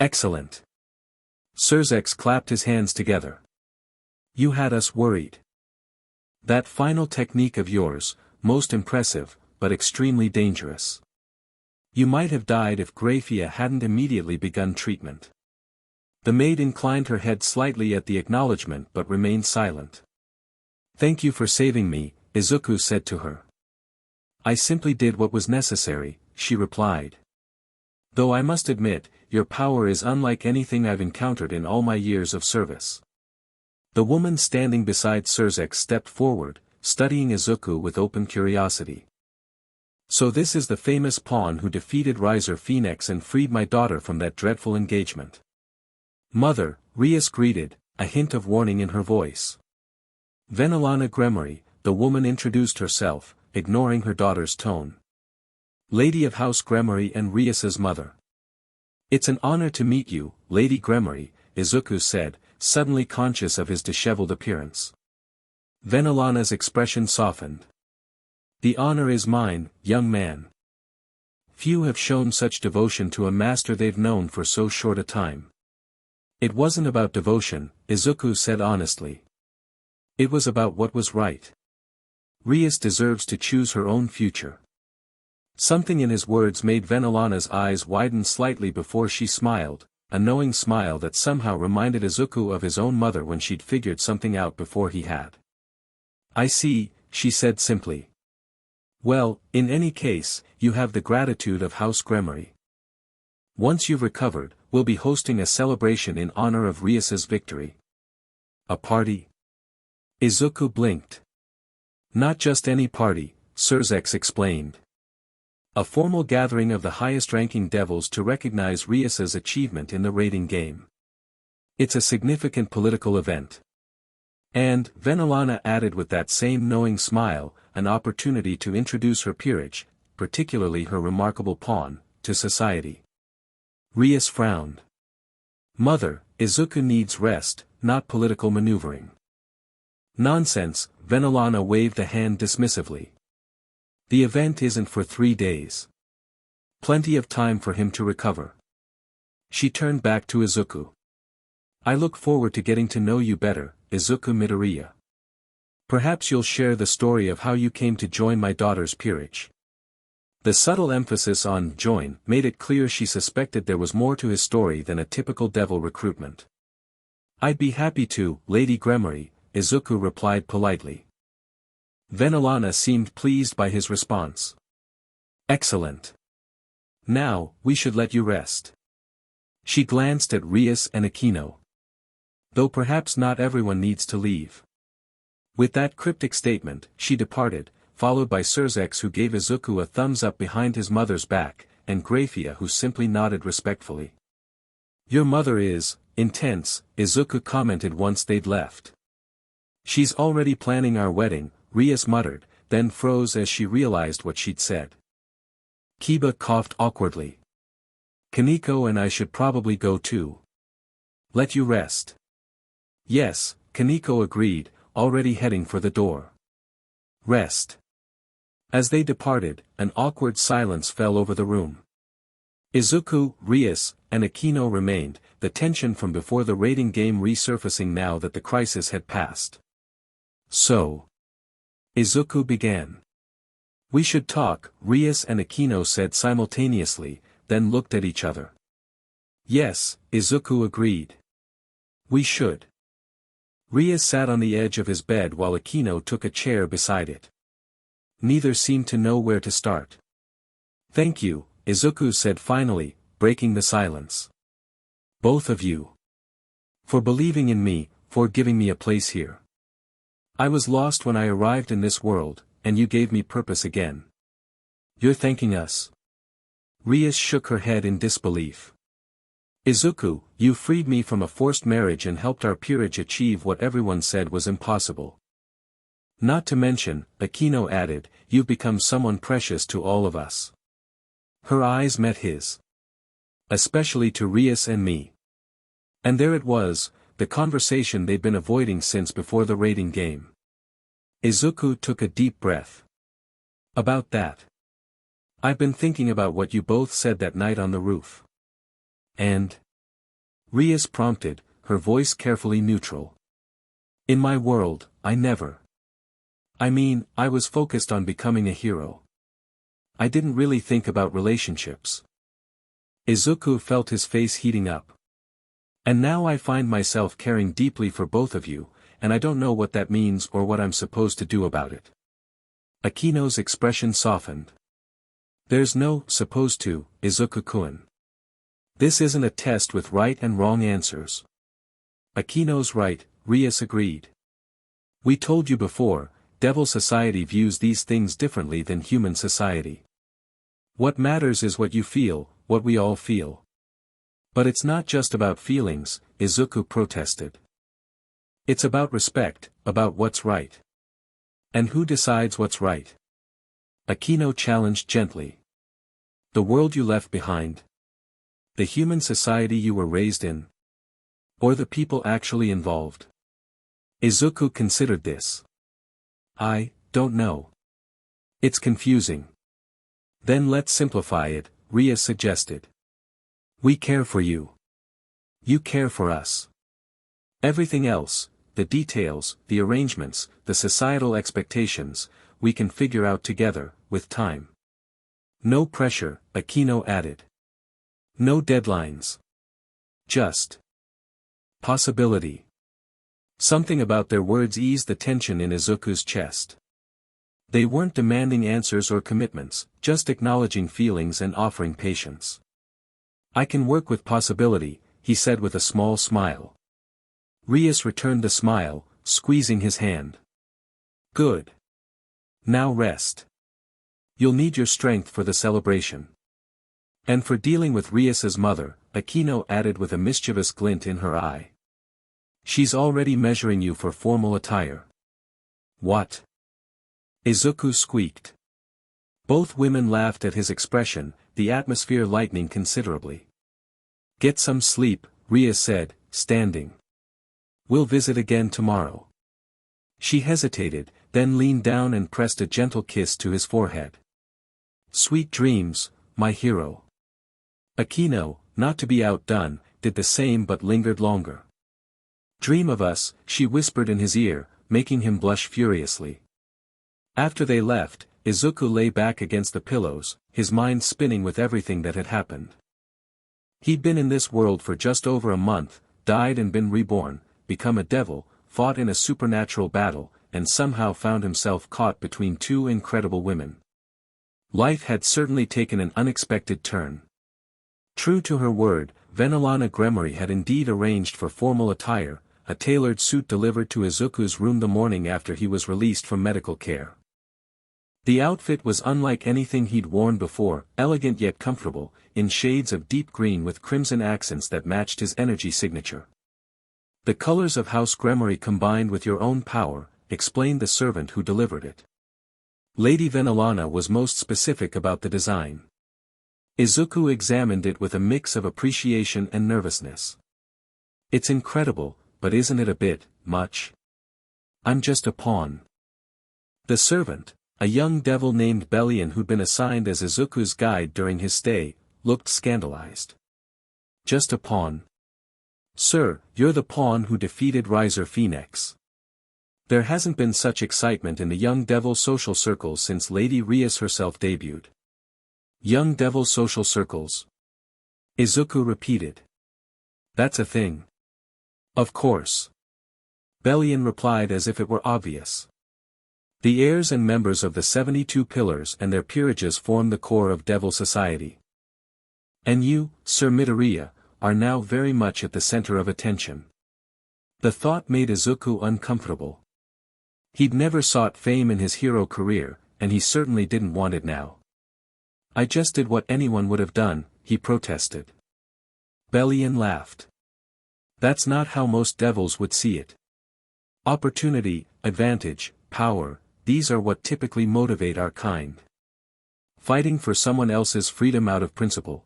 Excellent. Surzek clapped his hands together. You had us worried. That final technique of yours, most impressive, but extremely dangerous. You might have died if Grafia hadn't immediately begun treatment. The maid inclined her head slightly at the acknowledgement but remained silent. Thank you for saving me, Izuku said to her. I simply did what was necessary, she replied. Though I must admit, your power is unlike anything I've encountered in all my years of service. The woman standing beside Surzek stepped forward, studying Izuku with open curiosity. So this is the famous pawn who defeated Riser Phoenix and freed my daughter from that dreadful engagement. Mother, Rias greeted, a hint of warning in her voice. Venelana Gremory, the woman introduced herself, ignoring her daughter's tone. Lady of House Gremory and Rias's mother. It's an honor to meet you, Lady Gremory, Izuku said, suddenly conscious of his disheveled appearance. Venelana's expression softened. The honor is mine, young man. Few have shown such devotion to a master they've known for so short a time. It wasn't about devotion, Izuku said honestly. It was about what was right. Rias deserves to choose her own future. Something in his words made Venelana's eyes widen slightly before she smiled, a knowing smile that somehow reminded Izuku of his own mother when she'd figured something out before he had. I see, she said simply. Well, in any case, you have the gratitude of House Gremory. Once you've recovered, we'll be hosting a celebration in honor of Rias's victory. A party? Izuku blinked. Not just any party, Surzex explained. A formal gathering of the highest-ranking devils to recognize Rias's achievement in the raiding game. It's a significant political event. And, Venelana added with that same knowing smile, an opportunity to introduce her peerage, particularly her remarkable pawn, to society. Rias frowned. Mother, Izuku needs rest, not political maneuvering. Nonsense, Venelana waved a hand dismissively. The event isn't for 3 days. Plenty of time for him to recover. She turned back to Izuku. I look forward to getting to know you better, Izuku Midoriya. Perhaps you'll share the story of how you came to join my daughter's peerage. The subtle emphasis on join made it clear she suspected there was more to his story than a typical devil recruitment. I'd be happy to, Lady Gremory, Izuku replied politely. Venelana seemed pleased by his response. Excellent. Now, we should let you rest. She glanced at Rias and Akeno. Though perhaps not everyone needs to leave. With that cryptic statement, she departed, followed by Surzex who gave Izuku a thumbs up behind his mother's back, and Grafia who simply nodded respectfully. Your mother is intense, Izuku commented once they'd left. She's already planning our wedding, Rias muttered, then froze as she realized what she'd said. Kiba coughed awkwardly. Kaneko and I should probably go too. Let you rest. Yes, Kaneko agreed, already heading for the door. Rest. As they departed, an awkward silence fell over the room. Izuku, Rias, and Akeno remained, the tension from before the raiding game resurfacing now that the crisis had passed. So. Izuku began. We should talk, Rias and Akeno said simultaneously, then looked at each other. Yes, Izuku agreed. We should. Rias sat on the edge of his bed while Akeno took a chair beside it. Neither seemed to know where to start. Thank you, Izuku said finally, breaking the silence. Both of you. For believing in me, for giving me a place here. I was lost when I arrived in this world, and you gave me purpose again. You're thanking us? Rias shook her head in disbelief. Izuku, you freed me from a forced marriage and helped our peerage achieve what everyone said was impossible. Not to mention, Akeno added, you've become someone precious to all of us. Her eyes met his. Especially to Rias and me. And there it was, the conversation they'd been avoiding since before the raiding game. Izuku took a deep breath. About that. I've been thinking about what you both said that night on the roof. And? Rias prompted, her voice carefully neutral. In my world, I never. I mean, I was focused on becoming a hero. I didn't really think about relationships. Izuku felt his face heating up. And now I find myself caring deeply for both of you, and I don't know what that means or what I'm supposed to do about it. Akeno's expression softened. There's no supposed to, Izuku-kun. This isn't a test with right and wrong answers. Akeno's right, Rias agreed. We told you before, Devil Society views these things differently than human society. What matters is what you feel, what we all feel. But it's not just about feelings, Izuku protested. It's about respect, about what's right. And who decides what's right? Akeno challenged gently. The world you left behind. The human society you were raised in. Or the people actually involved? Izuku considered this. I don't know. It's confusing. Then let's simplify it, Rias suggested. We care for you. You care for us. Everything else, the details, the arrangements, the societal expectations, we can figure out together, with time. No pressure, Akeno added. No deadlines. Just possibility. Something about their words eased the tension in Izuku's chest. They weren't demanding answers or commitments, just acknowledging feelings and offering patience. I can work with possibility, he said with a small smile. Rias returned the smile, squeezing his hand. Good. Now rest. You'll need your strength for the celebration. And for dealing with Rias's mother, Akeno added with a mischievous glint in her eye. She's already measuring you for formal attire. What? Izuku squeaked. Both women laughed at his expression, the atmosphere lightening considerably. Get some sleep, Rias said, standing. We'll visit again tomorrow. She hesitated, then leaned down and pressed a gentle kiss to his forehead. Sweet dreams, my hero. Akeno, not to be outdone, did the same but lingered longer. Dream of us, she whispered in his ear, making him blush furiously. After they left, Izuku lay back against the pillows, his mind spinning with everything that had happened. He'd been in this world for just over a month, died and been reborn, become a devil, fought in a supernatural battle, and somehow found himself caught between two incredible women. Life had certainly taken an unexpected turn. True to her word, Rias Gremory had indeed arranged for formal attire, a tailored suit delivered to Izuku's room the morning after he was released from medical care. The outfit was unlike anything he'd worn before, elegant yet comfortable, in shades of deep green with crimson accents that matched his energy signature. The colors of House Gremory combined with your own power, explained the servant who delivered it. Lady Venelana was most specific about the design. Izuku examined it with a mix of appreciation and nervousness. It's incredible, but isn't it a bit much? I'm just a pawn. The servant, a young devil named Belian who'd been assigned as Izuku's guide during his stay, looked scandalized. Just a pawn? Sir, you're the pawn who defeated Riser Phoenix. There hasn't been such excitement in the young devil social circles since Lady Rias herself debuted. Young devil social circles? Izuku repeated. That's a thing. Of course. Belian replied as if it were obvious. The heirs and members of the 72 pillars and their peerages form the core of devil society. And you, Sir Midoriya, are now very much at the center of attention. The thought made Izuku uncomfortable. He'd never sought fame in his hero career, and he certainly didn't want it now. I just did what anyone would have done, he protested. Belian laughed. That's not how most devils would see it. Opportunity, advantage, power, these are what typically motivate our kind. Fighting for someone else's freedom out of principle.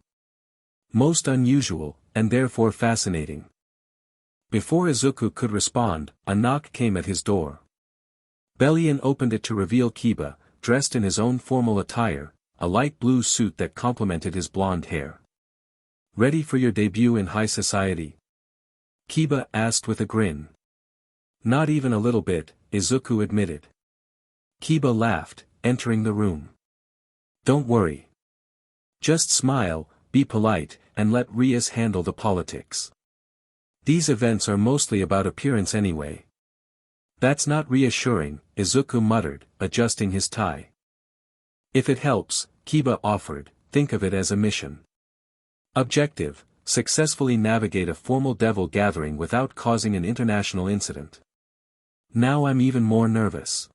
Most unusual, and therefore fascinating. Before Izuku could respond, a knock came at his door. Belian opened it to reveal Kiba, dressed in his own formal attire, a light blue suit that complemented his blonde hair. Ready for your debut in high society? Kiba asked with a grin. Not even a little bit, Izuku admitted. Kiba laughed, entering the room. Don't worry. Just smile, be polite, and let Rias handle the politics. These events are mostly about appearance anyway. That's not reassuring, Izuku muttered, adjusting his tie. If it helps, Kiba offered, think of it as a mission. Objective, successfully navigate a formal devil gathering without causing an international incident. Now I'm even more nervous.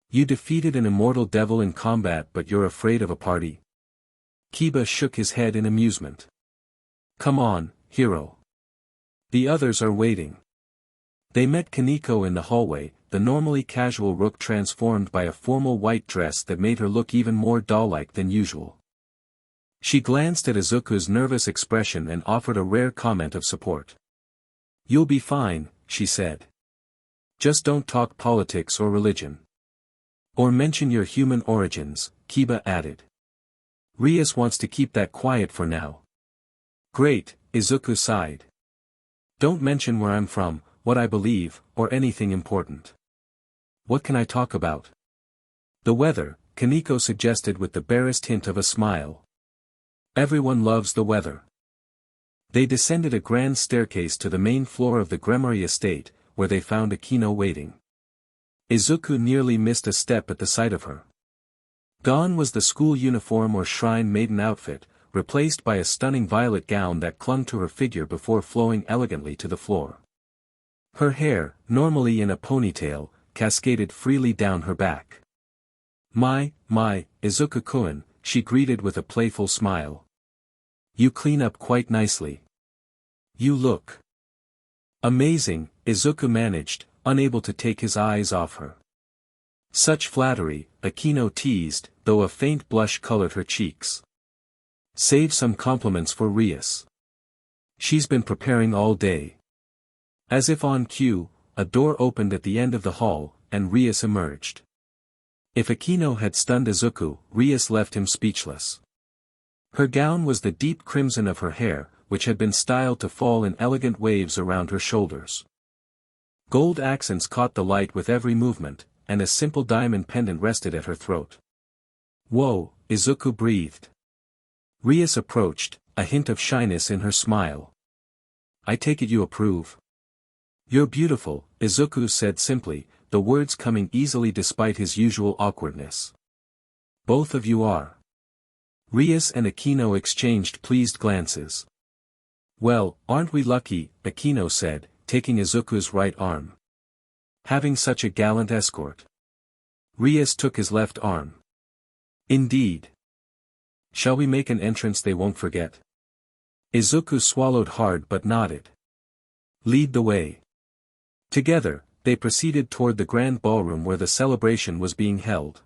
You defeated an immortal devil in combat but you're afraid of a party? Kiba shook his head in amusement. Come on, hero. The others are waiting. They met Kaneko in the hallway, the normally casual Rook transformed by a formal white dress that made her look even more doll-like than usual. She glanced at Izuku's nervous expression and offered a rare comment of support. You'll be fine, she said. Just don't talk politics or religion. Or mention your human origins, Kiba added. Rias wants to keep that quiet for now. Great, Izuku sighed. Don't mention where I'm from, what I believe, or anything important. What can I talk about? The weather, Kaneko suggested with the barest hint of a smile. Everyone loves the weather. They descended a grand staircase to the main floor of the Gremory estate, where they found Akeno waiting. Izuku nearly missed a step at the sight of her. Gone was the school uniform or shrine maiden outfit, replaced by a stunning violet gown that clung to her figure before flowing elegantly to the floor. Her hair, normally in a ponytail, cascaded freely down her back. My, Izuku-kun, she greeted with a playful smile. You clean up quite nicely. You look amazing, Izuku managed, unable to take his eyes off her. Such flattery, Akeno teased, though a faint blush colored her cheeks. Save some compliments for Rias. She's been preparing all day. As if on cue, a door opened at the end of the hall, and Rias emerged. If Akeno had stunned Izuku, Rias left him speechless. Her gown was the deep crimson of her hair, which had been styled to fall in elegant waves around her shoulders. Gold accents caught the light with every movement, and a simple diamond pendant rested at her throat. Whoa, Izuku breathed. Rias approached, a hint of shyness in her smile. I take it you approve. You're beautiful, Izuku said simply, the words coming easily despite his usual awkwardness. Both of you are. Rias and Akeno exchanged pleased glances. Well, aren't we lucky, Akeno said, taking Izuku's right arm. Having such a gallant escort. Rias took his left arm. Indeed. Shall we make an entrance they won't forget? Izuku swallowed hard but nodded. Lead the way. Together, they proceeded toward the grand ballroom where the celebration was being held.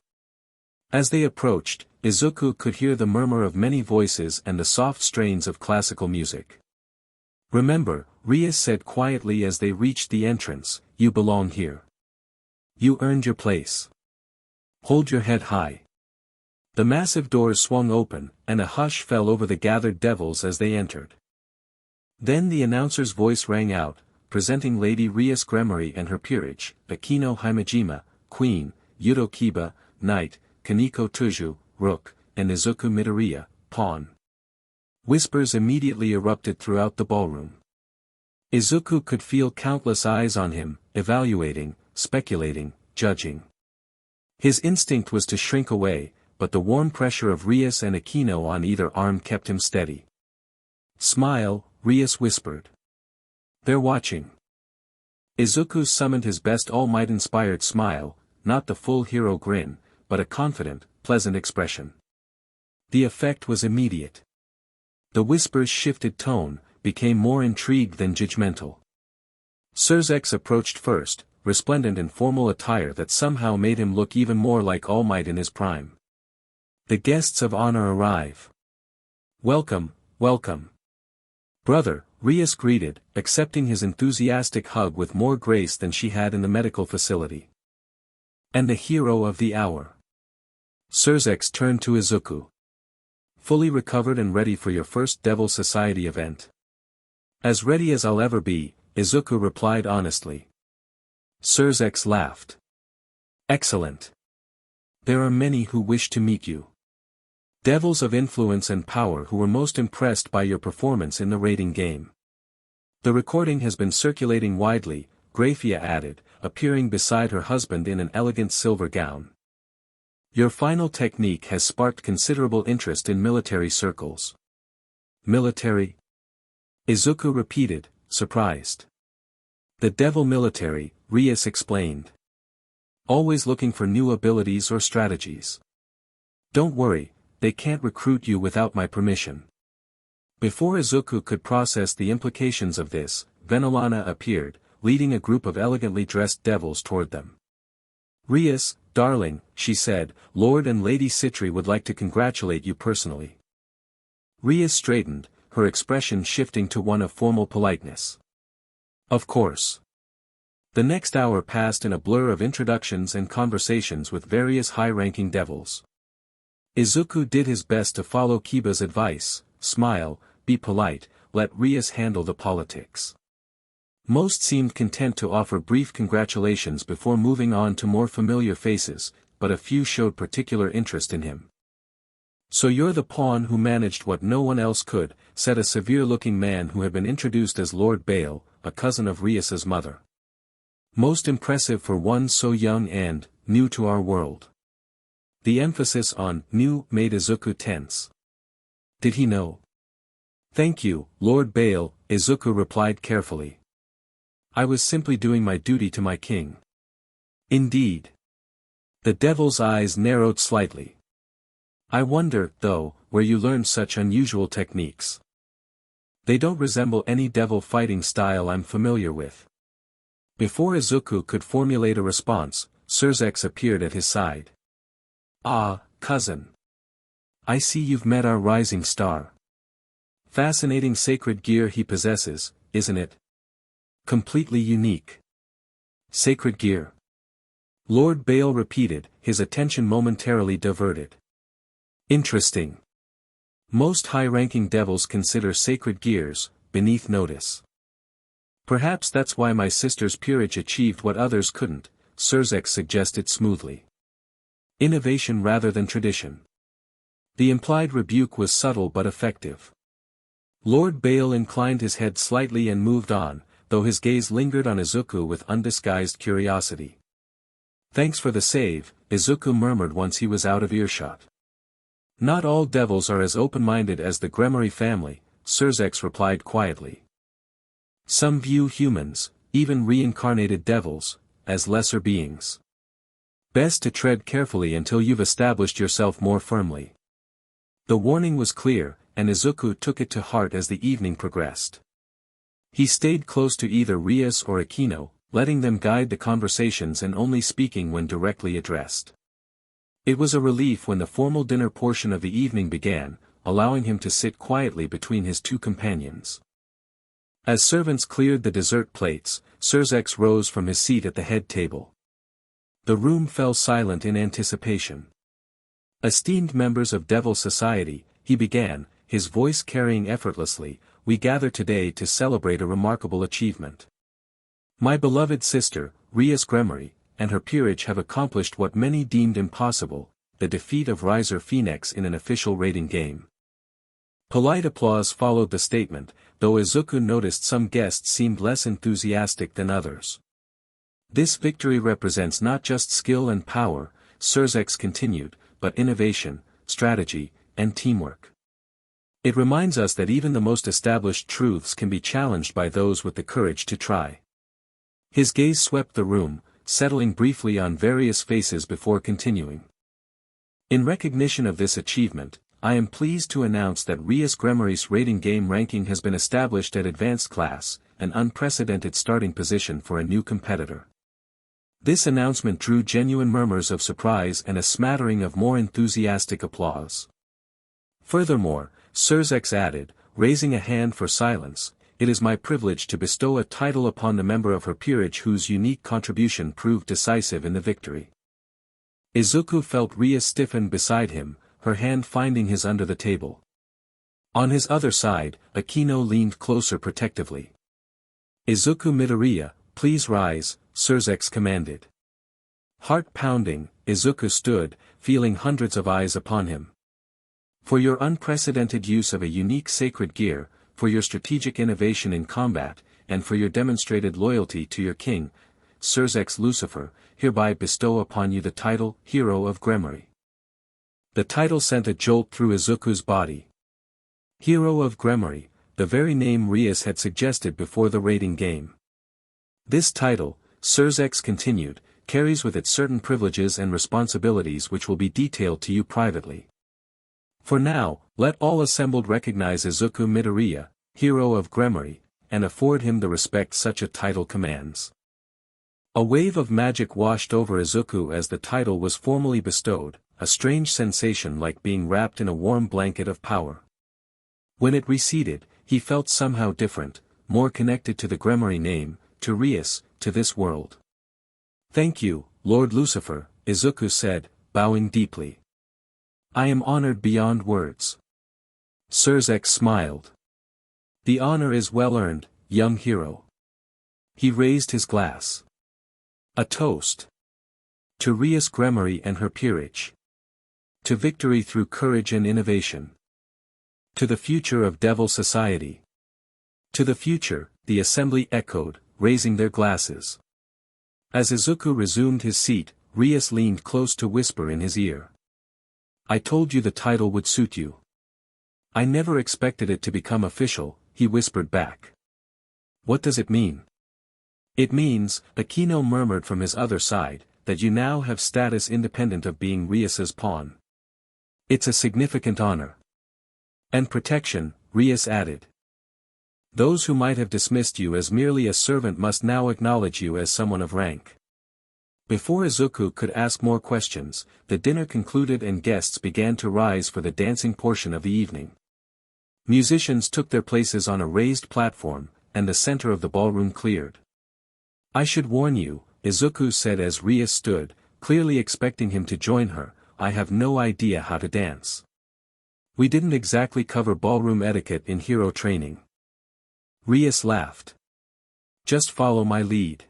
As they approached, Izuku could hear the murmur of many voices and the soft strains of classical music. Remember, Rias said quietly as they reached the entrance, you belong here. You earned your place. Hold your head high. The massive doors swung open, and a hush fell over the gathered devils as they entered. Then the announcer's voice rang out, presenting Lady Rias Gremory and her peerage, Akeno Himejima, Queen, Yudo Kiba, Knight, Kaneko Tuju, Rook, and Izuku Midoriya, Pawn. Whispers immediately erupted throughout the ballroom. Izuku could feel countless eyes on him, evaluating, speculating, judging. His instinct was to shrink away, but the warm pressure of Rias and Akeno on either arm kept him steady. Smile, Rias whispered. They're watching. Izuku summoned his best all-might-inspired smile, not the full hero grin, but a confident, pleasant expression. The effect was immediate. The whispers shifted tone, became more intrigued than judgmental. Surzex approached first, resplendent in formal attire that somehow made him look even more like All Might in his prime. The guests of honor arrive. Welcome, welcome. Brother, Rias greeted, accepting his enthusiastic hug with more grace than she had in the medical facility. And the hero of the hour. Surzex turned to Izuku. Fully recovered and ready for your first Devil Society event? As ready as I'll ever be, Izuku replied honestly. Surzex laughed. Excellent. There are many who wish to meet you. Devils of influence and power who were most impressed by your performance in the raiding game. The recording has been circulating widely, Grafia added, appearing beside her husband in an elegant silver gown. Your final technique has sparked considerable interest in military circles. Military? Izuku repeated, surprised. The devil military, Rias explained. Always looking for new abilities or strategies. Don't worry, they can't recruit you without my permission. Before Izuku could process the implications of this, Venolana appeared, leading a group of elegantly dressed devils toward them. Rias, darling, she said, Lord and Lady Citri would like to congratulate you personally. Rias straightened, her expression shifting to one of formal politeness. Of course. The next hour passed in a blur of introductions and conversations with various high-ranking devils. Izuku did his best to follow Kiba's advice: smile, be polite, let Rias handle the politics. Most seemed content to offer brief congratulations before moving on to more familiar faces, but a few showed particular interest in him. "So you're the pawn who managed what no one else could," said a severe-looking man who had been introduced as Lord Bale, a cousin of Rias's mother. "Most impressive for one so young and new to our world." The emphasis on new made Izuku tense. Did he know? "Thank you, Lord Bale," Izuku replied carefully. "I was simply doing my duty to my king." "Indeed." The devil's eyes narrowed slightly. "I wonder, though, where you learned such unusual techniques. They don't resemble any devil fighting style I'm familiar with." Before Izuku could formulate a response, Surzex appeared at his side. "Ah, cousin. I see you've met our rising star. Fascinating sacred gear he possesses, isn't it? Completely unique." "Sacred gear?" Lord Bale repeated, his attention momentarily diverted. "Interesting. Most high-ranking devils consider sacred gears beneath notice. Perhaps that's why my sister's peerage achieved what others couldn't," Surzex suggested smoothly. "Innovation rather than tradition." The implied rebuke was subtle but effective. Lord Bale inclined his head slightly and moved on, though his gaze lingered on Izuku with undisguised curiosity. "Thanks for the save," Izuku murmured once he was out of earshot. "Not all devils are as open-minded as the Gremory family," Surzex replied quietly. "Some view humans, even reincarnated devils, as lesser beings. Best to tread carefully until you've established yourself more firmly." The warning was clear, and Izuku took it to heart as the evening progressed. He stayed close to either Rias or Akeno, letting them guide the conversations and only speaking when directly addressed. It was a relief when the formal dinner portion of the evening began, allowing him to sit quietly between his two companions. As servants cleared the dessert plates, Surzex rose from his seat at the head table. The room fell silent in anticipation. "Esteemed members of Devil Society," he began, his voice carrying effortlessly, "we gather today to celebrate a remarkable achievement. My beloved sister, Rias Gremory, and her peerage have accomplished what many deemed impossible, the defeat of Riser Phoenix in an official raiding game." Polite applause followed the statement, though Izuku noticed some guests seemed less enthusiastic than others. "This victory represents not just skill and power," Surzex continued, "but innovation, strategy, and teamwork. It reminds us that even the most established truths can be challenged by those with the courage to try." His gaze swept the room, settling briefly on various faces before continuing. "In recognition of this achievement, I am pleased to announce that Rias Gremory's rating game ranking has been established at Advanced Class, an unprecedented starting position for a new competitor." This announcement drew genuine murmurs of surprise and a smattering of more enthusiastic applause. Furthermore, Surzex added, raising a hand for silence, "It is my privilege to bestow a title upon the member of her peerage whose unique contribution proved decisive in the victory." Izuku felt Rias stiffen beside him, her hand finding his under the table. On his other side, Akeno leaned closer protectively. "Izuku Midoriya, please rise," Surzex commanded. Heart pounding, Izuku stood, feeling hundreds of eyes upon him. "For your unprecedented use of a unique sacred gear, for your strategic innovation in combat, and for your demonstrated loyalty to your king, Surzex Lucifer, hereby bestow upon you the title, Hero of Gremory." The title sent a jolt through Izuku's body. Hero of Gremory, the very name Rias had suggested before the raiding game. "This title," Surzex continued, "carries with it certain privileges and responsibilities which will be detailed to you privately. For now, let all assembled recognize Izuku Midoriya, Hero of Gremory, and afford him the respect such a title commands." A wave of magic washed over Izuku as the title was formally bestowed, a strange sensation like being wrapped in a warm blanket of power. When it receded, he felt somehow different, more connected to the Gremory name, to Rias, to this world. Thank you, Lord Lucifer, Izuku said, bowing deeply. I am honored beyond words. Surzek smiled. The honor is well earned, young hero. He raised his glass. A toast. To Rias Gremory and her peerage. To victory through courage and innovation. To the future of Devil Society. To the future, the assembly echoed, raising their glasses. As Izuku resumed his seat, Rias leaned close to whisper in his ear. I told you the title would suit you. I never expected it to become official, he whispered back. What does it mean? It means, Akeno murmured from his other side, that you now have status independent of being Rias's pawn. It's a significant honor. And protection, Rias added. Those who might have dismissed you as merely a servant must now acknowledge you as someone of rank. Before Izuku could ask more questions, the dinner concluded and guests began to rise for the dancing portion of the evening. Musicians took their places on a raised platform, and the center of the ballroom cleared. I should warn you, Izuku said as Rias stood, clearly expecting him to join her, I have no idea how to dance. We didn't exactly cover ballroom etiquette in hero training. Rias laughed. Just follow my lead.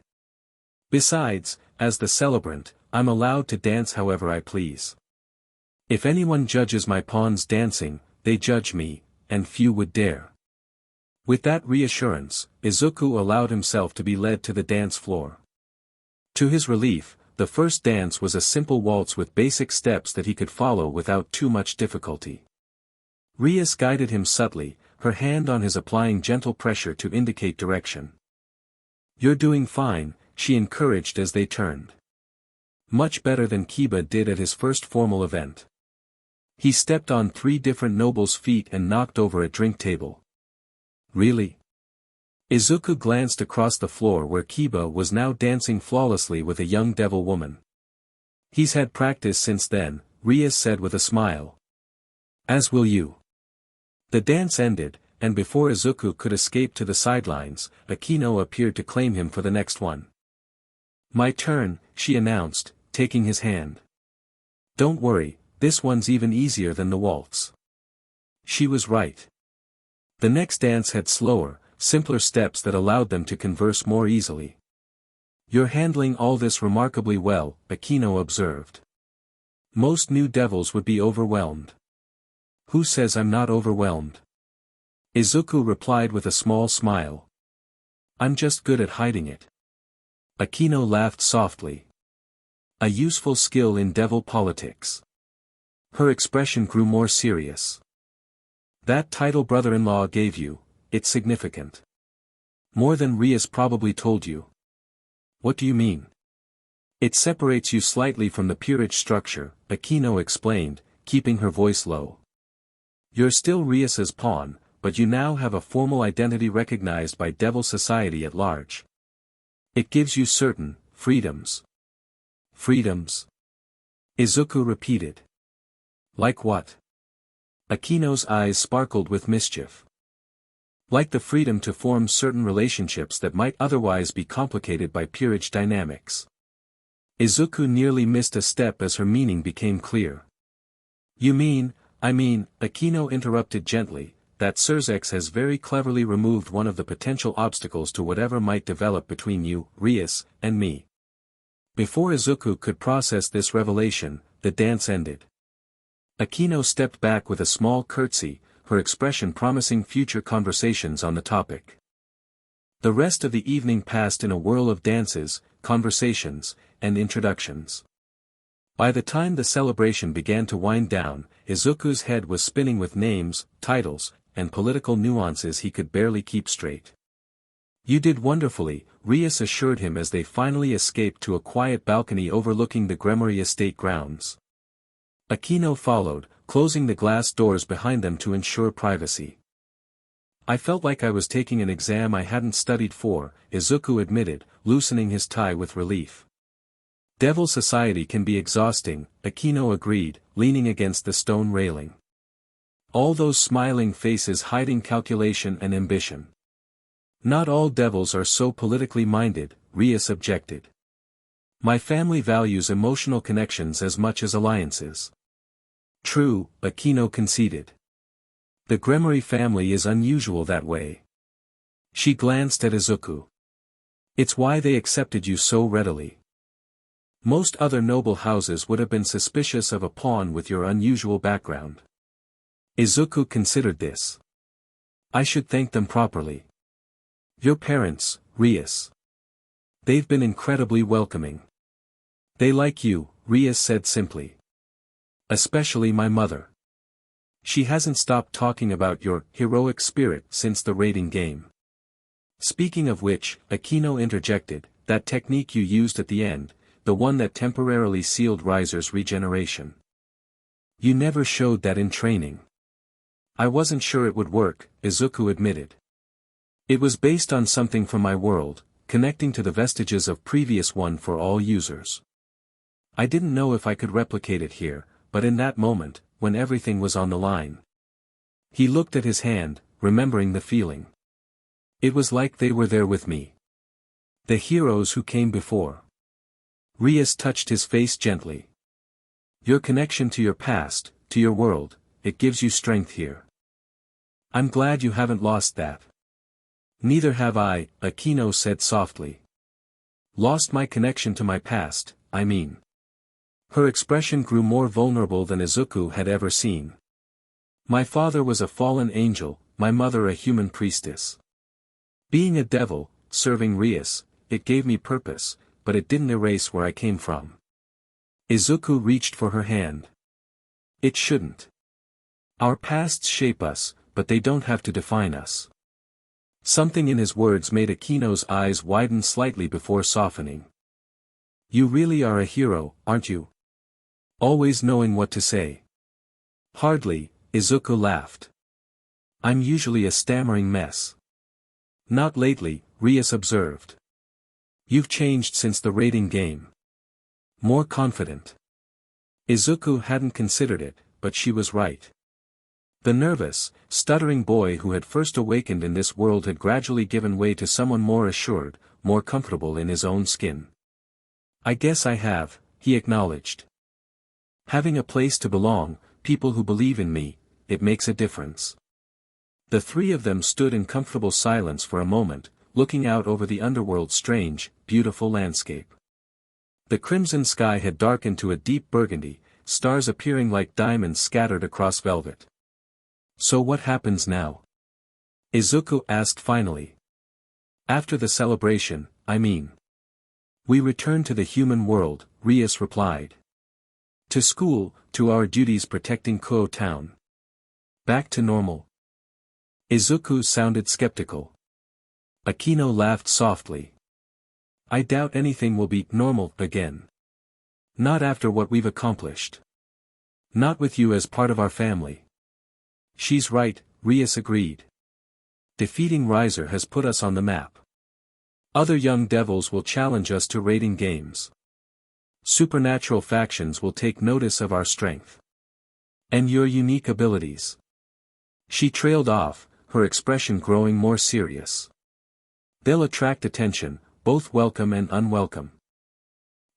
Besides, as the celebrant, I'm allowed to dance however I please. If anyone judges my pawn's dancing, they judge me, and few would dare. With that reassurance, Izuku allowed himself to be led to the dance floor. To his relief, the first dance was a simple waltz with basic steps that he could follow without too much difficulty. Rias guided him subtly, her hand on his applying gentle pressure to indicate direction. You're doing fine, she encouraged as they turned. Much better than Kiba did at his first formal event. He stepped on 3 different nobles' feet and knocked over a drink table. Really? Izuku glanced across the floor where Kiba was now dancing flawlessly with a young devil woman. He's had practice since then, Rias said with a smile. As will you. The dance ended, and before Izuku could escape to the sidelines, Akeno appeared to claim him for the next one. My turn, she announced, taking his hand. Don't worry, this one's even easier than the waltz. She was right. The next dance had slower, simpler steps that allowed them to converse more easily. You're handling all this remarkably well, Akeno observed. Most new devils would be overwhelmed. Who says I'm not overwhelmed? Izuku replied with a small smile. I'm just good at hiding it. Akeno laughed softly. A useful skill in devil politics. Her expression grew more serious. That title brother-in-law gave you, it's significant. More than Rias probably told you. What do you mean? It separates you slightly from the peerage structure, Akeno explained, keeping her voice low. You're still Rias's pawn, but you now have a formal identity recognized by Devil Society at large. It gives you certain freedoms. Freedoms? Izuku repeated. Like what? Akeno's eyes sparkled with mischief. Like the freedom to form certain relationships that might otherwise be complicated by peerage dynamics. Izuku nearly missed a step as her meaning became clear. You mean, Akeno interrupted gently, that Surzek has very cleverly removed one of the potential obstacles to whatever might develop between you, Rias, and me. Before Izuku could process this revelation, the dance ended. Akeno stepped back with a small curtsy, her expression promising future conversations on the topic. The rest of the evening passed in a whirl of dances, conversations, and introductions. By the time the celebration began to wind down, Izuku's head was spinning with names, titles, and political nuances he could barely keep straight. You did wonderfully, Rias assured him as they finally escaped to a quiet balcony overlooking the Gremory estate grounds. Akeno followed, closing the glass doors behind them to ensure privacy. I felt like I was taking an exam I hadn't studied for, Izuku admitted, loosening his tie with relief. Devil Society can be exhausting, Akeno agreed, leaning against the stone railing. All those smiling faces hiding calculation and ambition. Not all devils are so politically minded, Rias objected. My family values emotional connections as much as alliances. True, Akeno conceded. The Gremory family is unusual that way. She glanced at Izuku. It's why they accepted you so readily. Most other noble houses would have been suspicious of a pawn with your unusual background. Izuku considered this. I should thank them properly. Your parents, Rias. They've been incredibly welcoming. They like you, Rias said simply. Especially my mother. She hasn't stopped talking about your heroic spirit since the raiding game. Speaking of which, Akeno interjected, that technique you used at the end, the one that temporarily sealed Riser's regeneration. You never showed that in training. I wasn't sure it would work, Izuku admitted. It was based on something from my world, connecting to the vestiges of previous one for all users. I didn't know if I could replicate it here, but in that moment, when everything was on the line. He looked at his hand, remembering the feeling. It was like they were there with me. The heroes who came before. Rias touched his face gently. Your connection to your past, to your world, it gives you strength here. I'm glad you haven't lost that. Neither have I, Akeno said softly. Lost my connection to my past, I mean. Her expression grew more vulnerable than Izuku had ever seen. My father was a fallen angel, my mother a human priestess. Being a devil, serving Rias, it gave me purpose, but it didn't erase where I came from. Izuku reached for her hand. It shouldn't. Our pasts shape us, but they don't have to define us. Something in his words made Akeno's eyes widen slightly before softening. You really are a hero, aren't you? Always knowing what to say. Hardly, Izuku laughed. I'm usually a stammering mess. Not lately, Rias observed. You've changed since the raiding game. More confident. Izuku hadn't considered it, but she was right. The nervous, stuttering boy who had first awakened in this world had gradually given way to someone more assured, more comfortable in his own skin. I guess I have, he acknowledged. Having a place to belong, people who believe in me, it makes a difference. The three of them stood in comfortable silence for a moment, looking out over the underworld's strange, beautiful landscape. The crimson sky had darkened to a deep burgundy, stars appearing like diamonds scattered across velvet. So what happens now? Izuku asked finally. After the celebration, I mean. We return to the human world, Rias replied. To school, to our duties protecting Kuo town. Back to normal. Izuku sounded skeptical. Akeno laughed softly. I doubt anything will be normal again. Not after what we've accomplished. Not with you as part of our family. She's right, Rias agreed. Defeating Riser has put us on the map. Other young devils will challenge us to raiding games. Supernatural factions will take notice of our strength. And your unique abilities. She trailed off, her expression growing more serious. They'll attract attention, both welcome and unwelcome.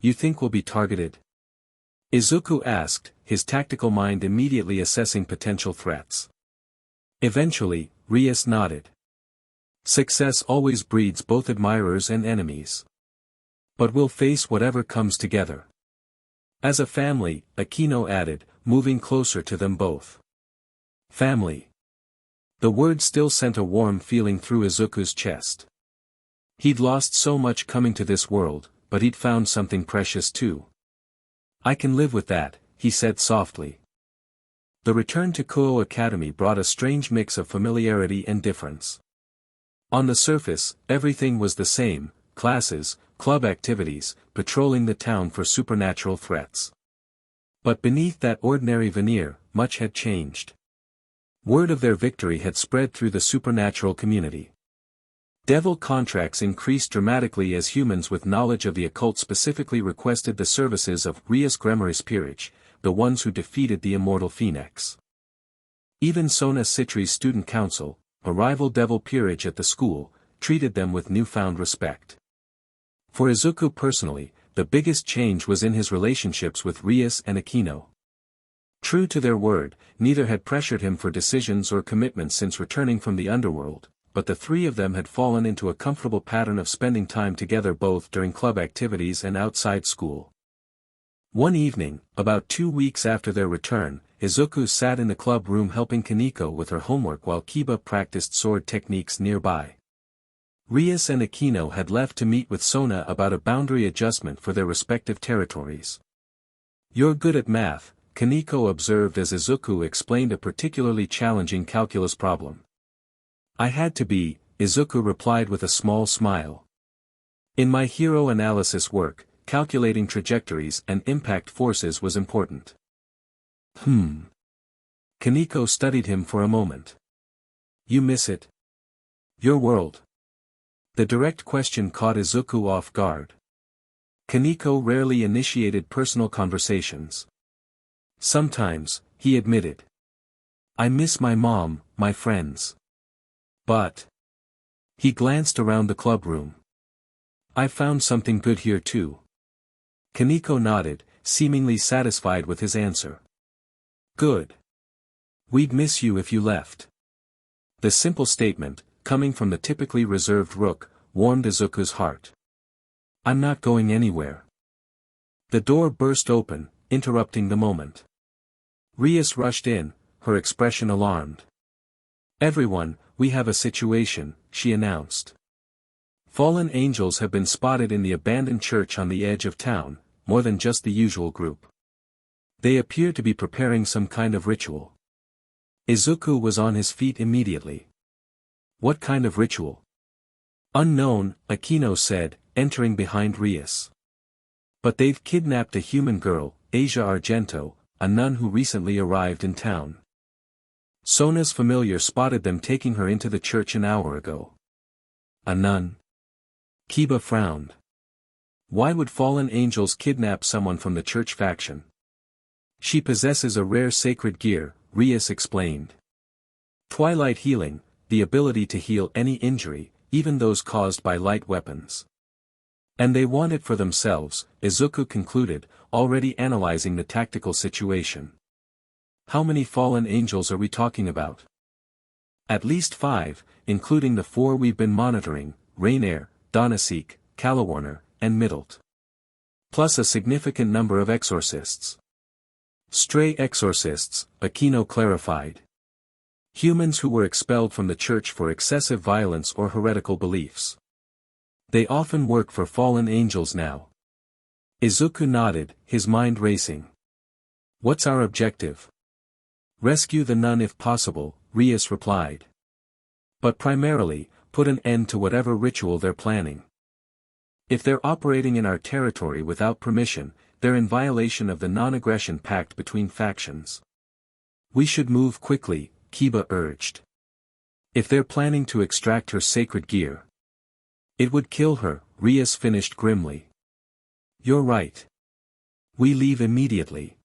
You think we'll be targeted? Izuku asked, his tactical mind immediately assessing potential threats. Eventually, Rias nodded. Success always breeds both admirers and enemies. But we'll face whatever comes together. As a family, Akeno added, moving closer to them both. Family. The word still sent a warm feeling through Izuku's chest. He'd lost so much coming to this world, but he'd found something precious too. I can live with that, he said softly. The return to Kuo Academy brought a strange mix of familiarity and difference. On the surface, everything was the same, classes, club activities, patrolling the town for supernatural threats. But beneath that ordinary veneer, much had changed. Word of their victory had spread through the supernatural community. Devil contracts increased dramatically as humans with knowledge of the occult specifically requested the services of Rias Gremory Akeno, the ones who defeated the immortal Phoenix. Even Sona Citri's student council, a rival devil peerage at the school, treated them with newfound respect. For Izuku personally, the biggest change was in his relationships with Rias and Akeno. True to their word, neither had pressured him for decisions or commitments since returning from the underworld, but the three of them had fallen into a comfortable pattern of spending time together both during club activities and outside school. One evening, about 2 weeks after their return, Izuku sat in the club room helping Kaneko with her homework while Kiba practiced sword techniques nearby. Rias and Akeno had left to meet with Sona about a boundary adjustment for their respective territories. "You're good at math," Kaneko observed as Izuku explained a particularly challenging calculus problem. "I had to be," Izuku replied with a small smile. "In my hero analysis work, calculating trajectories and impact forces was important." Kaneko studied him for a moment. "You miss it? Your world?" The direct question caught Izuku off guard. Kaneko rarely initiated personal conversations. "Sometimes," he admitted. "I miss my mom, my friends. But..." He glanced around the club room. "I found something good here too." Kaneko nodded, seemingly satisfied with his answer. "Good. We'd miss you if you left." The simple statement, coming from the typically reserved Rook, warmed Izuku's heart. "I'm not going anywhere." The door burst open, interrupting the moment. Rias rushed in, her expression alarmed. "Everyone, we have a situation," she announced. "Fallen angels have been spotted in the abandoned church on the edge of town, more than just the usual group. They appear to be preparing some kind of ritual." Izuku was on his feet immediately. "What kind of ritual?" "Unknown," Akeno said, entering behind Rias. "But they've kidnapped a human girl, Asia Argento, a nun who recently arrived in town. Sona's familiar spotted them taking her into the church an hour ago." "A nun?" Kiba frowned. "Why would fallen angels kidnap someone from the church faction?" "She possesses a rare sacred gear," Rias explained. "Twilight healing, the ability to heal any injury, even those caused by light weapons. And they want it for themselves," Izuku concluded, already analyzing the tactical situation. "How many fallen angels are we talking about?" "At least 5, including the 4 we've been monitoring, Rainier, Donasek, Calawarner, and Middlet. Plus a significant number of exorcists." "Stray exorcists," Akeno clarified. "Humans who were expelled from the church for excessive violence or heretical beliefs. They often work for fallen angels now." Izuku nodded, his mind racing. "What's our objective?" "Rescue the nun if possible," Rias replied. "But primarily, put an end to whatever ritual they're planning. If they're operating in our territory without permission, they're in violation of the non-aggression pact between factions. We should move quickly," Kiba urged. "If they're planning to extract her sacred gear, it would kill her," Rias finished grimly. "You're right. We leave immediately."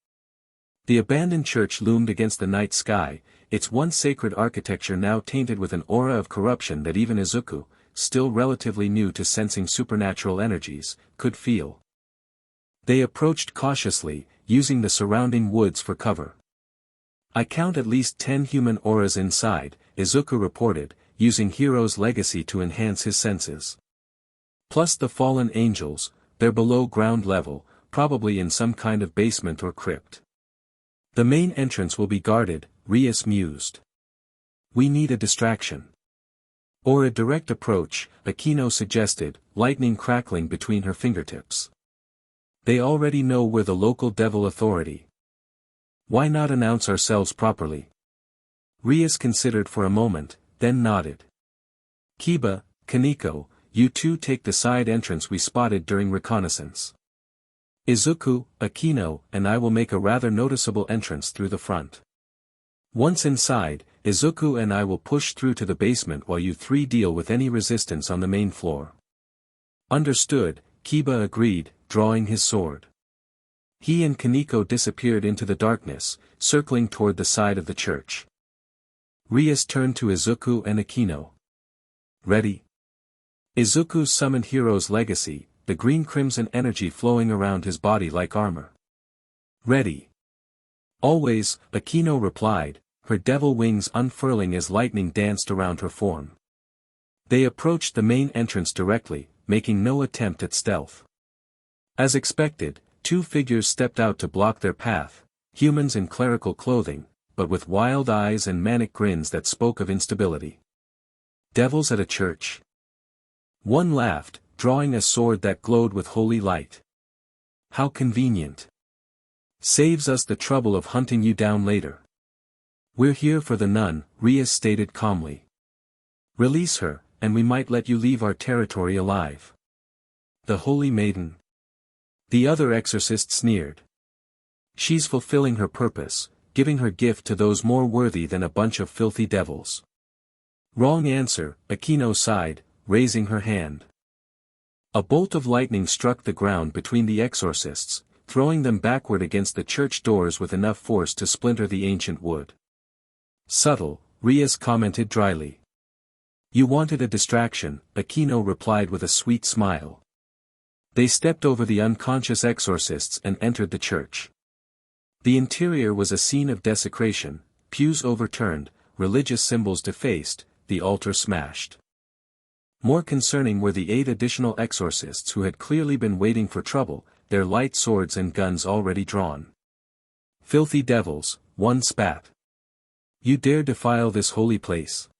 The abandoned church loomed against the night sky, its once sacred architecture now tainted with an aura of corruption that even Izuku, still relatively new to sensing supernatural energies, could feel. They approached cautiously, using the surrounding woods for cover. "I count at least 10 human auras inside," Izuku reported, using Hero's legacy to enhance his senses. "Plus the fallen angels, they're below ground level, probably in some kind of basement or crypt. The main entrance will be guarded," Rias mused. "We need a distraction. Or a direct approach," Akeno suggested, lightning crackling between her fingertips. "They already know we're the local devil authority. Why not announce ourselves properly?" Rias considered for a moment, then nodded. "Kiba, Kaneko, you two take the side entrance we spotted during reconnaissance. Izuku, Akeno, and I will make a rather noticeable entrance through the front. Once inside, Izuku and I will push through to the basement while you 3 deal with any resistance on the main floor." "Understood," Kiba agreed, drawing his sword. He and Kaneko disappeared into the darkness, circling toward the side of the church. Rias turned to Izuku and Akeno. "Ready?" Izuku summoned Hero's legacy, the green-crimson energy flowing around his body like armor. Ready. Always, Akeno replied, her devil wings unfurling as lightning danced around her form. They approached the main entrance directly, making no attempt at stealth. As expected, two figures stepped out to block their path, humans in clerical clothing, but with wild eyes and manic grins that spoke of instability. Devils at a church. One laughed, drawing a sword that glowed with holy light. How convenient. Saves us the trouble of hunting you down later. We're here for the nun, Rias stated calmly. Release her, and we might let you leave our territory alive. The holy maiden. The other exorcist sneered. She's fulfilling her purpose, giving her gift to those more worthy than a bunch of filthy devils. Wrong answer, Akeno sighed, raising her hand. A bolt of lightning struck the ground between the exorcists, throwing them backward against the church doors with enough force to splinter the ancient wood. Subtle, Rias commented dryly. You wanted a distraction, Akeno replied with a sweet smile. They stepped over the unconscious exorcists and entered the church. The interior was a scene of desecration, pews overturned, religious symbols defaced, the altar smashed. More concerning were the 8 additional exorcists who had clearly been waiting for trouble, their light swords and guns already drawn. Filthy devils, one spat. You dare defile this holy place?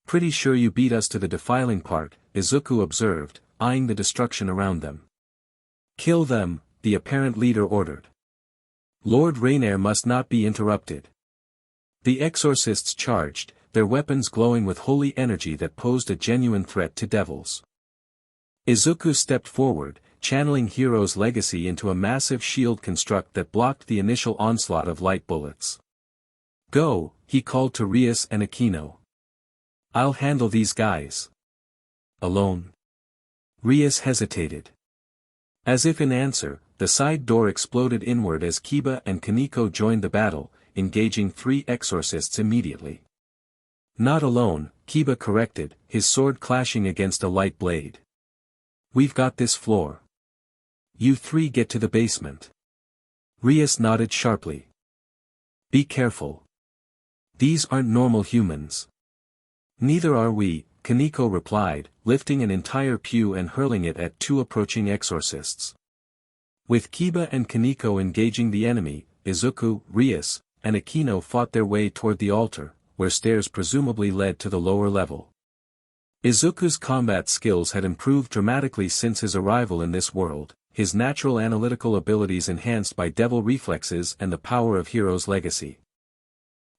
Pretty sure you beat us to the defiling part, Izuku observed, eyeing the destruction around them. Kill them, the apparent leader ordered. Lord Rainier must not be interrupted. The exorcists charged, their weapons glowing with holy energy that posed a genuine threat to devils. Izuku stepped forward, channeling Hero's legacy into a massive shield construct that blocked the initial onslaught of light bullets. Go, he called to Rias and Akeno. I'll handle these guys. Alone? Rias hesitated. As if in answer, the side door exploded inward as Kiba and Kaneko joined the battle, engaging 3 exorcists immediately. Not alone, Kiba corrected, his sword clashing against a light blade. We've got this floor. You 3 get to the basement. Rias nodded sharply. Be careful. These aren't normal humans. Neither are we, Kaneko replied, lifting an entire pew and hurling it at 2 approaching exorcists. With Kiba and Kaneko engaging the enemy, Izuku, Rias, and Akeno fought their way toward the altar, where stairs presumably led to the lower level. Izuku's combat skills had improved dramatically since his arrival in this world, his natural analytical abilities enhanced by devil reflexes and the power of Hero's legacy.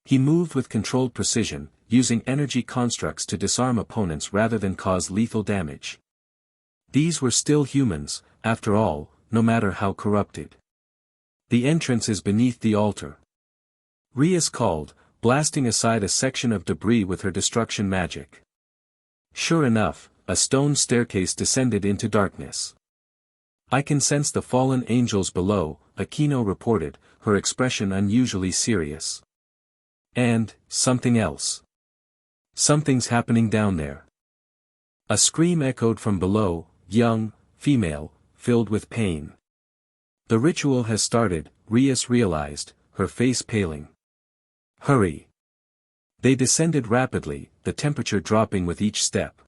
He moved with controlled precision, using energy constructs to disarm opponents rather than cause lethal damage. These were still humans, after all, no matter how corrupted. The entrance is beneath the altar. Rias called, blasting aside a section of debris with her destruction magic. Sure enough, a stone staircase descended into darkness. I can sense the fallen angels below, Akeno reported, her expression unusually serious. And, something else. Something's happening down there. A scream echoed from below, young, female, filled with pain. The ritual has started, Rias realized, her face paling. Hurry. They descended rapidly, the temperature dropping with each step.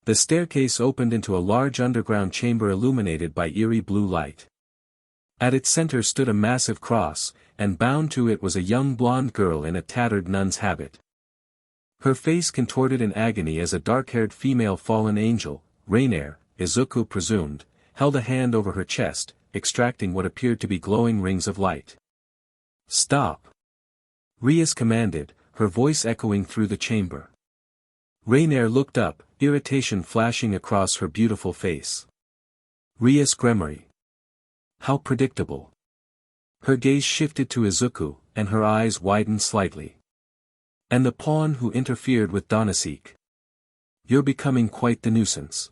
The staircase opened into a large underground chamber illuminated by eerie blue light. At its center stood a massive cross, and bound to it was a young blonde girl in a tattered nun's habit. Her face contorted in agony as a dark-haired female fallen angel, Rainier, Izuku presumed, held a hand over her chest, extracting what appeared to be glowing rings of light. Stop! Rias commanded, her voice echoing through the chamber. Rainier looked up, irritation flashing across her beautiful face. Rias Gremory. How predictable. Her gaze shifted to Izuku, and her eyes widened slightly. And the pawn who interfered with Donasek. You're becoming quite the nuisance.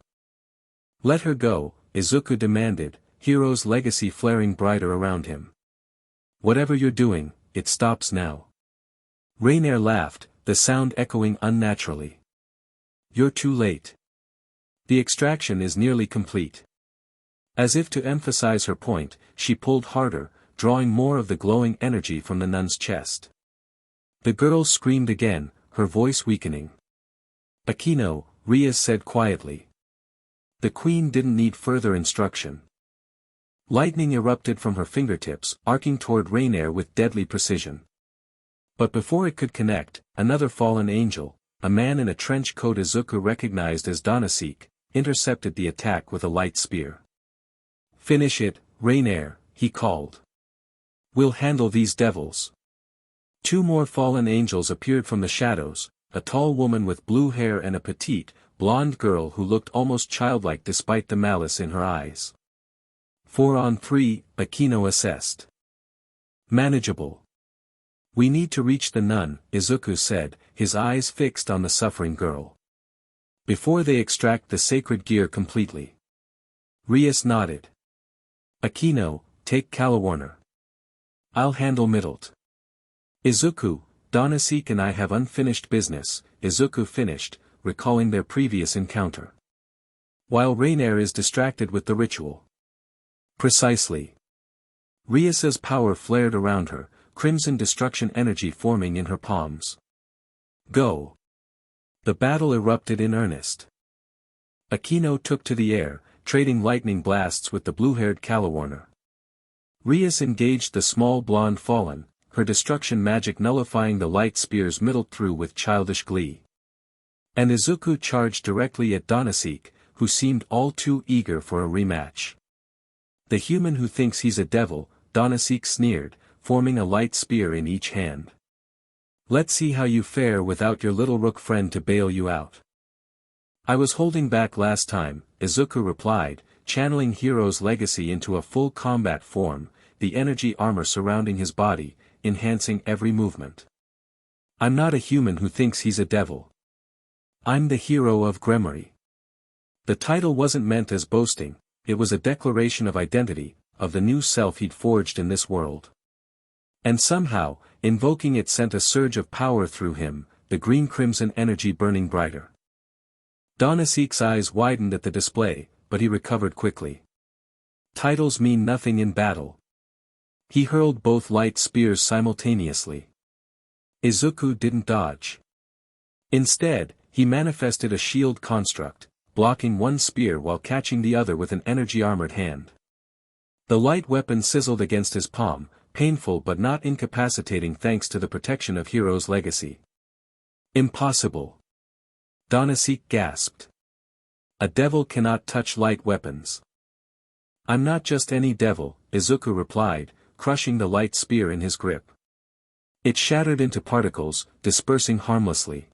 Let her go, Izuku demanded, Hero's legacy flaring brighter around him. Whatever you're doing, it stops now. Rainier laughed, the sound echoing unnaturally. You're too late. The extraction is nearly complete. As if to emphasize her point, she pulled harder, drawing more of the glowing energy from the nun's chest. The girl screamed again, her voice weakening. Akeno, Rias said quietly. The queen didn't need further instruction. Lightning erupted from her fingertips, arcing toward Rainier with deadly precision. But before it could connect, another fallen angel, a man in a trench coat Izuku recognized as Donasek, intercepted the attack with a light spear. Finish it, Rainier, he called. We'll handle these devils. Two more fallen angels appeared from the shadows, a tall woman with blue hair and a petite, blonde girl who looked almost childlike despite the malice in her eyes. 4 on 3, Akeno assessed. Manageable. We need to reach the nun, Izuku said, his eyes fixed on the suffering girl. Before they extract the sacred gear completely. Rias nodded. Akeno, take Calawarner. I'll handle Middlet. Izuku, Donasek and I have unfinished business, Izuku finished, recalling their previous encounter. While Rainier is distracted with the ritual. Precisely. Rias's power flared around her, crimson destruction energy forming in her palms. Go. The battle erupted in earnest. Akeno took to the air, trading lightning blasts with the blue-haired Calawarner. Rias engaged the small blonde fallen, her destruction magic nullifying the light spears middled through with childish glee. And Izuku charged directly at Donasek, who seemed all too eager for a rematch. The human who thinks he's a devil, Donasek sneered, forming a light spear in each hand. Let's see how you fare without your little rook friend to bail you out. I was holding back last time, Izuku replied, channeling Hero's legacy into a full combat form, the energy armor surrounding his body, enhancing every movement. I'm not a human who thinks he's a devil. I'm the hero of Gremory. The title wasn't meant as boasting, it was a declaration of identity, of the new self he'd forged in this world. And somehow, invoking it sent a surge of power through him, the green-crimson energy burning brighter. Donasek's eyes widened at the display, but he recovered quickly. Titles mean nothing in battle. He hurled both light spears simultaneously. Izuku didn't dodge. Instead, he manifested a shield construct, blocking one spear while catching the other with an energy-armored hand. The light weapon sizzled against his palm, painful but not incapacitating thanks to the protection of Hero's legacy. Impossible. Donasek gasped. A devil cannot touch light weapons. I'm not just any devil, Izuku replied, crushing the light spear in his grip. It shattered into particles, dispersing harmlessly.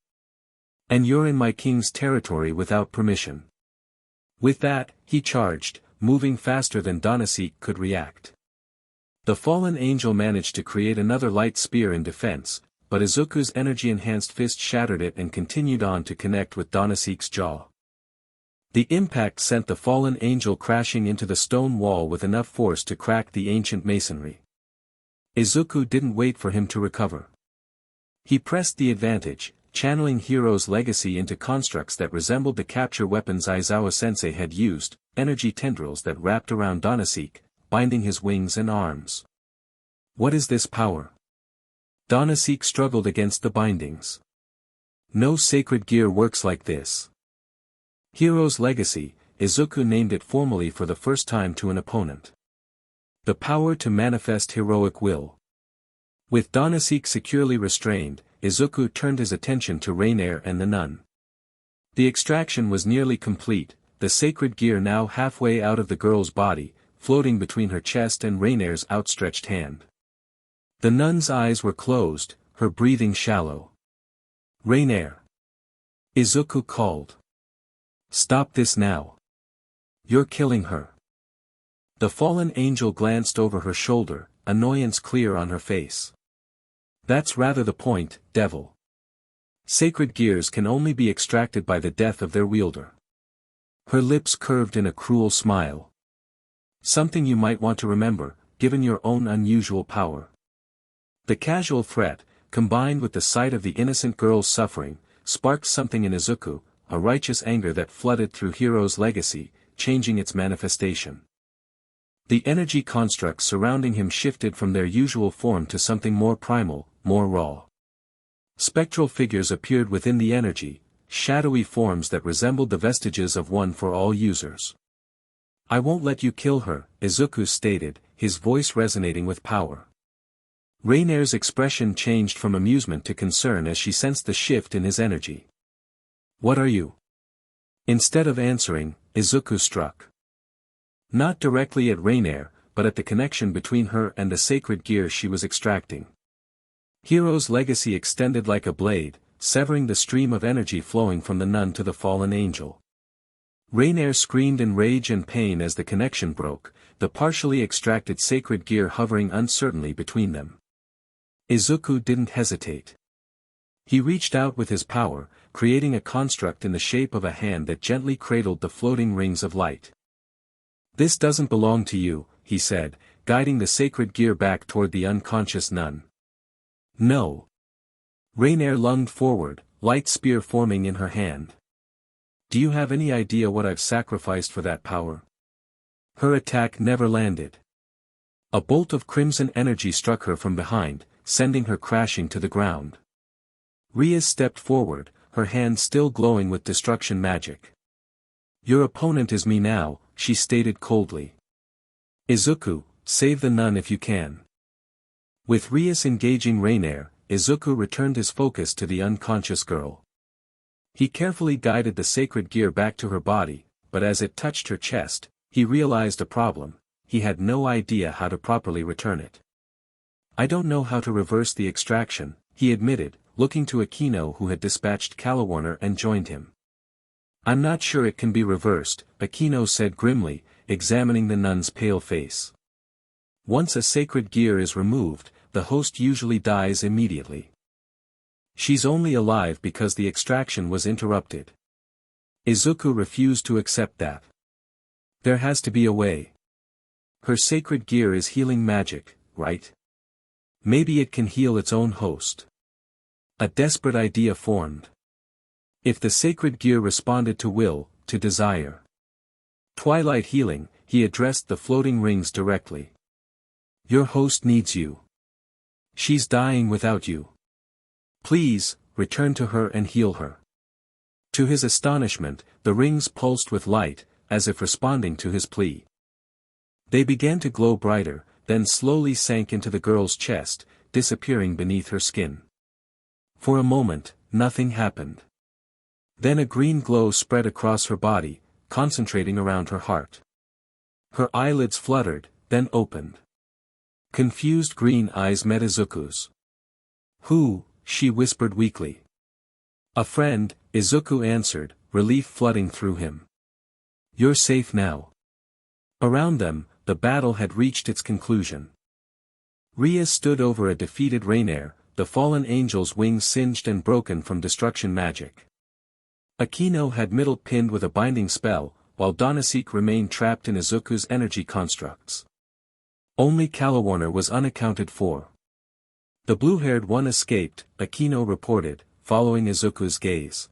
And you're in my king's territory without permission. With that, he charged, moving faster than Donasek could react. The fallen angel managed to create another light spear in defense, but Izuku's energy-enhanced fist shattered it and continued on to connect with Donasek's jaw. The impact sent the fallen angel crashing into the stone wall with enough force to crack the ancient masonry. Izuku didn't wait for him to recover. He pressed the advantage, channeling Hero's legacy into constructs that resembled the capture weapons Aizawa-sensei had used, energy tendrils that wrapped around Donasek, binding his wings and arms. What is this power? Donasek struggled against the bindings. No sacred gear works like this. Hero's legacy, Izuku named it formally for the first time to an opponent. The power to manifest heroic will. With Donasek securely restrained, Izuku turned his attention to Rainier and the nun. The extraction was nearly complete, the sacred gear now halfway out of the girl's body, floating between her chest and Rainier's outstretched hand. The nun's eyes were closed, her breathing shallow. Rainier. Izuku called. Stop this now. You're killing her. The fallen angel glanced over her shoulder, annoyance clear on her face. That's rather the point, devil. Sacred gears can only be extracted by the death of their wielder. Her lips curved in a cruel smile. Something you might want to remember, given your own unusual power. The casual threat, combined with the sight of the innocent girl's suffering, sparked something in Izuku, a righteous anger that flooded through Hero's legacy, changing its manifestation. The energy constructs surrounding him shifted from their usual form to something more primal, more raw. Spectral figures appeared within the energy, shadowy forms that resembled the vestiges of one for all users. "I won't let you kill her," Izuku stated, his voice resonating with power. Rainer's expression changed from amusement to concern as she sensed the shift in his energy. "What are you?" Instead of answering, Izuku struck. Not directly at Rainer, but at the connection between her and the sacred gear she was extracting. Hero's legacy extended like a blade, severing the stream of energy flowing from the nun to the fallen angel. Rainer screamed in rage and pain as the connection broke, the partially extracted sacred gear hovering uncertainly between them. Izuku didn't hesitate. He reached out with his power, creating a construct in the shape of a hand that gently cradled the floating rings of light. "This doesn't belong to you," he said, guiding the sacred gear back toward the unconscious nun. "No." Rainer lunged forward, light spear forming in her hand. "Do you have any idea what I've sacrificed for that power?" Her attack never landed. A bolt of crimson energy struck her from behind, sending her crashing to the ground. Rias stepped forward, her hand still glowing with destruction magic. "Your opponent is me now," she stated coldly. "Izuku, save the nun if you can." With Rias engaging Rainer, Izuku returned his focus to the unconscious girl. He carefully guided the sacred gear back to her body, but as it touched her chest, he realized a problem: he had no idea how to properly return it. "I don't know how to reverse the extraction," he admitted, looking to Akeno who had dispatched Calawarner and joined him. "I'm not sure it can be reversed," Akeno said grimly, examining the nun's pale face. "Once a sacred gear is removed, the host usually dies immediately. She's only alive because the extraction was interrupted." Izuku refused to accept that. "There has to be a way. Her sacred gear is healing magic, right? Maybe it can heal its own host." A desperate idea formed. If the sacred gear responded to will, to desire. Twilight healing, he addressed the floating rings directly. "Your host needs you. She's dying without you. Please, return to her and heal her." To his astonishment, the rings pulsed with light, as if responding to his plea. They began to glow brighter, then slowly sank into the girl's chest, disappearing beneath her skin. For a moment, nothing happened. Then a green glow spread across her body, concentrating around her heart. Her eyelids fluttered, then opened. Confused green eyes met Izuku's. "Who?" she whispered weakly. "A friend," Izuku answered, relief flooding through him. "You're safe now." Around them, the battle had reached its conclusion. Rias stood over a defeated Rainer, the fallen angel's wings singed and broken from destruction magic. Akeno had Middle pinned with a binding spell, while Donasek remained trapped in Izuku's energy constructs. Only Calawarner was unaccounted for. "The blue-haired one escaped," Akeno reported, following Izuku's gaze.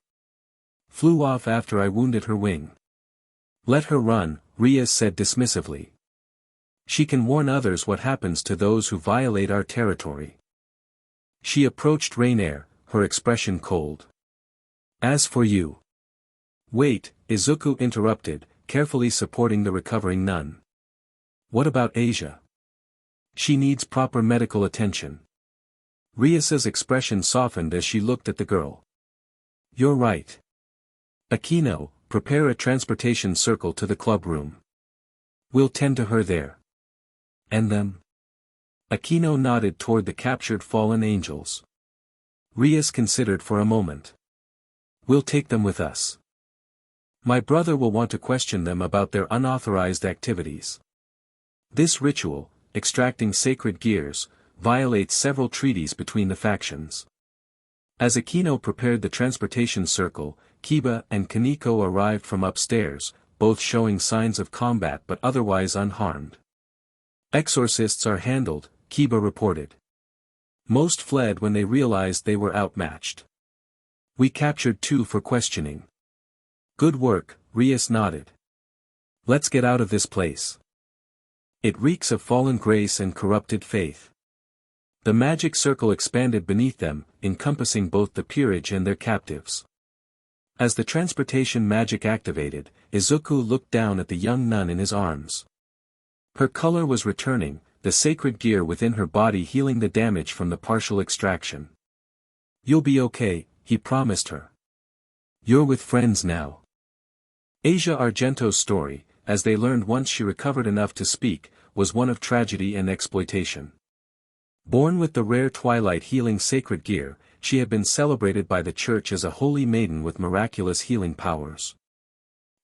"Flew off after I wounded her wing." "Let her run," Rias said dismissively. "She can warn others what happens to those who violate our territory." She approached Rainer, her expression cold. "As for you." "Wait," Izuku interrupted, carefully supporting the recovering nun. "What about Asia? She needs proper medical attention." Rias's expression softened as she looked at the girl. "You're right. Akeno, prepare a transportation circle to the club room. We'll tend to her there." "And them?" Akeno nodded toward the captured fallen angels. Rias considered for a moment. "We'll take them with us. My brother will want to question them about their unauthorized activities. This ritual, extracting sacred gears, violates several treaties between the factions." As Akeno prepared the transportation circle, Kiba and Kaneko arrived from upstairs, both showing signs of combat but otherwise unharmed. "Exorcists are handled," Kiba reported. "Most fled when they realized they were outmatched. We captured 2 for questioning. Good work, Rias nodded. Let's get out of this place. It reeks of fallen grace and corrupted faith. The magic circle expanded beneath them, encompassing both the peerage and their captives. As the transportation magic activated, Izuku looked down at the young nun in his arms. Her color was returning, the sacred gear within her body healing the damage from the partial extraction. You'll be okay, he promised her. You're with friends now. Asia Argento's story, as they learned once she recovered enough to speak, was one of tragedy and exploitation. Born with the rare twilight healing sacred gear, she had been celebrated by the church as a holy maiden with miraculous healing powers.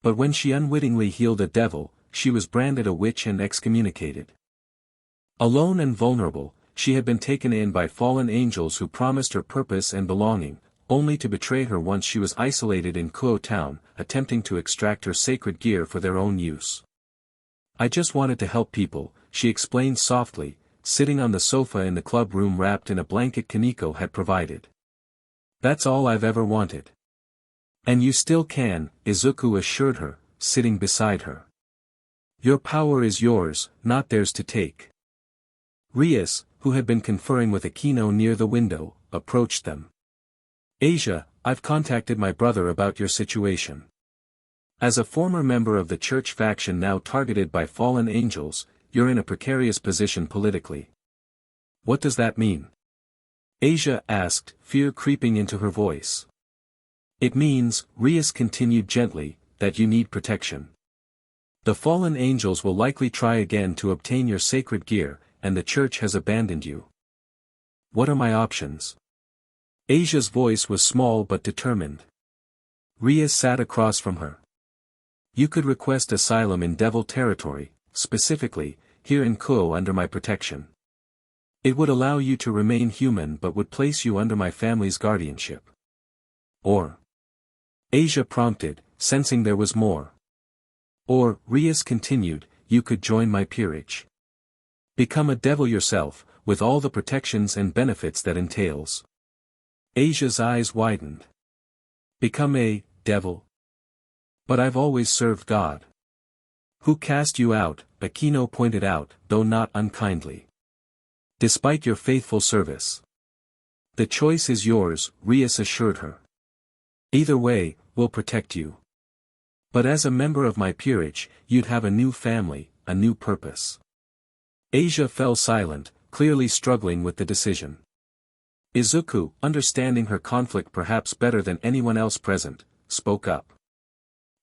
But when she unwittingly healed a devil, she was branded a witch and excommunicated. Alone and vulnerable, she had been taken in by fallen angels who promised her purpose and belonging, only to betray her once she was isolated in Kuo town, attempting to extract her sacred gear for their own use. I just wanted to help people, she explained softly, sitting on the sofa in the club room wrapped in a blanket Kaneko had provided. That's all I've ever wanted. And you still can, Izuku assured her, sitting beside her. Your power is yours, not theirs to take. Rias, who had been conferring with Akeno near the window, approached them. Asia, I've contacted my brother about your situation. As a former member of the church faction now targeted by fallen angels, you're in a precarious position politically. What does that mean? Asia asked, fear creeping into her voice. It means, Rias continued gently, that you need protection. The fallen angels will likely try again to obtain your sacred gear, and the church has abandoned you. What are my options? Asia's voice was small but determined. Rias sat across from her. You could request asylum in Devil territory, specifically, here in Kuo under my protection. It would allow you to remain human but would place you under my family's guardianship. Or. Asia prompted, sensing there was more. Or, Rias continued, you could join my peerage. Become a devil yourself, with all the protections and benefits that entails. Asia's eyes widened. Become a devil? But I've always served God. Who cast you out, Akeno pointed out, though not unkindly. Despite your faithful service. The choice is yours, Rias assured her. Either way, we'll protect you. But as a member of my peerage, you'd have a new family, a new purpose. Asia fell silent, clearly struggling with the decision. Izuku, understanding her conflict perhaps better than anyone else present, spoke up.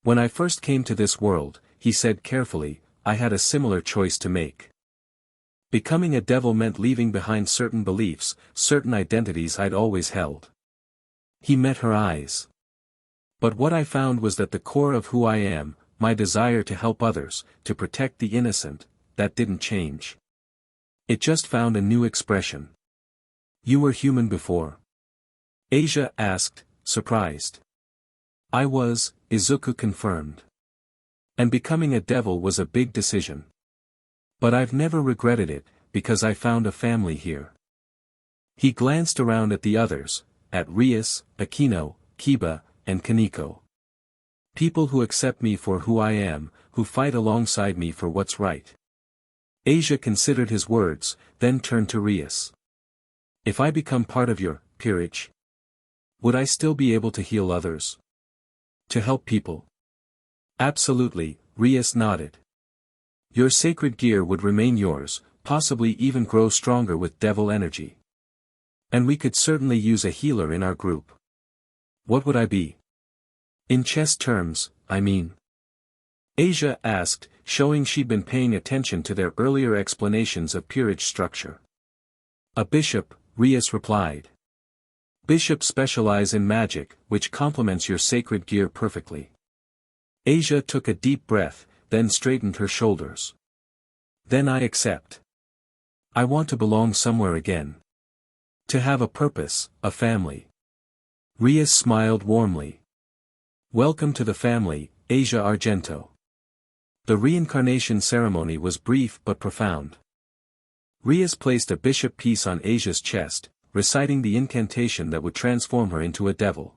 When I first came to this world, he said carefully, I had a similar choice to make. Becoming a devil meant leaving behind certain beliefs, certain identities I'd always held. He met her eyes. But what I found was that the core of who I am, my desire to help others, to protect the innocent, that didn't change. It just found a new expression. You were human before? Asia asked, surprised. I was, Izuku confirmed. And becoming a devil was a big decision. But I've never regretted it, because I found a family here. He glanced around at the others, at Rias, Akeno, Kiba, and Kaneko. People who accept me for who I am, who fight alongside me for what's right. Asia considered his words, then turned to Rias. If I become part of your peerage, would I still be able to heal others? To help people? Absolutely, Rias nodded. Your sacred gear would remain yours, possibly even grow stronger with devil energy. And we could certainly use a healer in our group. What would I be? In chess terms, I mean. Asia asked, showing she'd been paying attention to their earlier explanations of peerage structure. A bishop, Rias replied. Bishops specialize in magic, which complements your sacred gear perfectly. Asia took a deep breath, then straightened her shoulders. Then I accept. I want to belong somewhere again. To have a purpose, a family. Rias smiled warmly. Welcome to the family, Asia Argento. The reincarnation ceremony was brief but profound. Rias placed a bishop piece on Asia's chest, reciting the incantation that would transform her into a devil.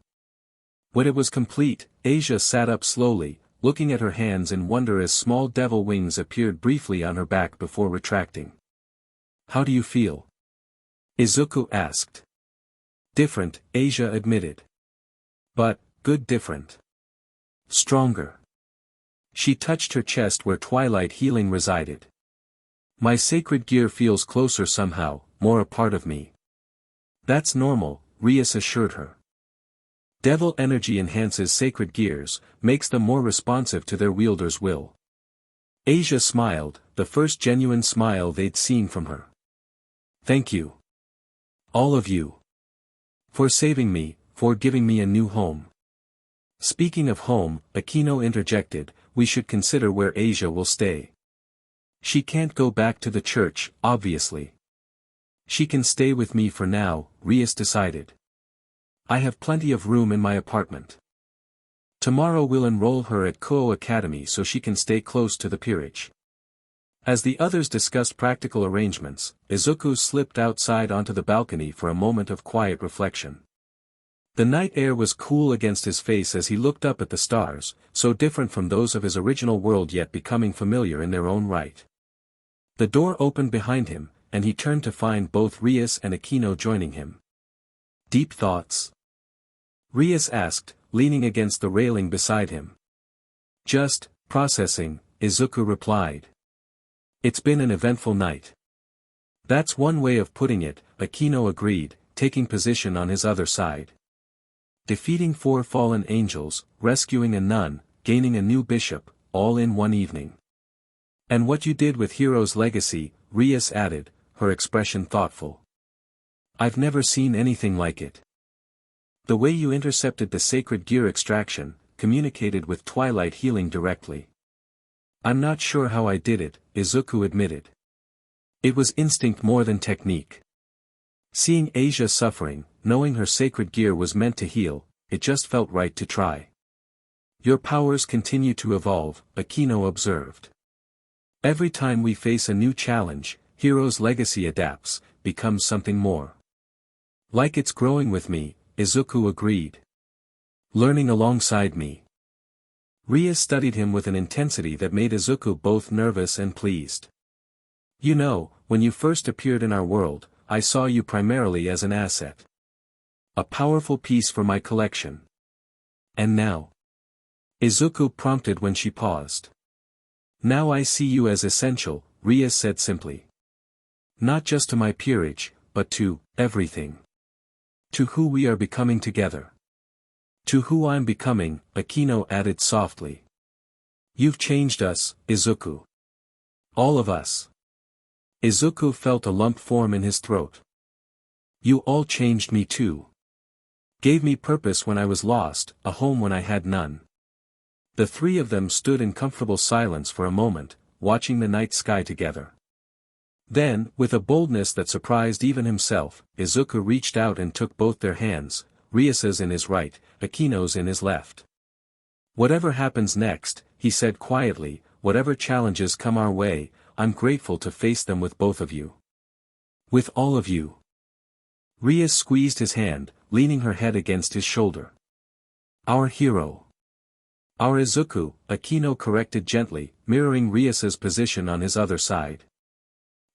When it was complete, Asia sat up slowly, looking at her hands in wonder as small devil wings appeared briefly on her back before retracting. "How do you feel?" Izuku asked. "Different," Asia admitted. "But, good different. Stronger." She touched her chest where twilight healing resided. "My sacred gear feels closer somehow, more a part of me." "That's normal," Rias assured her. "Devil energy enhances sacred gears, makes them more responsive to their wielder's will." Asia smiled, the first genuine smile they'd seen from her. "Thank you. All of you. For saving me, for giving me a new home." "Speaking of home," Akeno interjected, "we should consider where Asia will stay. She can't go back to the church, obviously." "She can stay with me for now," Rias decided. "I have plenty of room in my apartment. Tomorrow we'll enroll her at Kuo Academy so she can stay close to the peerage." As the others discussed practical arrangements, Izuku slipped outside onto the balcony for a moment of quiet reflection. The night air was cool against his face as he looked up at the stars, so different from those of his original world yet becoming familiar in their own right. The door opened behind him, and he turned to find both Rias and Akeno joining him. "Deep thoughts?" Rias asked, leaning against the railing beside him. "Just processing," Izuku replied. "It's been an eventful night." "That's one way of putting it," Akeno agreed, taking position on his other side. "Defeating 4 fallen angels, rescuing a nun, gaining a new bishop, all in one evening." "And what you did with Hero's Legacy," Rias added, her expression thoughtful. "I've never seen anything like it. The way you intercepted the sacred gear extraction, communicated with Twilight Healing directly." "I'm not sure how I did it," Izuku admitted. "It was instinct more than technique. Seeing Asia suffering, knowing her sacred gear was meant to heal, it just felt right to try." "Your powers continue to evolve," Akeno observed. "Every time we face a new challenge, Hero's Legacy adapts, becomes something more." "Like it's growing with me," Izuku agreed. "Learning alongside me." Rias studied him with an intensity that made Izuku both nervous and pleased. "You know, when you first appeared in our world, I saw you primarily as an asset. A powerful piece for my collection. And now?" Izuku prompted when she paused. "Now I see you as essential," Rias said simply. "Not just to my peerage, but to everything. To who we are becoming together." "To who I'm becoming," Akeno added softly. "You've changed us, Izuku. All of us." Izuku felt a lump form in his throat. "You all changed me too. Gave me purpose when I was lost, a home when I had none." The three of them stood in comfortable silence for a moment, watching the night sky together. Then, with a boldness that surprised even himself, Izuku reached out and took both their hands, Rias's in his right, Akeno's in his left. "Whatever happens next," he said quietly, "whatever challenges come our way, I'm grateful to face them with both of you. With all of you." Rias squeezed his hand, leaning her head against his shoulder. "Our hero." "Our Izuku," Akeno corrected gently, mirroring Rias's position on his other side.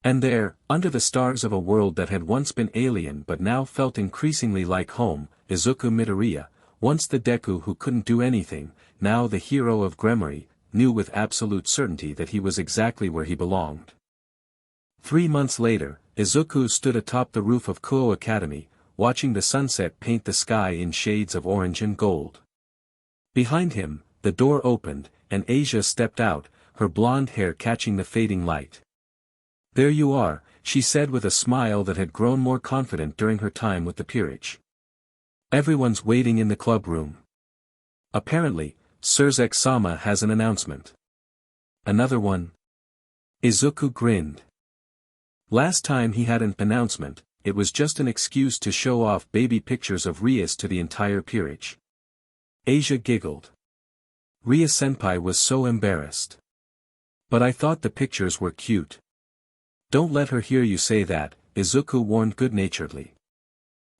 And there, under the stars of a world that had once been alien but now felt increasingly like home, Izuku Midoriya, once the Deku who couldn't do anything, now the hero of Gremory, knew with absolute certainty that he was exactly where he belonged. 3 months later, Izuku stood atop the roof of Kuo Academy, watching the sunset paint the sky in shades of orange and gold. Behind him, the door opened, and Asia stepped out, her blonde hair catching the fading light. "There you are," she said with a smile that had grown more confident during her time with the peerage. "Everyone's waiting in the club room. Apparently, Surzek-sama has an announcement." "Another one?" Izuku grinned. Last time he had an announcement, it was just an excuse to show off baby pictures of Rias to the entire peerage. Asia giggled. Ria-senpai was so embarrassed. "But I thought the pictures were cute." "Don't let her hear you say that," Izuku warned good-naturedly.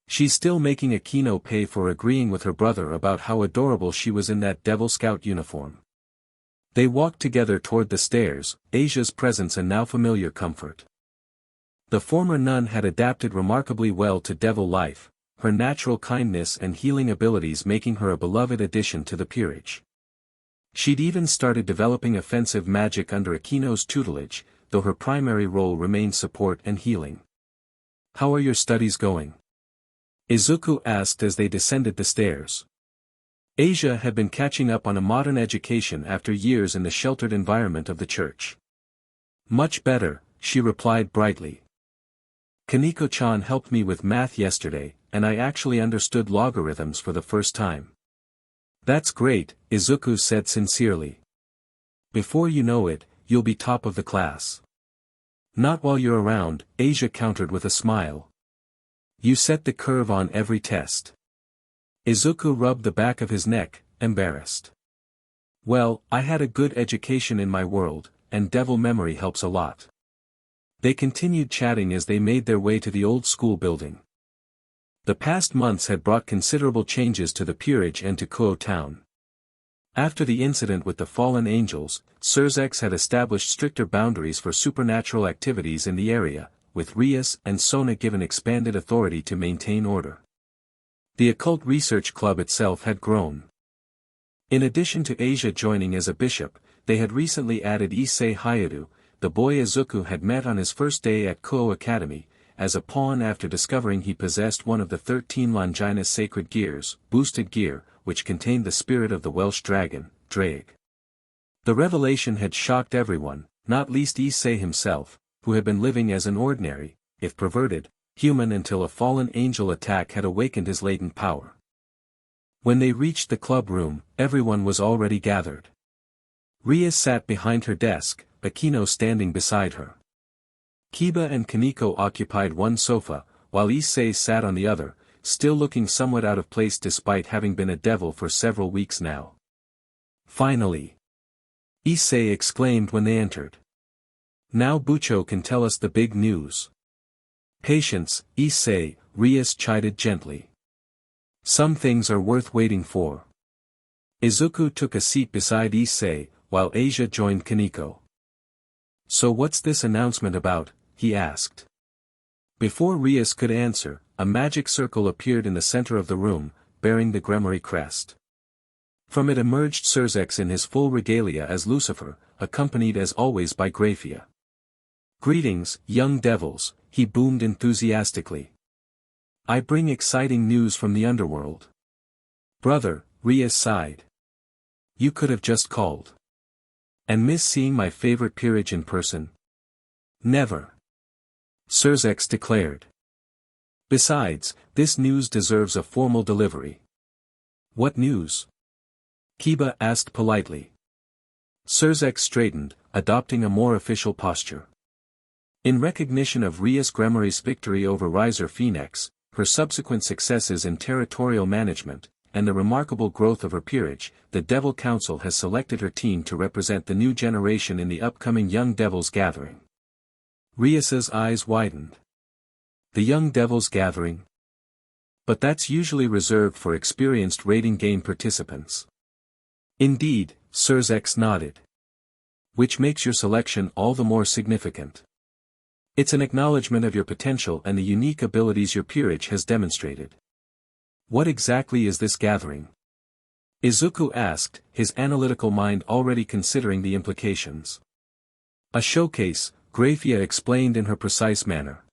She's still making Akeno pay for agreeing with her brother about how adorable she was in that Devil Scout uniform. They walked together toward the stairs, Asia's presence a now familiar comfort. The former nun had adapted remarkably well to devil life, her natural kindness and healing abilities making her a beloved addition to the peerage. She'd even started developing offensive magic under Akeno's tutelage, though her primary role remained support and healing. "How are your studies going?" Izuku asked as they descended the stairs. Asia had been catching up on a modern education after years in the sheltered environment of the church. "Much better," she replied brightly. "Kaneko-chan helped me with math yesterday, and I actually understood logarithms for the first time." "That's great," Izuku said sincerely. "Before you know it, you'll be top of the class." "Not while you're around," Asia countered with a smile. "You set the curve on every test." Izuku rubbed the back of his neck, embarrassed. "Well, I had a good education in my world, and devil memory helps a lot." They continued chatting as they made their way to the old school building. The past months had brought considerable changes to the peerage and to Kuo town. After the incident with the fallen angels, Surzex had established stricter boundaries for supernatural activities in the area, with Rias and Sona given expanded authority to maintain order. The occult research club itself had grown. In addition to Asia joining as a bishop, they had recently added Issei Hayato, the boy Izuku had met on his first day at Kuo Academy, as a pawn after discovering he possessed one of the 13 Longinus sacred gears, boosted gear, which contained the spirit of the Welsh dragon, Draig. The revelation had shocked everyone, not least Issei himself, who had been living as an ordinary, if perverted, human until a fallen angel attack had awakened his latent power. When they reached the club room, everyone was already gathered. Rias sat behind her desk, Akeno standing beside her. Kiba and Kaneko occupied one sofa, while Issei sat on the other, still looking somewhat out of place despite having been a devil for several weeks now. "Finally!" Issei exclaimed when they entered. "Now Bucho can tell us the big news." "Patience, Issei," Rias chided gently. "Some things are worth waiting for." Izuku took a seat beside Issei, while Asia joined Kaneko. "So what's this announcement about?" he asked. Before Rias could answer, a magic circle appeared in the center of the room, bearing the Gremory crest. From it emerged Surzex in his full regalia as Lucifer, accompanied as always by Graphia. "Greetings, young devils," he boomed enthusiastically. "I bring exciting news from the underworld." "Brother," Rias sighed. "You could have just called. And miss seeing my favorite peerage in person?" "Never," Surzex declared. "Besides, this news deserves a formal delivery." "What news?" Kiba asked politely. Surzex straightened, adopting a more official posture. In recognition of Rias Gremory's victory over Riser Phoenix, her subsequent successes in territorial management, and the remarkable growth of her peerage, the Devil Council has selected her team to represent the new generation in the upcoming Young Devils Gathering. Rias's eyes widened. The Young Devils Gathering? But that's usually reserved for experienced raiding game participants. Indeed, Surzex nodded. Which makes your selection all the more significant. It's an acknowledgement of your potential and the unique abilities your peerage has demonstrated. What exactly is this gathering? Izuku asked, his analytical mind already considering the implications. A showcase, Graphia explained in her precise manner.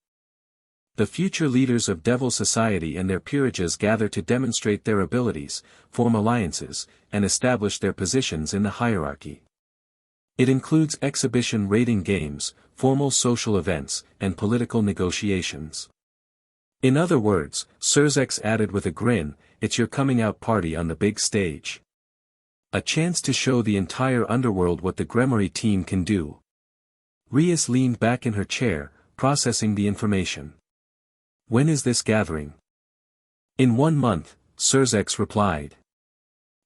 The future leaders of Devil Society and their peerages gather to demonstrate their abilities, form alliances, and establish their positions in the hierarchy. It includes exhibition raiding games, formal social events, and political negotiations. In other words, Surzex added with a grin, it's your coming out party on the big stage. A chance to show the entire underworld what the Gremory team can do. Rias leaned back in her chair, processing the information. When is this gathering? In 1 month, Surzex replied.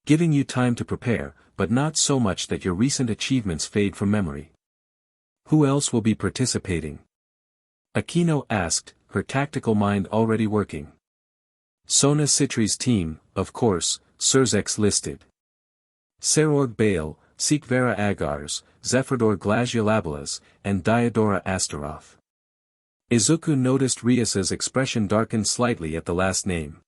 Giving you time to prepare, but not so much that your recent achievements fade from memory. Who else will be participating? Akeno asked, her tactical mind already working. Sona Citri's team, of course, Surzek's listed. Serorg Bale, Sikvera Agars, Zephyrdor Glaciolabelas, and Diodora Astaroth. Izuku noticed Rias's expression darken slightly at the last name.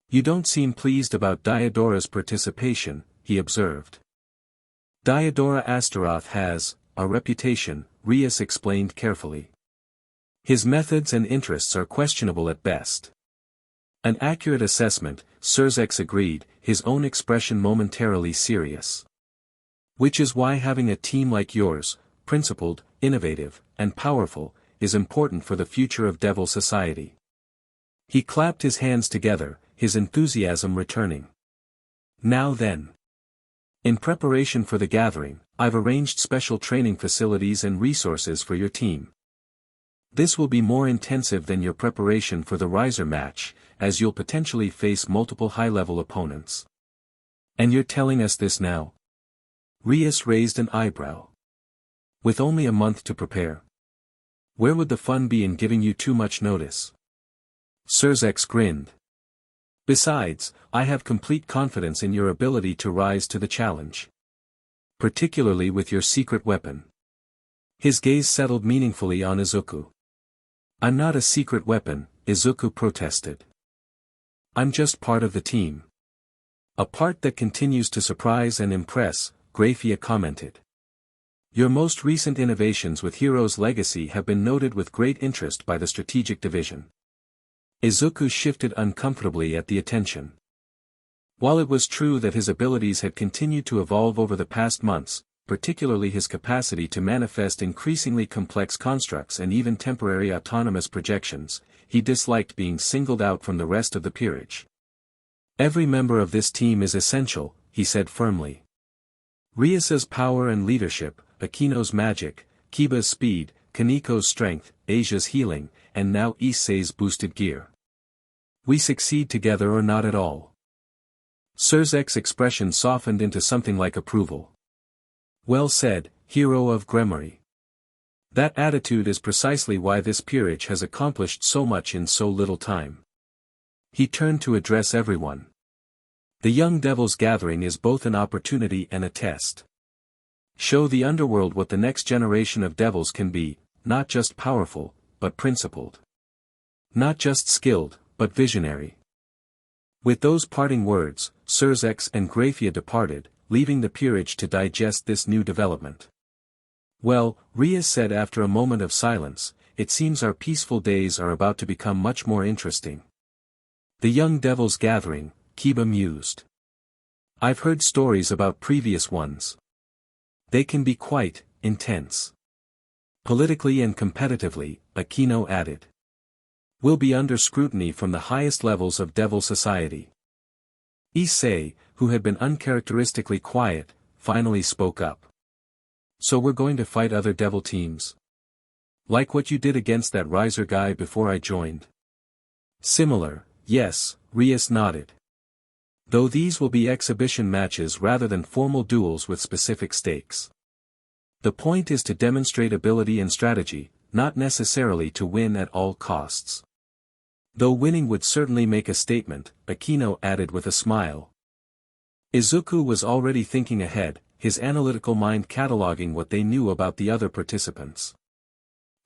You don't seem pleased about Diodora's participation, he observed. Diodora Astaroth has a reputation, Rias explained carefully. His methods and interests are questionable at best. An accurate assessment, Surzek agreed, his own expression momentarily serious. Which is why having a team like yours, principled, innovative, and powerful, is important for the future of Devil Society. He clapped his hands together, his enthusiasm returning. Now then. In preparation for the gathering, I've arranged special training facilities and resources for your team. This will be more intensive than your preparation for the Riser match, as you'll potentially face multiple high-level opponents. And you're telling us this now? Rias raised an eyebrow. With only a month to prepare. Where would the fun be in giving you too much notice? Surzek grinned. Besides, I have complete confidence in your ability to rise to the challenge. Particularly with your secret weapon. His gaze settled meaningfully on Izuku. I'm not a secret weapon, Izuku protested. I'm just part of the team. A part that continues to surprise and impress, Grafia commented. Your most recent innovations with Hero's Legacy have been noted with great interest by the Strategic Division. Izuku shifted uncomfortably at the attention. While it was true that his abilities had continued to evolve over the past months, particularly his capacity to manifest increasingly complex constructs and even temporary autonomous projections, he disliked being singled out from the rest of the peerage. Every member of this team is essential, he said firmly. Rias's power and leadership, Akeno's magic, Kiba's speed, Kaniko's strength, Asia's healing, and now Issei's boosted gear. We succeed together or not at all. Surzek's expression softened into something like approval. Well said, hero of Gremory. That attitude is precisely why this peerage has accomplished so much in so little time. He turned to address everyone. The Young Devils gathering is both an opportunity and a test. Show the underworld what the next generation of devils can be, not just powerful, but principled. Not just skilled, but visionary. With those parting words, Surzek and Grafia departed, leaving the peerage to digest this new development. Well, Rias said after a moment of silence, it seems our peaceful days are about to become much more interesting. The Young Devils gathering, Kiba mused. I've heard stories about previous ones. They can be quite intense. Politically and competitively, Akeno added. We'll be under scrutiny from the highest levels of Devil Society. Issei, who had been uncharacteristically quiet, finally spoke up. So we're going to fight other devil teams? Like what you did against that Riser guy before I joined? Similar, yes, Rias nodded. Though these will be exhibition matches rather than formal duels with specific stakes. The point is to demonstrate ability and strategy, not necessarily to win at all costs. Though winning would certainly make a statement, Akeno added with a smile. Izuku was already thinking ahead, his analytical mind cataloging what they knew about the other participants.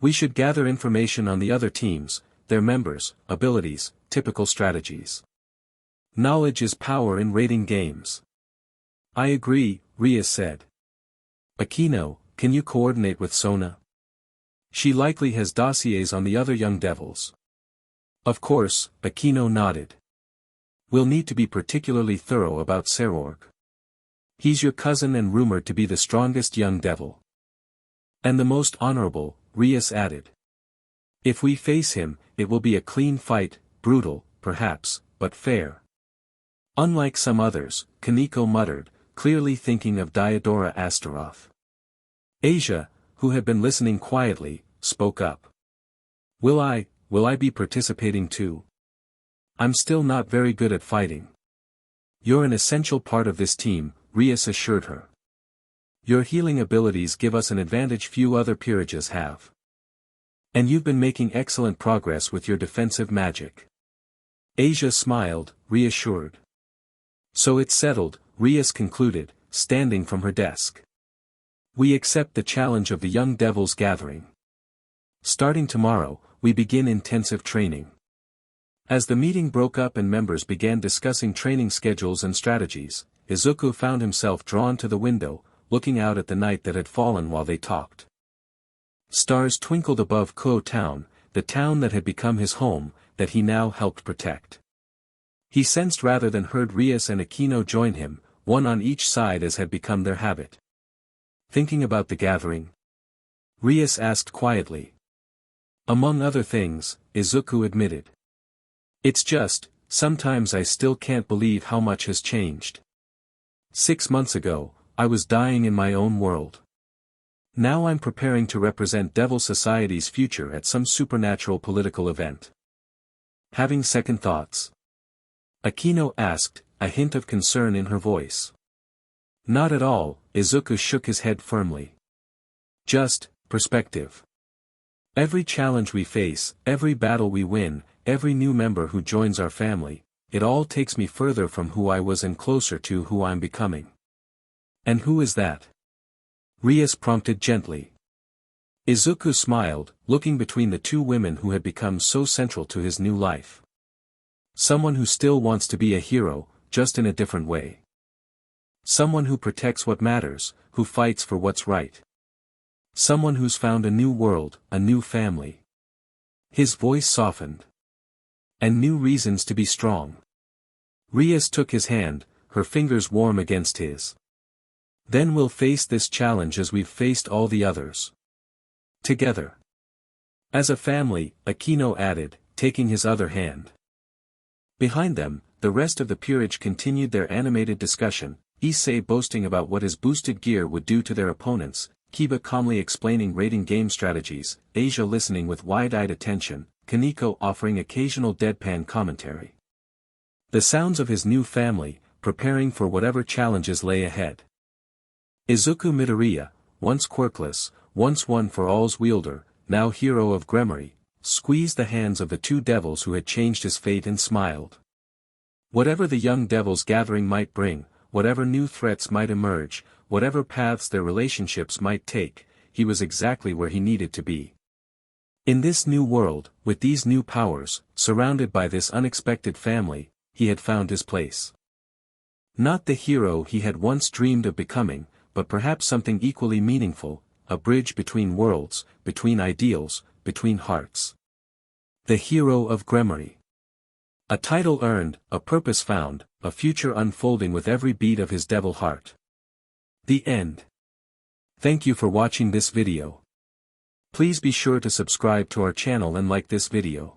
We should gather information on the other teams, their members, abilities, typical strategies. Knowledge is power in rating games. I agree, Rias said. Akeno, can you coordinate with Sona? She likely has dossiers on the other young devils. Of course, Akeno nodded. We'll need to be particularly thorough about Serorg. He's your cousin and rumored to be the strongest young devil. And the most honorable, Rias added. If we face him, it will be a clean fight, brutal, perhaps, but fair. Unlike some others, Kaniko muttered, clearly thinking of Diodora Astaroth. Asia, who had been listening quietly, spoke up. Will I be participating too? I'm still not very good at fighting. You're an essential part of this team, Rias assured her. Your healing abilities give us an advantage few other peerages have. And you've been making excellent progress with your defensive magic. Asia smiled, reassured. So it's settled, Rias concluded, standing from her desk. We accept the challenge of the Young Devils Gathering. Starting tomorrow, we begin intensive training. As the meeting broke up and members began discussing training schedules and strategies, Izuku found himself drawn to the window, looking out at the night that had fallen while they talked. Stars twinkled above Kuo Town, the town that had become his home, that he now helped protect. He sensed rather than heard Rias and Akeno join him, one on each side as had become their habit. Thinking about the gathering? Rias asked quietly. Among other things, Izuku admitted. It's just, sometimes I still can't believe how much has changed. 6 months ago, I was dying in my own world. Now I'm preparing to represent Devil Society's future at some supernatural political event. Having second thoughts? Akeno asked, a hint of concern in her voice. Not at all, Izuku shook his head firmly. Just, perspective. Every challenge we face, every battle we win, every new member who joins our family, it all takes me further from who I was and closer to who I'm becoming. And who is that? Rias prompted gently. Izuku smiled, looking between the two women who had become so central to his new life. Someone who still wants to be a hero, just in a different way. Someone who protects what matters, who fights for what's right. Someone who's found a new world, a new family. His voice softened. And new reasons to be strong. Rias took his hand, her fingers warm against his. Then we'll face this challenge as we've faced all the others. Together. As a family, Akeno added, taking his other hand. Behind them, the rest of the peerage continued their animated discussion, Issei boasting about what his boosted gear would do to their opponents, Kiba calmly explaining raiding game strategies, Asia listening with wide-eyed attention, Kaneko offering occasional deadpan commentary. The sounds of his new family, preparing for whatever challenges lay ahead. Izuku Midoriya, once quirkless, once one for all's wielder, now hero of Gremory, squeezed the hands of the two devils who had changed his fate and smiled. Whatever the Young Devils Gathering might bring, whatever new threats might emerge, whatever paths their relationships might take, he was exactly where he needed to be. In this new world, with these new powers, surrounded by this unexpected family, he had found his place. Not the hero he had once dreamed of becoming, but perhaps something equally meaningful, a bridge between worlds, between ideals, between hearts. The hero of Gremory. A title earned, a purpose found, a future unfolding with every beat of his devil heart. The end. Thank you for watching this video. Please be sure to subscribe to our channel and like this video.